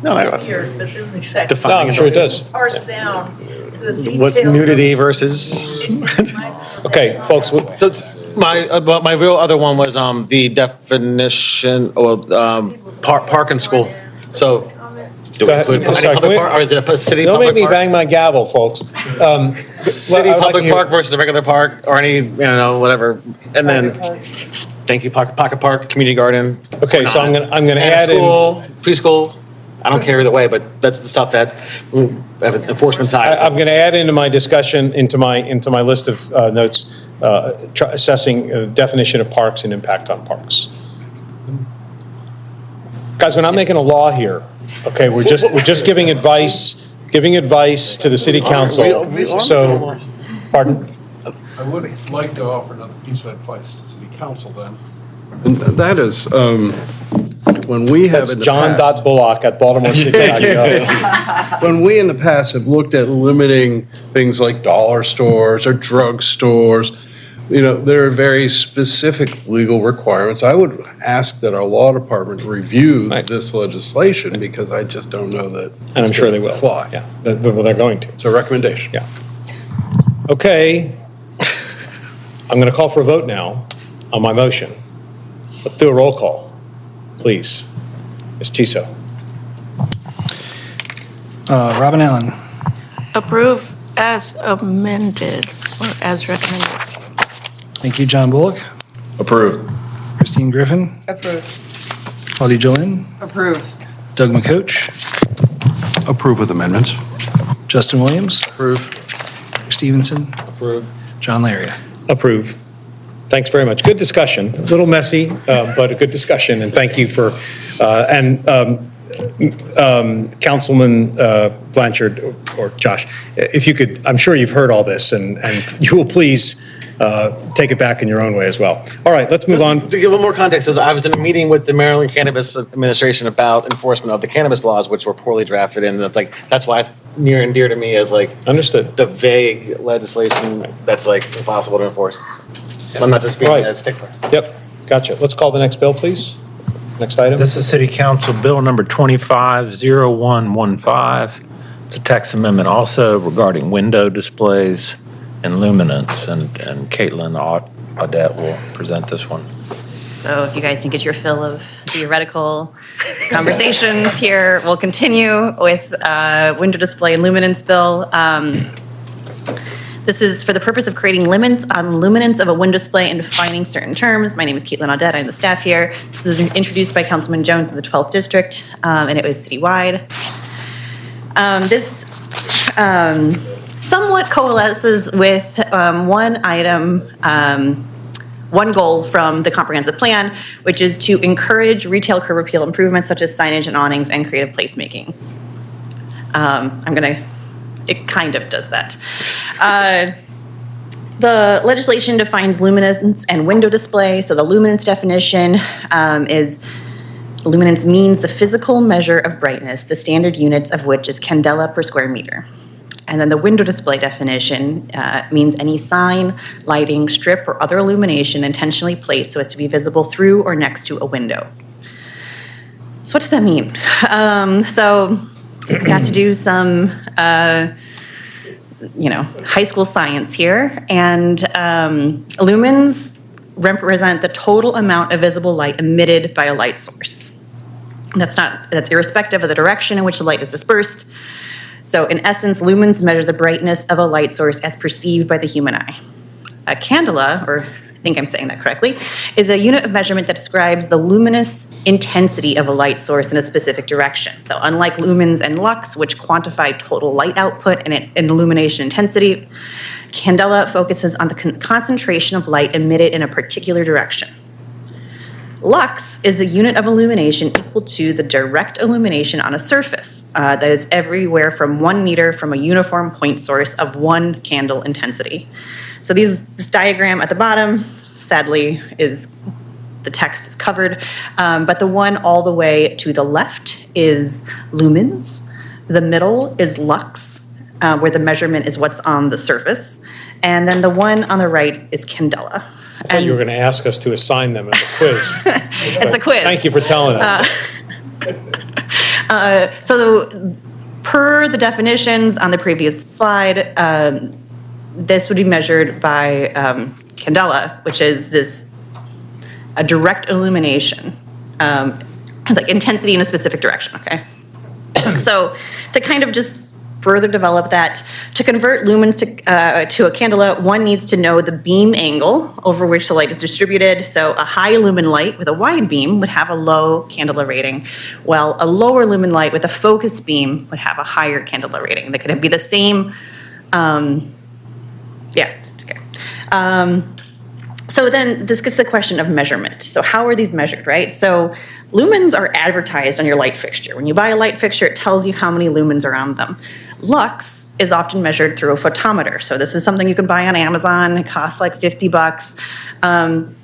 No, weird, but this is exactly. No, I'm sure it does. Parse down the details. What's nudity versus? Okay, folks. So my real other one was the definition or park and school. So do we include any public park, or is it a city Don't public make me park? bang my gavel, folks. City public park versus a regular park, or any whatever, and then thank you pocket park, community garden. Okay, so I'm gonna add in. School, preschool. I don't care either way, but that's the stuff that enforcement side. I'm going to add into my discussion, into my list of notes, assessing the definition of parks and impact on parks. Guys, we're not making a law here, okay? We're just giving advice to the city council. So, pardon? I would like to offer another piece of advice to city council then. And that is, when we have That's in the John past. Bullock at BaltimoreCity.gov. When we in the past have looked at limiting things like dollar stores or drug stores, there are very specific legal requirements. I would ask that our law department review this legislation, because I just don't know that. And I'm sure they will. Fly. Yeah, they're going to. It's a recommendation. Yeah. Okay. I'm going to call for a vote now on my motion. Let's do a roll call, please. Ms. Chiso. Robin Allen. Approve as amended or as recommended. Thank you, John Bullock. Approved. Christine Griffin. Approved. Claudia Jolin. Approved. Doug McCoach. Approve with amendments. Justin Williams. Approve. Rick Stevenson. Approve. John Laria. Approve. Thanks very much. Good discussion. A little messy, but a good discussion. And thank you for, Councilman Blanchard or Josh, if you could, I'm sure you've heard all this, and you will please take it back in your own way as well. All right, let's move on. To give a little more context, I was in a meeting with the Maryland Cannabis Administration about enforcement of the cannabis laws, which were poorly drafted, and that's why it's near and dear to me as Understood. the vague legislation that's impossible to enforce. So I'm not just being a stickler. Yep, gotcha. Let's call the next bill, please. Next item. This is City Council Bill number 250115. It's a text amendment also regarding window displays and luminance, and Caitlin Audette will present this one. So if you guys can get your fill of theoretical conversations here, we'll continue with window display and luminance bill. This is for the purpose of creating limits on luminance of a window display and defining certain terms. My name is Caitlin Audette. I'm the staff here. This was introduced by Councilman Jones in the 12th District, and it was citywide. This somewhat coalesces with one item, one goal from the comprehensive plan, which is to encourage retail curb appeal improvements such as signage and awnings and creative placemaking. It kind of does that. The legislation defines luminance and window display. So the luminance definition is luminance means the physical measure of brightness, the standard units of which is candela per square meter. And then the window display definition means any sign, lighting, strip, or other illumination intentionally placed so as to be visible through or next to a window. So what does that mean? So I got to do some, high school science here, and lumens represent the total amount of visible light emitted by a light source. That's irrespective of the direction in which the light is dispersed. So in essence, lumens measure the brightness of a light source as perceived by the human eye. A candela, or think I'm saying that correctly, is a unit of measurement that describes the luminous intensity of a light source in a specific direction. So unlike lumens and lux, which quantify total light output and illumination intensity, candela focuses on the concentration of light emitted in a particular direction. Lux is a unit of illumination equal to the direct illumination on a surface that is everywhere from 1 meter from a uniform point source of 1 candle intensity. So this diagram at the bottom, sadly, the text is covered, but the one all the way to the left is lumens. The middle is lux, where the measurement is what's on the surface. And then the one on the right is candela. I thought you were going to ask us to assign them as a quiz. It's a quiz. Thank you for telling us. Per the definitions on the previous slide, this would be measured by candela, which is a direct illumination, like intensity in a specific direction, okay? So to kind of just further develop that, to convert lumens to a candela, one needs to know the beam angle over which the light is distributed. So a high lumen light with a wide beam would have a low candela rating, while a lower lumen light with a focused beam would have a higher candela rating. They could be the same, so then this gets to the question of measurement. So how are these measured, right? So lumens are advertised on your light fixture. When you buy a light fixture, it tells you how many lumens are on them. Lux is often measured through a photometer. So this is something you can buy on Amazon. It costs like $50. And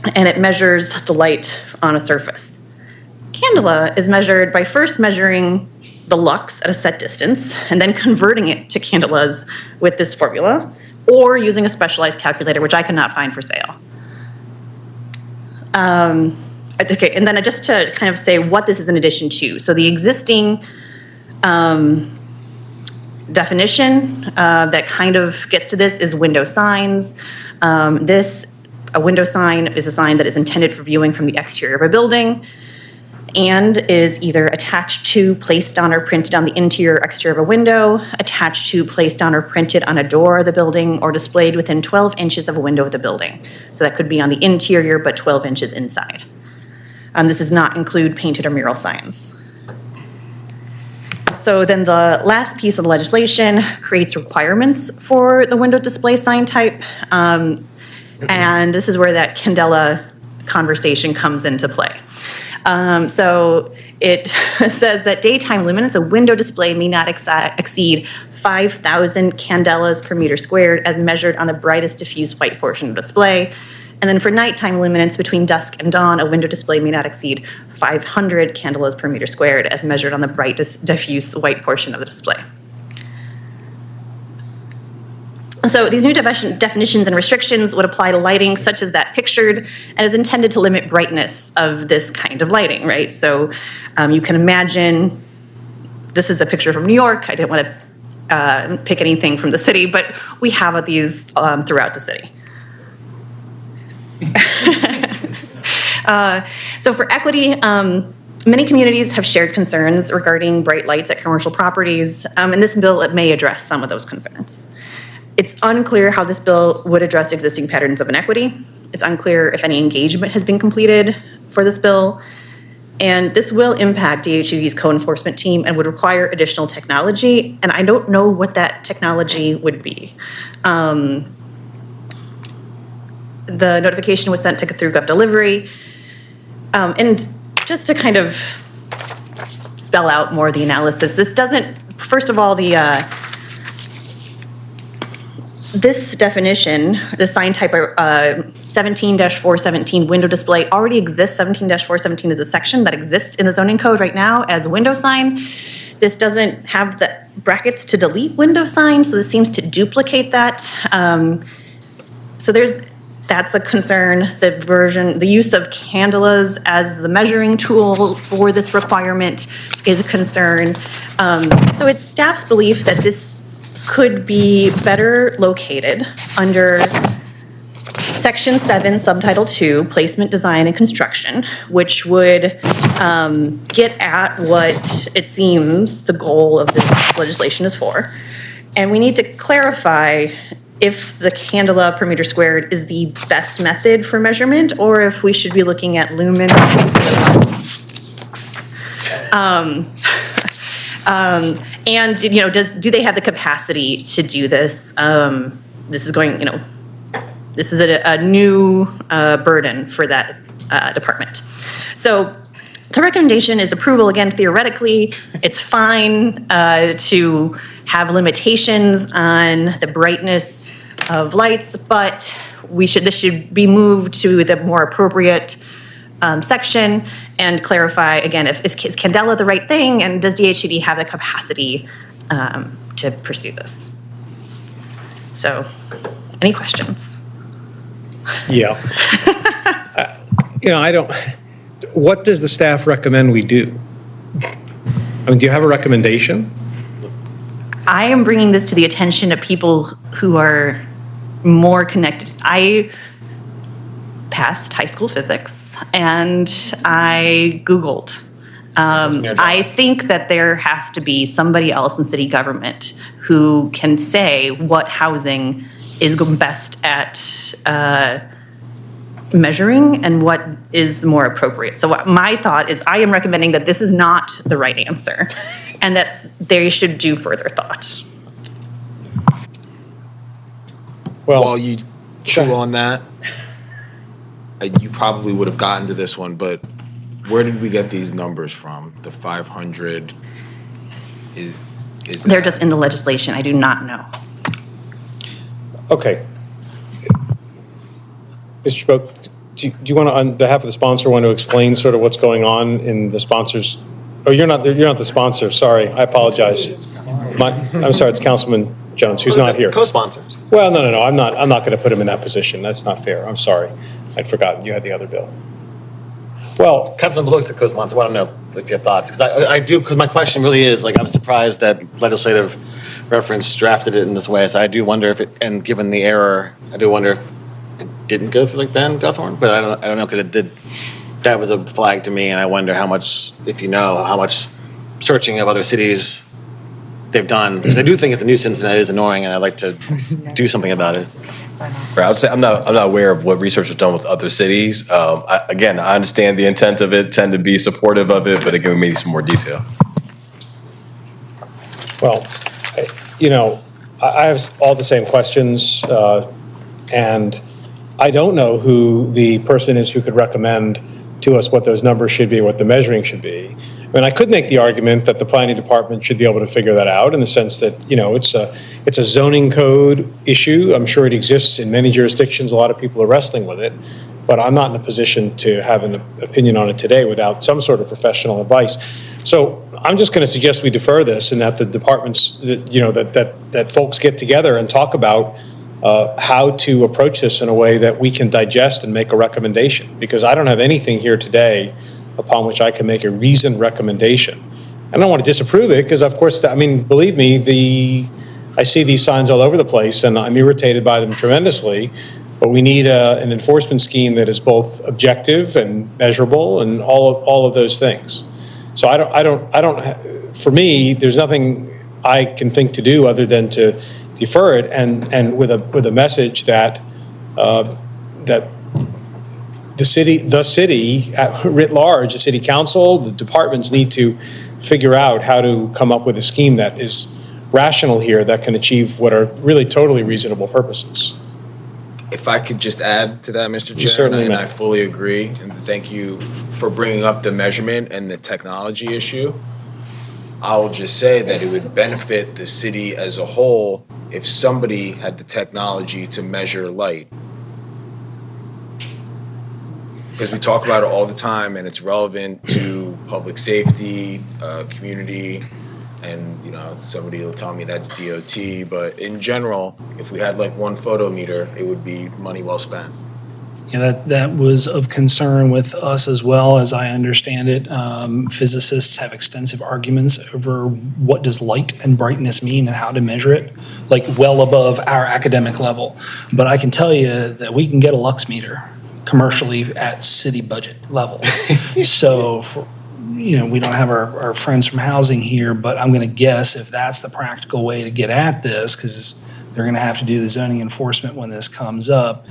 it measures the light on a surface. Candela is measured by first measuring the lux at a set distance and then converting it to candelas with this formula, or using a specialized calculator, which I could not find for sale. Okay, and then just to kind of say what this is in addition to. So the existing definition that kind of gets to this is window signs. A window sign is a sign that is intended for viewing from the exterior of a building and is either attached to, placed on, or printed on the interior or exterior of a window, attached to, placed on, or printed on a door of the building, or displayed within 12 inches of a window of the building. So that could be on the interior, but 12 inches inside. This does not include painted or mural signs. So then the last piece of the legislation creates requirements for the window display sign type. And this is where that candela conversation comes into play. So it says that daytime luminance, a window display may not exceed 5,000 candelas per meter squared as measured on the brightest diffuse white portion of the display. And then for nighttime luminance between dusk and dawn, a window display may not exceed 500 candelas per meter squared as measured on the brightest diffuse white portion of the display. So these new definitions and restrictions would apply to lighting such as that pictured and is intended to limit brightness of this kind of lighting, right? So you can imagine, this is a picture from New York. I didn't want to pick anything from the city, but we have these throughout the city. So for equity, many communities have shared concerns regarding bright lights at commercial properties, and this bill may address some of those concerns. It's unclear how this bill would address existing patterns of inequity. It's unclear if any engagement has been completed for this bill. And this will impact DHED's code enforcement team and would require additional technology. And I don't know what that technology would be. The notification was sent through GovDelivery. And just to kind of spell out more of the analysis, this doesn't, first of all, this definition, the sign type 17-417 window display already exists. 17-417 is a section that exists in the zoning code right now as window sign. This doesn't have the brackets to delete window sign, so this seems to duplicate that. So that's a concern. The use of candelas as the measuring tool for this requirement is a concern. So it's staff's belief that this could be better located under Section 7, Subtitle 2, Placement, Design, and Construction, which would get at what it seems the goal of this legislation is for. And we need to clarify if the candela per meter squared is the best method for measurement, or if we should be looking at lumens. And, you know, do they have the capacity to do this? This is going, you know, this is a new burden for that department. So the recommendation is approval. Again, theoretically, it's fine to have limitations on the brightness of lights, but this should be moved to the more appropriate section and clarify, again, is candela the right thing, and does DHCD have the capacity to pursue this? So, any questions? Yeah. You know, what does the staff recommend we do? I mean, do you have a recommendation? I am bringing this to the attention of people who are more connected. I passed high school physics and I Googled. I think that there has to be somebody else in city government who can say what housing is best at measuring and what is more appropriate. So my thought is I am recommending that this is not the right answer and that they should do further thought. Well, while you chew on that, you probably would have gotten to this one, but where did we get these numbers from? The 500 is They're just in the legislation. I do not know. Okay. Mr. Spoke, do you want to, on behalf of the sponsor, want to explain sort of what's going on in the sponsors? Oh, you're not the sponsor. Sorry, I apologize. I'm sorry, it's Councilman Jones, who's not here. Co-sponsors. Well, no. I'm not going to put him in that position. That's not fair. I'm sorry. I'd forgotten you had the other bill. Well, Councilman Beloit's the co-sponsor. I don't know if you have thoughts, because I do. Because my question really is, like, I'm surprised that legislative reference drafted it in this way. So I do wonder if it, and given the error, I do wonder if it didn't go through like Ben Guthorn. But I don't know, because it did. That was a flag to me, and I wonder how much, if you know, how much searching of other cities they've done, because I do think it's a nuisance and it is annoying, and I'd like to do something about it. Right, I would say I'm not aware of what research was done with other cities. Again, I understand the intent of it, tend to be supportive of it, but again, we may need some more detail. Well, you know, I have all the same questions, and I don't know who the person is who could recommend to us what those numbers should be, what the measuring should be. I mean, I could make the argument that the planning department should be able to figure that out in the sense that, you know, it's a zoning code issue. I'm sure it exists in many jurisdictions. A lot of people are wrestling with it, but I'm not in a position to have an opinion on it today without some sort of professional advice. So I'm just going to suggest we defer this and that the departments, you know, that folks get together and talk about how to approach this in a way that we can digest and make a recommendation, because I don't have anything here today upon which I can make a reasoned recommendation. I don't want to disapprove it because, of course, I mean, believe me, I see these signs all over the place and I'm irritated by them tremendously, but we need an enforcement scheme that is both objective and measurable and all of those things. So I don't, for me, there's nothing I can think to do other than to defer it and with a message that that the city writ large, the city council, the departments need to figure out how to come up with a scheme that is rational here that can achieve what are really totally reasonable purposes. If I could just add to that, Mr. Chair, certainly and may. I fully agree, and thank you for bringing up the measurement and the technology issue. I'll just say that it would benefit the city as a whole if somebody had the technology to measure light. Because we talk about it all the time and it's relevant to public safety, community, and, you know, somebody will tell me that's DOT, but in general, if we had like one photometer, it would be money well spent. Yeah, that was of concern with us as well, as I understand it. Physicists have extensive arguments over what does light and brightness mean and how to measure it, like well above our academic level. But I can tell you that we can get a lux meter commercially at city budget level. So, you know, we don't have our friends from housing here, but I'm going to guess if that's the practical way to get at this, because they're going to have to do the zoning enforcement when this comes up.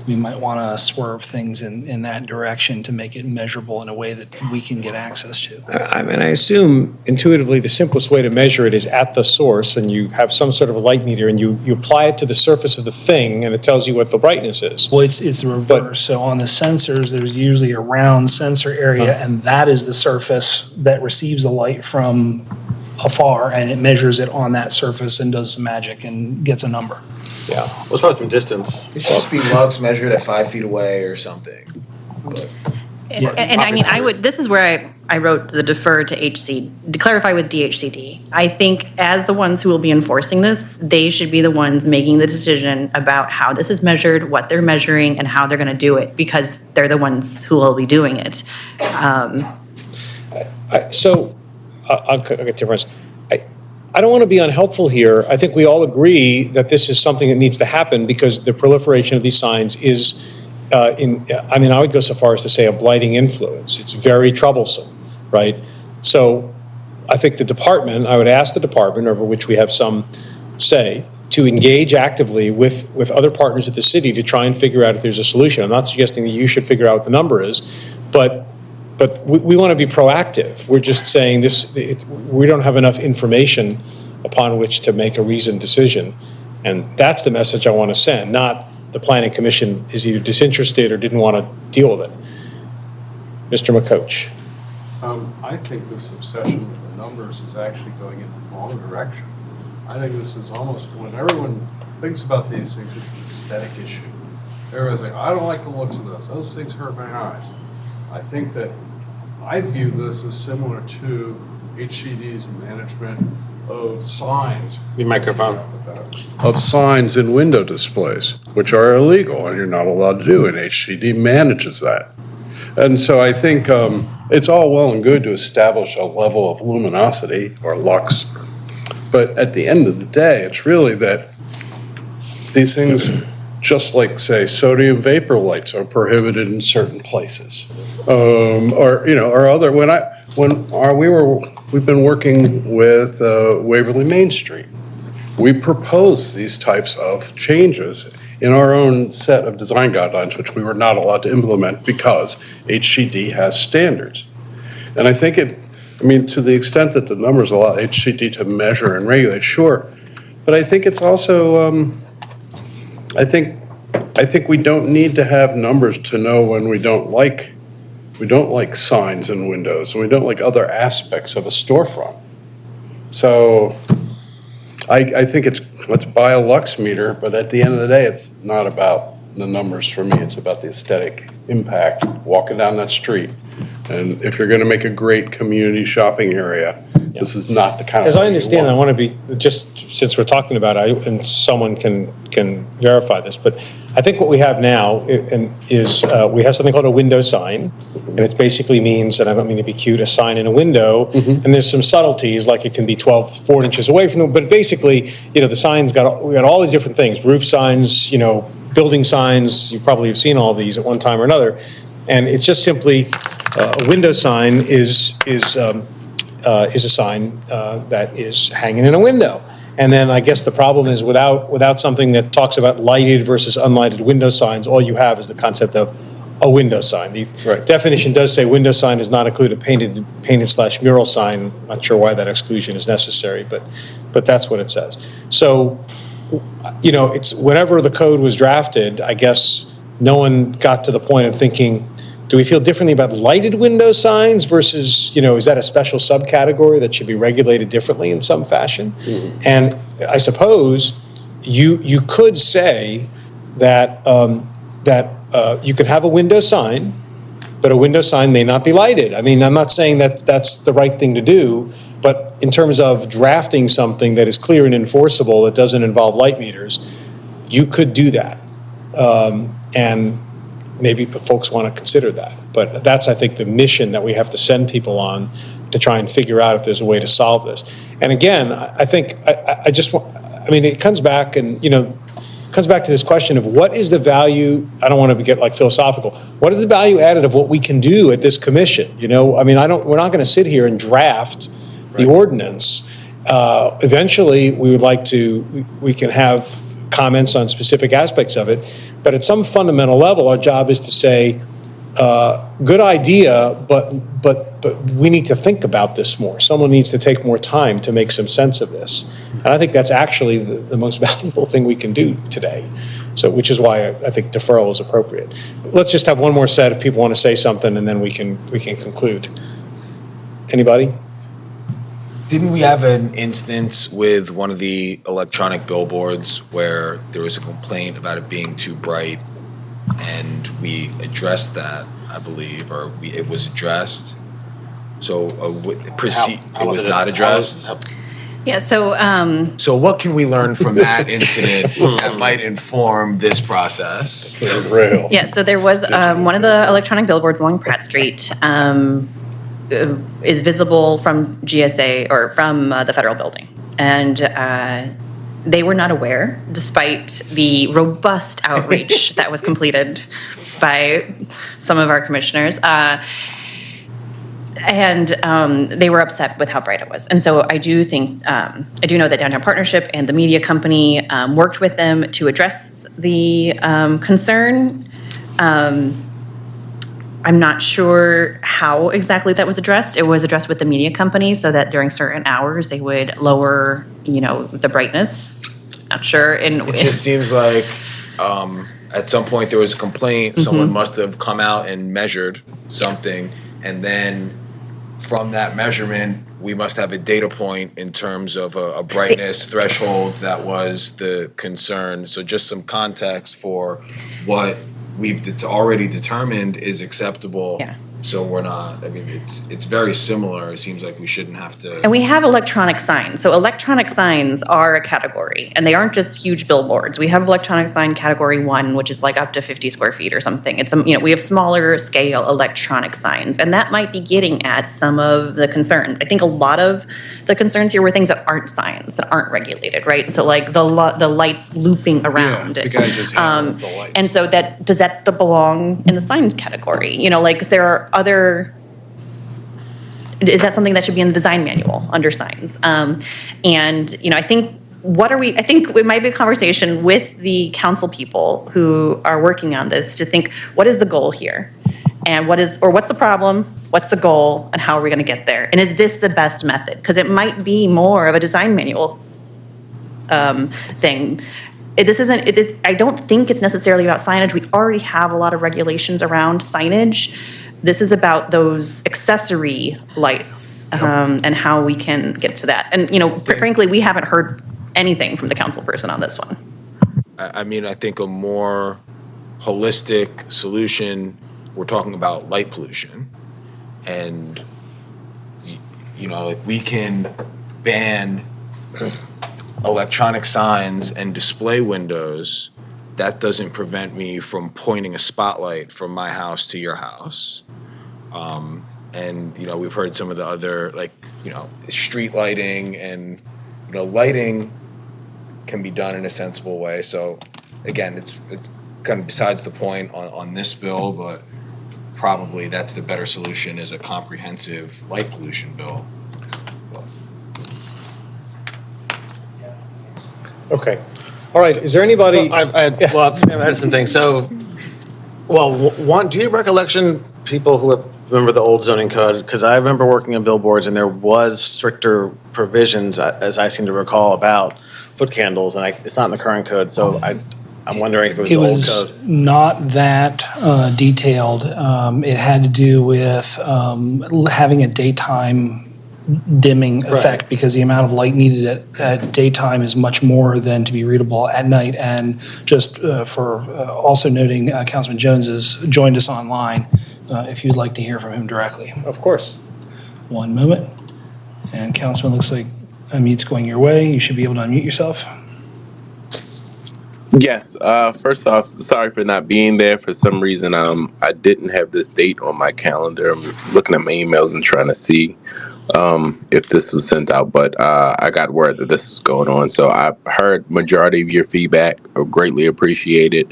We might want to swerve things in that direction to make it measurable in a way that we can get access to. I mean, I assume intuitively the simplest way to measure it is at the source, and you have some sort of a light meter, and you apply it to the surface of the thing, and it tells you what the brightness is. Well, it's the reverse. So on the sensors, there's usually a round sensor area, and that is the surface that receives the light from afar, and it measures it on that surface and does some magic and gets a number. Yeah. Well, as far as some distance. It should just be lugs measured at 5 feet away or something. But- And I mean, this is where I wrote the defer to to clarify with DHCD. I think as the ones who will be enforcing this, they should be the ones making the decision about how this is measured, what they're measuring, and how they're going to do it, because they're the ones who will be doing it. I'll get to your points. I don't want to be unhelpful here. I think we all agree that this is something that needs to happen because the proliferation of these signs is, I would go so far as to say a blighting influence. It's very troublesome, right? So I think I would ask the department, over which we have some say, to engage actively with other partners at the city to try and figure out if there's a solution. I'm not suggesting that you should figure out what the number is, but we want to be proactive. We're just saying we don't have enough information upon which to make a reasoned decision. And that's the message I want to send, not the Planning Commission is either disinterested or didn't want to deal with it. Mr. McCoach. I think this obsession with the numbers is actually going in the wrong direction. I think this is almost, when everyone thinks about these things, it's an aesthetic issue. Everyone's like, I don't like the looks of those. Those things hurt my eyes. I think that I view this as similar to HCD's management of signs. Your microphone. Of signs in window displays, which are illegal and you're not allowed to do, and HCD manages that. And so I think it's all well and good to establish a level of luminosity or lux, but at the end of the day, it's really that these things, just like, say, sodium vapor lights are prohibited in certain places. We've been working with Waverly Main Street. We proposed these types of changes in our own set of design guidelines, which we were not allowed to implement because HCD has standards. And I think to the extent that the numbers allow HCD to measure and regulate, sure. But I think it's also, I think we don't need to have numbers to know when we don't like signs in windows, and we don't like other aspects of a storefront. So I think let's buy a lux meter, but at the end of the day, it's not about the numbers for me. It's about the aesthetic impact walking down that street. And if you're going to make a great community shopping area, this is not the kind of. As I understand, I want to be, just since we're talking about it, and someone can verify this, but I think what we have now is we have something called a window sign, and it basically means, and I don't mean to be cute, a sign in a window, and there's some subtleties, like it can be 4 inches away from them, but basically, the signs we got all these different things, roof signs, building signs, you probably have seen all these at one time or another, and it's just simply a window sign is a sign that is hanging in a window. And then I guess the problem is without something that talks about lighted versus unlighted window signs, all you have is the concept of a window sign. The definition does say window sign does not include a painted/mural sign. I'm not sure why that exclusion is necessary, but that's what it says. So, it's whenever the code was drafted, I guess no one got to the point of thinking, do we feel differently about lighted window signs versus, is that a special subcategory that should be regulated differently in some fashion? Mm-hmm. And I suppose you could say that you could have a window sign, but a window sign may not be lighted. I mean, I'm not saying that that's the right thing to do, but in terms of drafting something that is clear and enforceable that doesn't involve light meters, you could do that. And maybe folks want to consider that. But that's, I think, the mission that we have to send people on to try and figure out if there's a way to solve this. And again, I think it comes back to this question of what is the value, I don't want to get philosophical, what is the value added of what we can do at this commission? We're not going to sit here and draft the ordinance. Eventually, we can have comments on specific aspects of it. But at some fundamental level, our job is to say, good idea, but we need to think about this more. Someone needs to take more time to make some sense of this. And I think that's actually the most valuable thing we can do today. So, which is why I think deferral is appropriate. Let's just have one more set if people want to say something, and then we can conclude. Anybody? Didn't we have an instance with one of the electronic billboards where there was a complaint about it being too bright, and we addressed that, I believe, or it was addressed? So it was not addressed? Yeah, so So what can we learn from that incident that might inform this process? Real. Yeah, so there was one of the electronic billboards along Pratt Street is visible from GSA or from the federal building. And they were not aware, despite the robust outreach that was completed by some of our commissioners. And they were upset with how bright it was. And so I do think, I do know that Downtown Partnership and the media company worked with them to address the concern. I'm not sure how exactly that was addressed. It was addressed with the media company so that during certain hours they would lower, the brightness. Not sure. It just seems like at some point there was a complaint. Someone must have come out and measured something, and then from that measurement, we must have a data point in terms of a brightness threshold that was the concern. So just some context for what we've already determined is acceptable. Yeah. So we're not, it's very similar. It seems like we shouldn't have to. And we have electronic signs. So electronic signs are a category, and they aren't just huge billboards. We have electronic sign category 1, which is like up to 50 square feet or something. It's we have smaller scale electronic signs, and that might be getting at some of the concerns. I think a lot of the concerns here were things that aren't signs, that aren't regulated, right? So like the lights looping around it. The guys just hammer the lights. And so does that belong in the sign category? Like there are other. Is that something that should be in the design manual under signs? And I think I think it might be a conversation with the council people who are working on this to think, what is the goal here? And what's the problem? What's the goal? And how are we going to get there? And is this the best method? Because it might be more of a design manual thing. I don't think it's necessarily about signage. We already have a lot of regulations around signage. This is about those accessory lights and how we can get to that. And, frankly, we haven't heard anything from the council person on this one. I think a more holistic solution, we're talking about light pollution. And, we can ban electronic signs and display windows. That doesn't prevent me from pointing a spotlight from my house to your house. And, we've heard some of the other, street lighting and, lighting can be done in a sensible way. So, again, it's kind of besides the point on this bill, but probably that's the better solution is a comprehensive light pollution bill. Okay. All right. Is there anybody? I had some things. So, do you have recollection, people who remember the old zoning code? Because I remember working on billboards, and there was stricter provisions, as I seem to recall, about foot candles, and it's not in the current code. So I'm wondering if it was the old code. It was not that detailed. It had to do with having a daytime dimming effect because the amount of light needed at daytime is much more than to be readable at night. And just for also noting, Councilman Jones has joined us online. If you'd like to hear from him directly. Of course. One moment. And Councilman, looks like unmute's going your way. You should be able to unmute yourself. Yes. First off, sorry for not being there. For some reason, I didn't have this date on my calendar. I'm just looking at my emails and trying to see if this was sent out. But I got word that this was going on. So I heard majority of your feedback. I greatly appreciate it.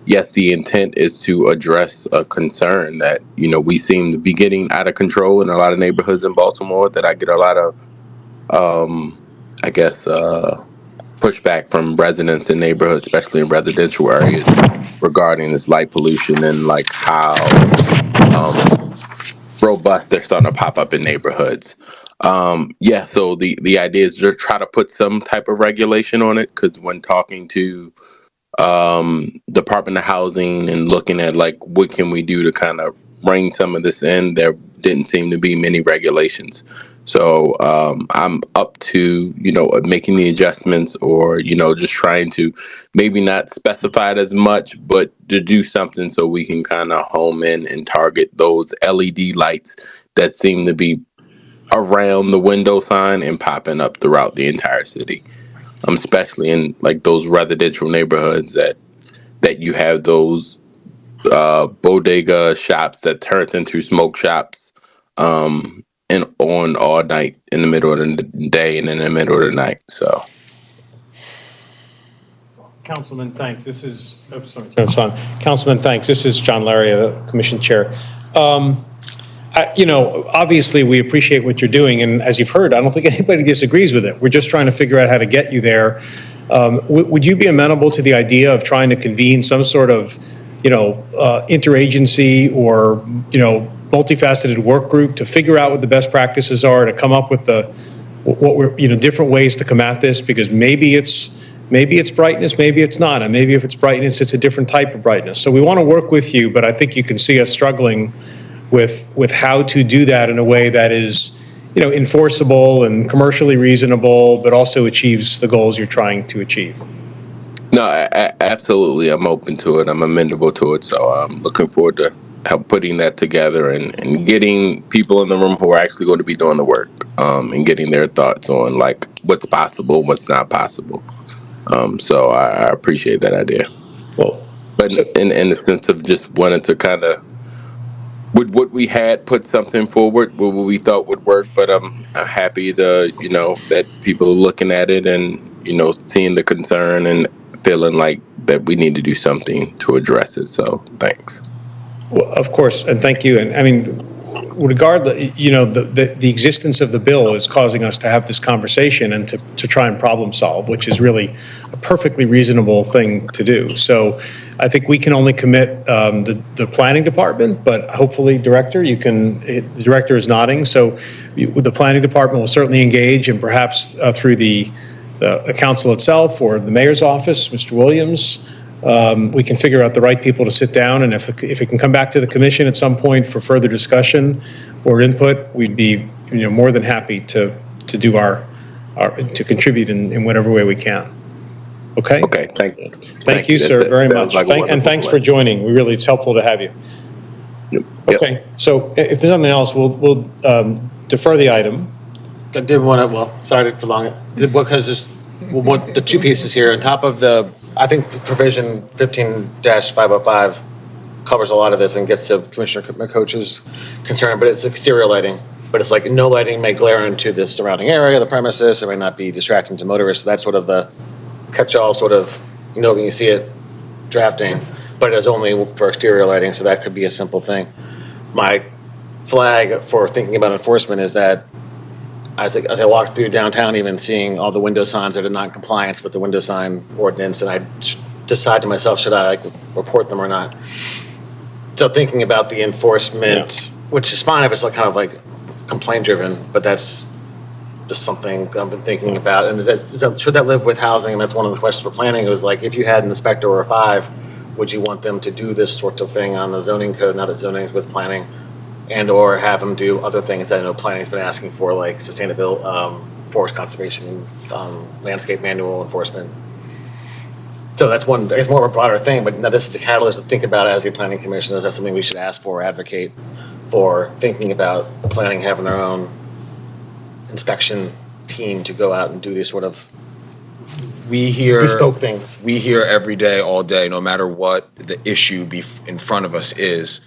Yes, the intent is to address a concern that, we seem to be getting out of control in a lot of neighborhoods in Baltimore, that I get a lot of, pushback from residents in neighborhoods, especially in residential areas, regarding this light pollution and like how robust they're starting to pop up in neighborhoods. Yeah, so the idea is to try to put some type of regulation on it, because when talking to Department of Housing and looking at like what can we do to kind of rein some of this in, there didn't seem to be many regulations. So I'm up to, making the adjustments, or, just trying to maybe not specify it as much, but to do something so we can kind of home in and target those LED lights that seem to be around the window sign and popping up throughout the entire city. Especially in like those residential neighborhoods that you have those bodega shops that turn into smoke shops, and on all night in the middle of the day and in the middle of the night. So, Councilman, thanks. This is, that's on. Councilman, thanks. This is John Larry, the Commission Chair. Obviously, we appreciate what you're doing, and as you've heard, I don't think anybody disagrees with it. We're just trying to figure out how to get you there. Would you be amenable to the idea of trying to convene some sort of, interagency or, multifaceted work group to figure out what the best practices are, to come up with different ways to combat this? Because maybe it's brightness, maybe it's not, and maybe if it's brightness, it's a different type of brightness. So we want to work with you, but I think you can see us struggling with how to do that in a way that is, enforceable and commercially reasonable, but also achieves the goals you're trying to achieve. no, absolutely. I'm open to it. I'm amendable to it. So I'm looking forward to help putting that together and getting people in the room who are actually going to be doing the work, and getting their thoughts on like what's possible, what's not possible. So I appreciate that idea. Well, but in the sense of just wanting to kind of, with what we had, put something forward what we thought would work. But I'm happy to, that people are looking at it and, seeing the concern and feeling like that we need to do something to address it. So thanks. Well, of course, and thank you. And I mean, regardless, the existence of the bill is causing us to have this conversation and to try and problem solve, which is really a perfectly reasonable thing to do. So I think we can only commit the planning department, but hopefully, Director, the Director is nodding. So the planning department will certainly engage, and perhaps through the council itself or the mayor's office, Mr. Williams, we can figure out the right people to sit down, and if it can come back to the commission at some point for further discussion or input, we'd be more than happy to do our to contribute in whatever way we can. Okay. Okay. Thank you, sir, very much. And thanks for joining. It's helpful to have you. Yep. Okay. So if there's nothing else, we'll defer the item. I did want to, sorry to prolong it, because there's the two pieces here. On top of I think the provision 15-505 covers a lot of this and gets to Commissioner McCoach's concern, but it's exterior lighting. But it's like no lighting may glare into the surrounding area, the premises. It may not be distracting to motorists. So that's sort of the catch-all sort of, when you see it drafting, but it is only for exterior lighting, so that could be a simple thing. My flag for thinking about enforcement is that as I walk through downtown, even seeing all the window signs that are not in compliance with the window sign ordinance, and I decide to myself, should I report them or not? So thinking about the enforcement, which is fine if it's kind of like complaint driven, but that's just something I've been thinking about. And should that live with housing? And that's one of the questions for planning. It was like, if you had an inspector or a 5, would you want them to do this sort of thing on the zoning code, now that zoning is with planning? And or have them do other things that I know planning's been asking for, like sustainability, forest conservation, landscape manual enforcement. So that's one, I guess more of a broader thing, but now this is a catalyst to think about as a planning commission. Is that something we should ask for, advocate for, thinking about planning having their own inspection team to go out and do these sort of bespoke things? We hear every day, all day, no matter what the issue in front of us is,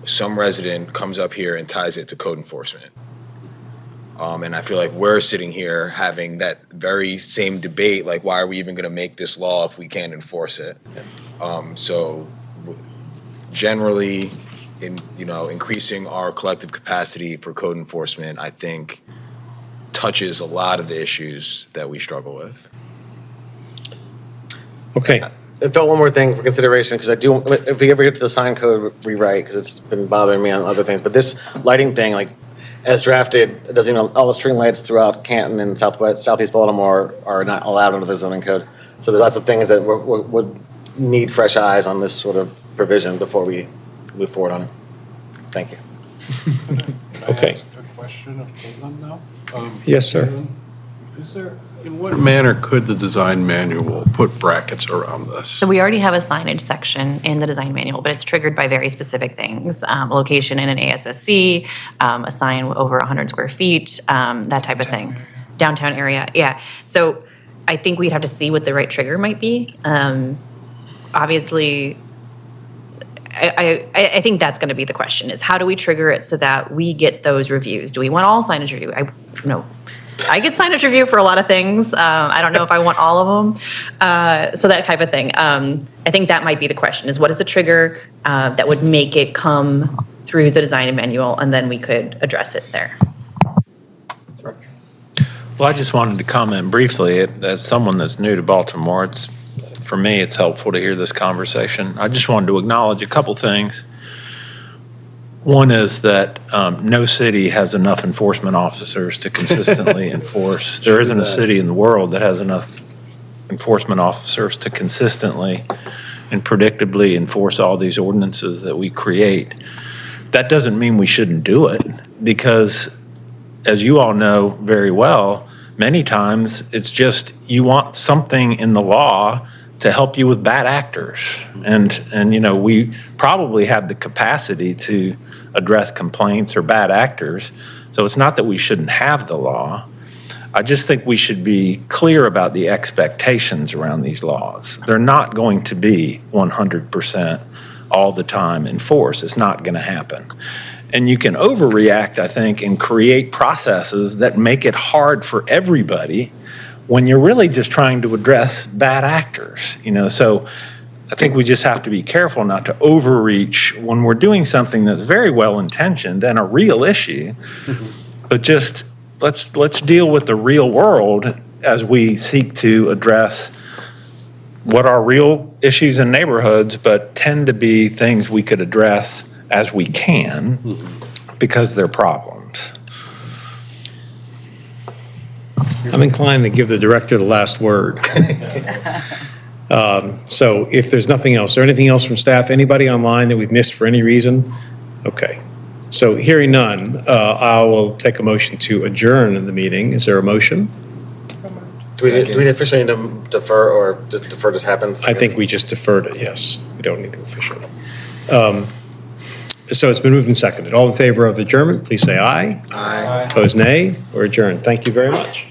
some resident comes up here and ties it to code enforcement. And I feel like we're sitting here having that very same debate, like, why are we even going to make this law if we can't enforce it? So generally, increasing our collective capacity for code enforcement, I think, touches a lot of the issues that we struggle with. Okay. And Phil, one more thing for consideration, because if we ever get to the sign code rewrite, because it's been bothering me on other things, but this lighting thing, like, as drafted, it doesn't even, all the string lights throughout Canton and southeast Baltimore are not allowed under the zoning code. So there's lots of things that would need fresh eyes on this sort of provision before we move forward on it. Thank you. Okay. A question of Caitlin now? Yes, sir. In what manner could the design manual put brackets around this? So we already have a signage section in the design manual, but it's triggered by very specific things. Location in an ASSC, a sign over 100 square feet, that type of thing. Downtown area, yeah. So I think we'd have to see what the right trigger might be. Obviously, I think that's going to be the question, is how do we trigger it so that we get those reviews? Do we want all signage review? I get signage review for a lot of things. I don't know if I want all of them. So that type of thing. I think that might be the question, is what is the trigger that would make it come through the design manual, and then we could address it there. Well, I just wanted to comment briefly, as someone that's new to Baltimore, for me, it's helpful to hear this conversation. I just wanted to acknowledge a couple things. One is that no city has enough enforcement officers to consistently enforce. There isn't a city in the world that has enough enforcement officers to consistently and predictably enforce all these ordinances that we create. That doesn't mean we shouldn't do it, because as you all know very well, many times it's just you want something in the law to help you with bad actors. And you know, we probably have the capacity to address complaints or bad actors. So it's not that we shouldn't have the law. I just think we should be clear about the expectations around these laws. They're not going to be 100% all the time enforced. It's not going to happen. And you can overreact, I think, and create processes that make it hard for everybody when you're really just trying to address bad actors, you know. So I think we just have to be careful not to overreach when we're doing something that's very well intentioned and a real issue. But just let's deal with the real world as we seek to address what are real issues in neighborhoods, but tend to be things we could address as we can because they're problems. I'm inclined to give the director the last word. So if there's nothing else, or anything else from staff, anybody online that we've missed for any reason? Okay. So hearing none, I will take a motion to adjourn the meeting. Is there a motion? Do we officially need to defer, or just defer this happens? I think we just deferred it, yes. We don't need to officially. So it's been moved and seconded. All in favor of adjournment, please say aye. Aye. Opposed, nay. We're adjourned. Thank you very much.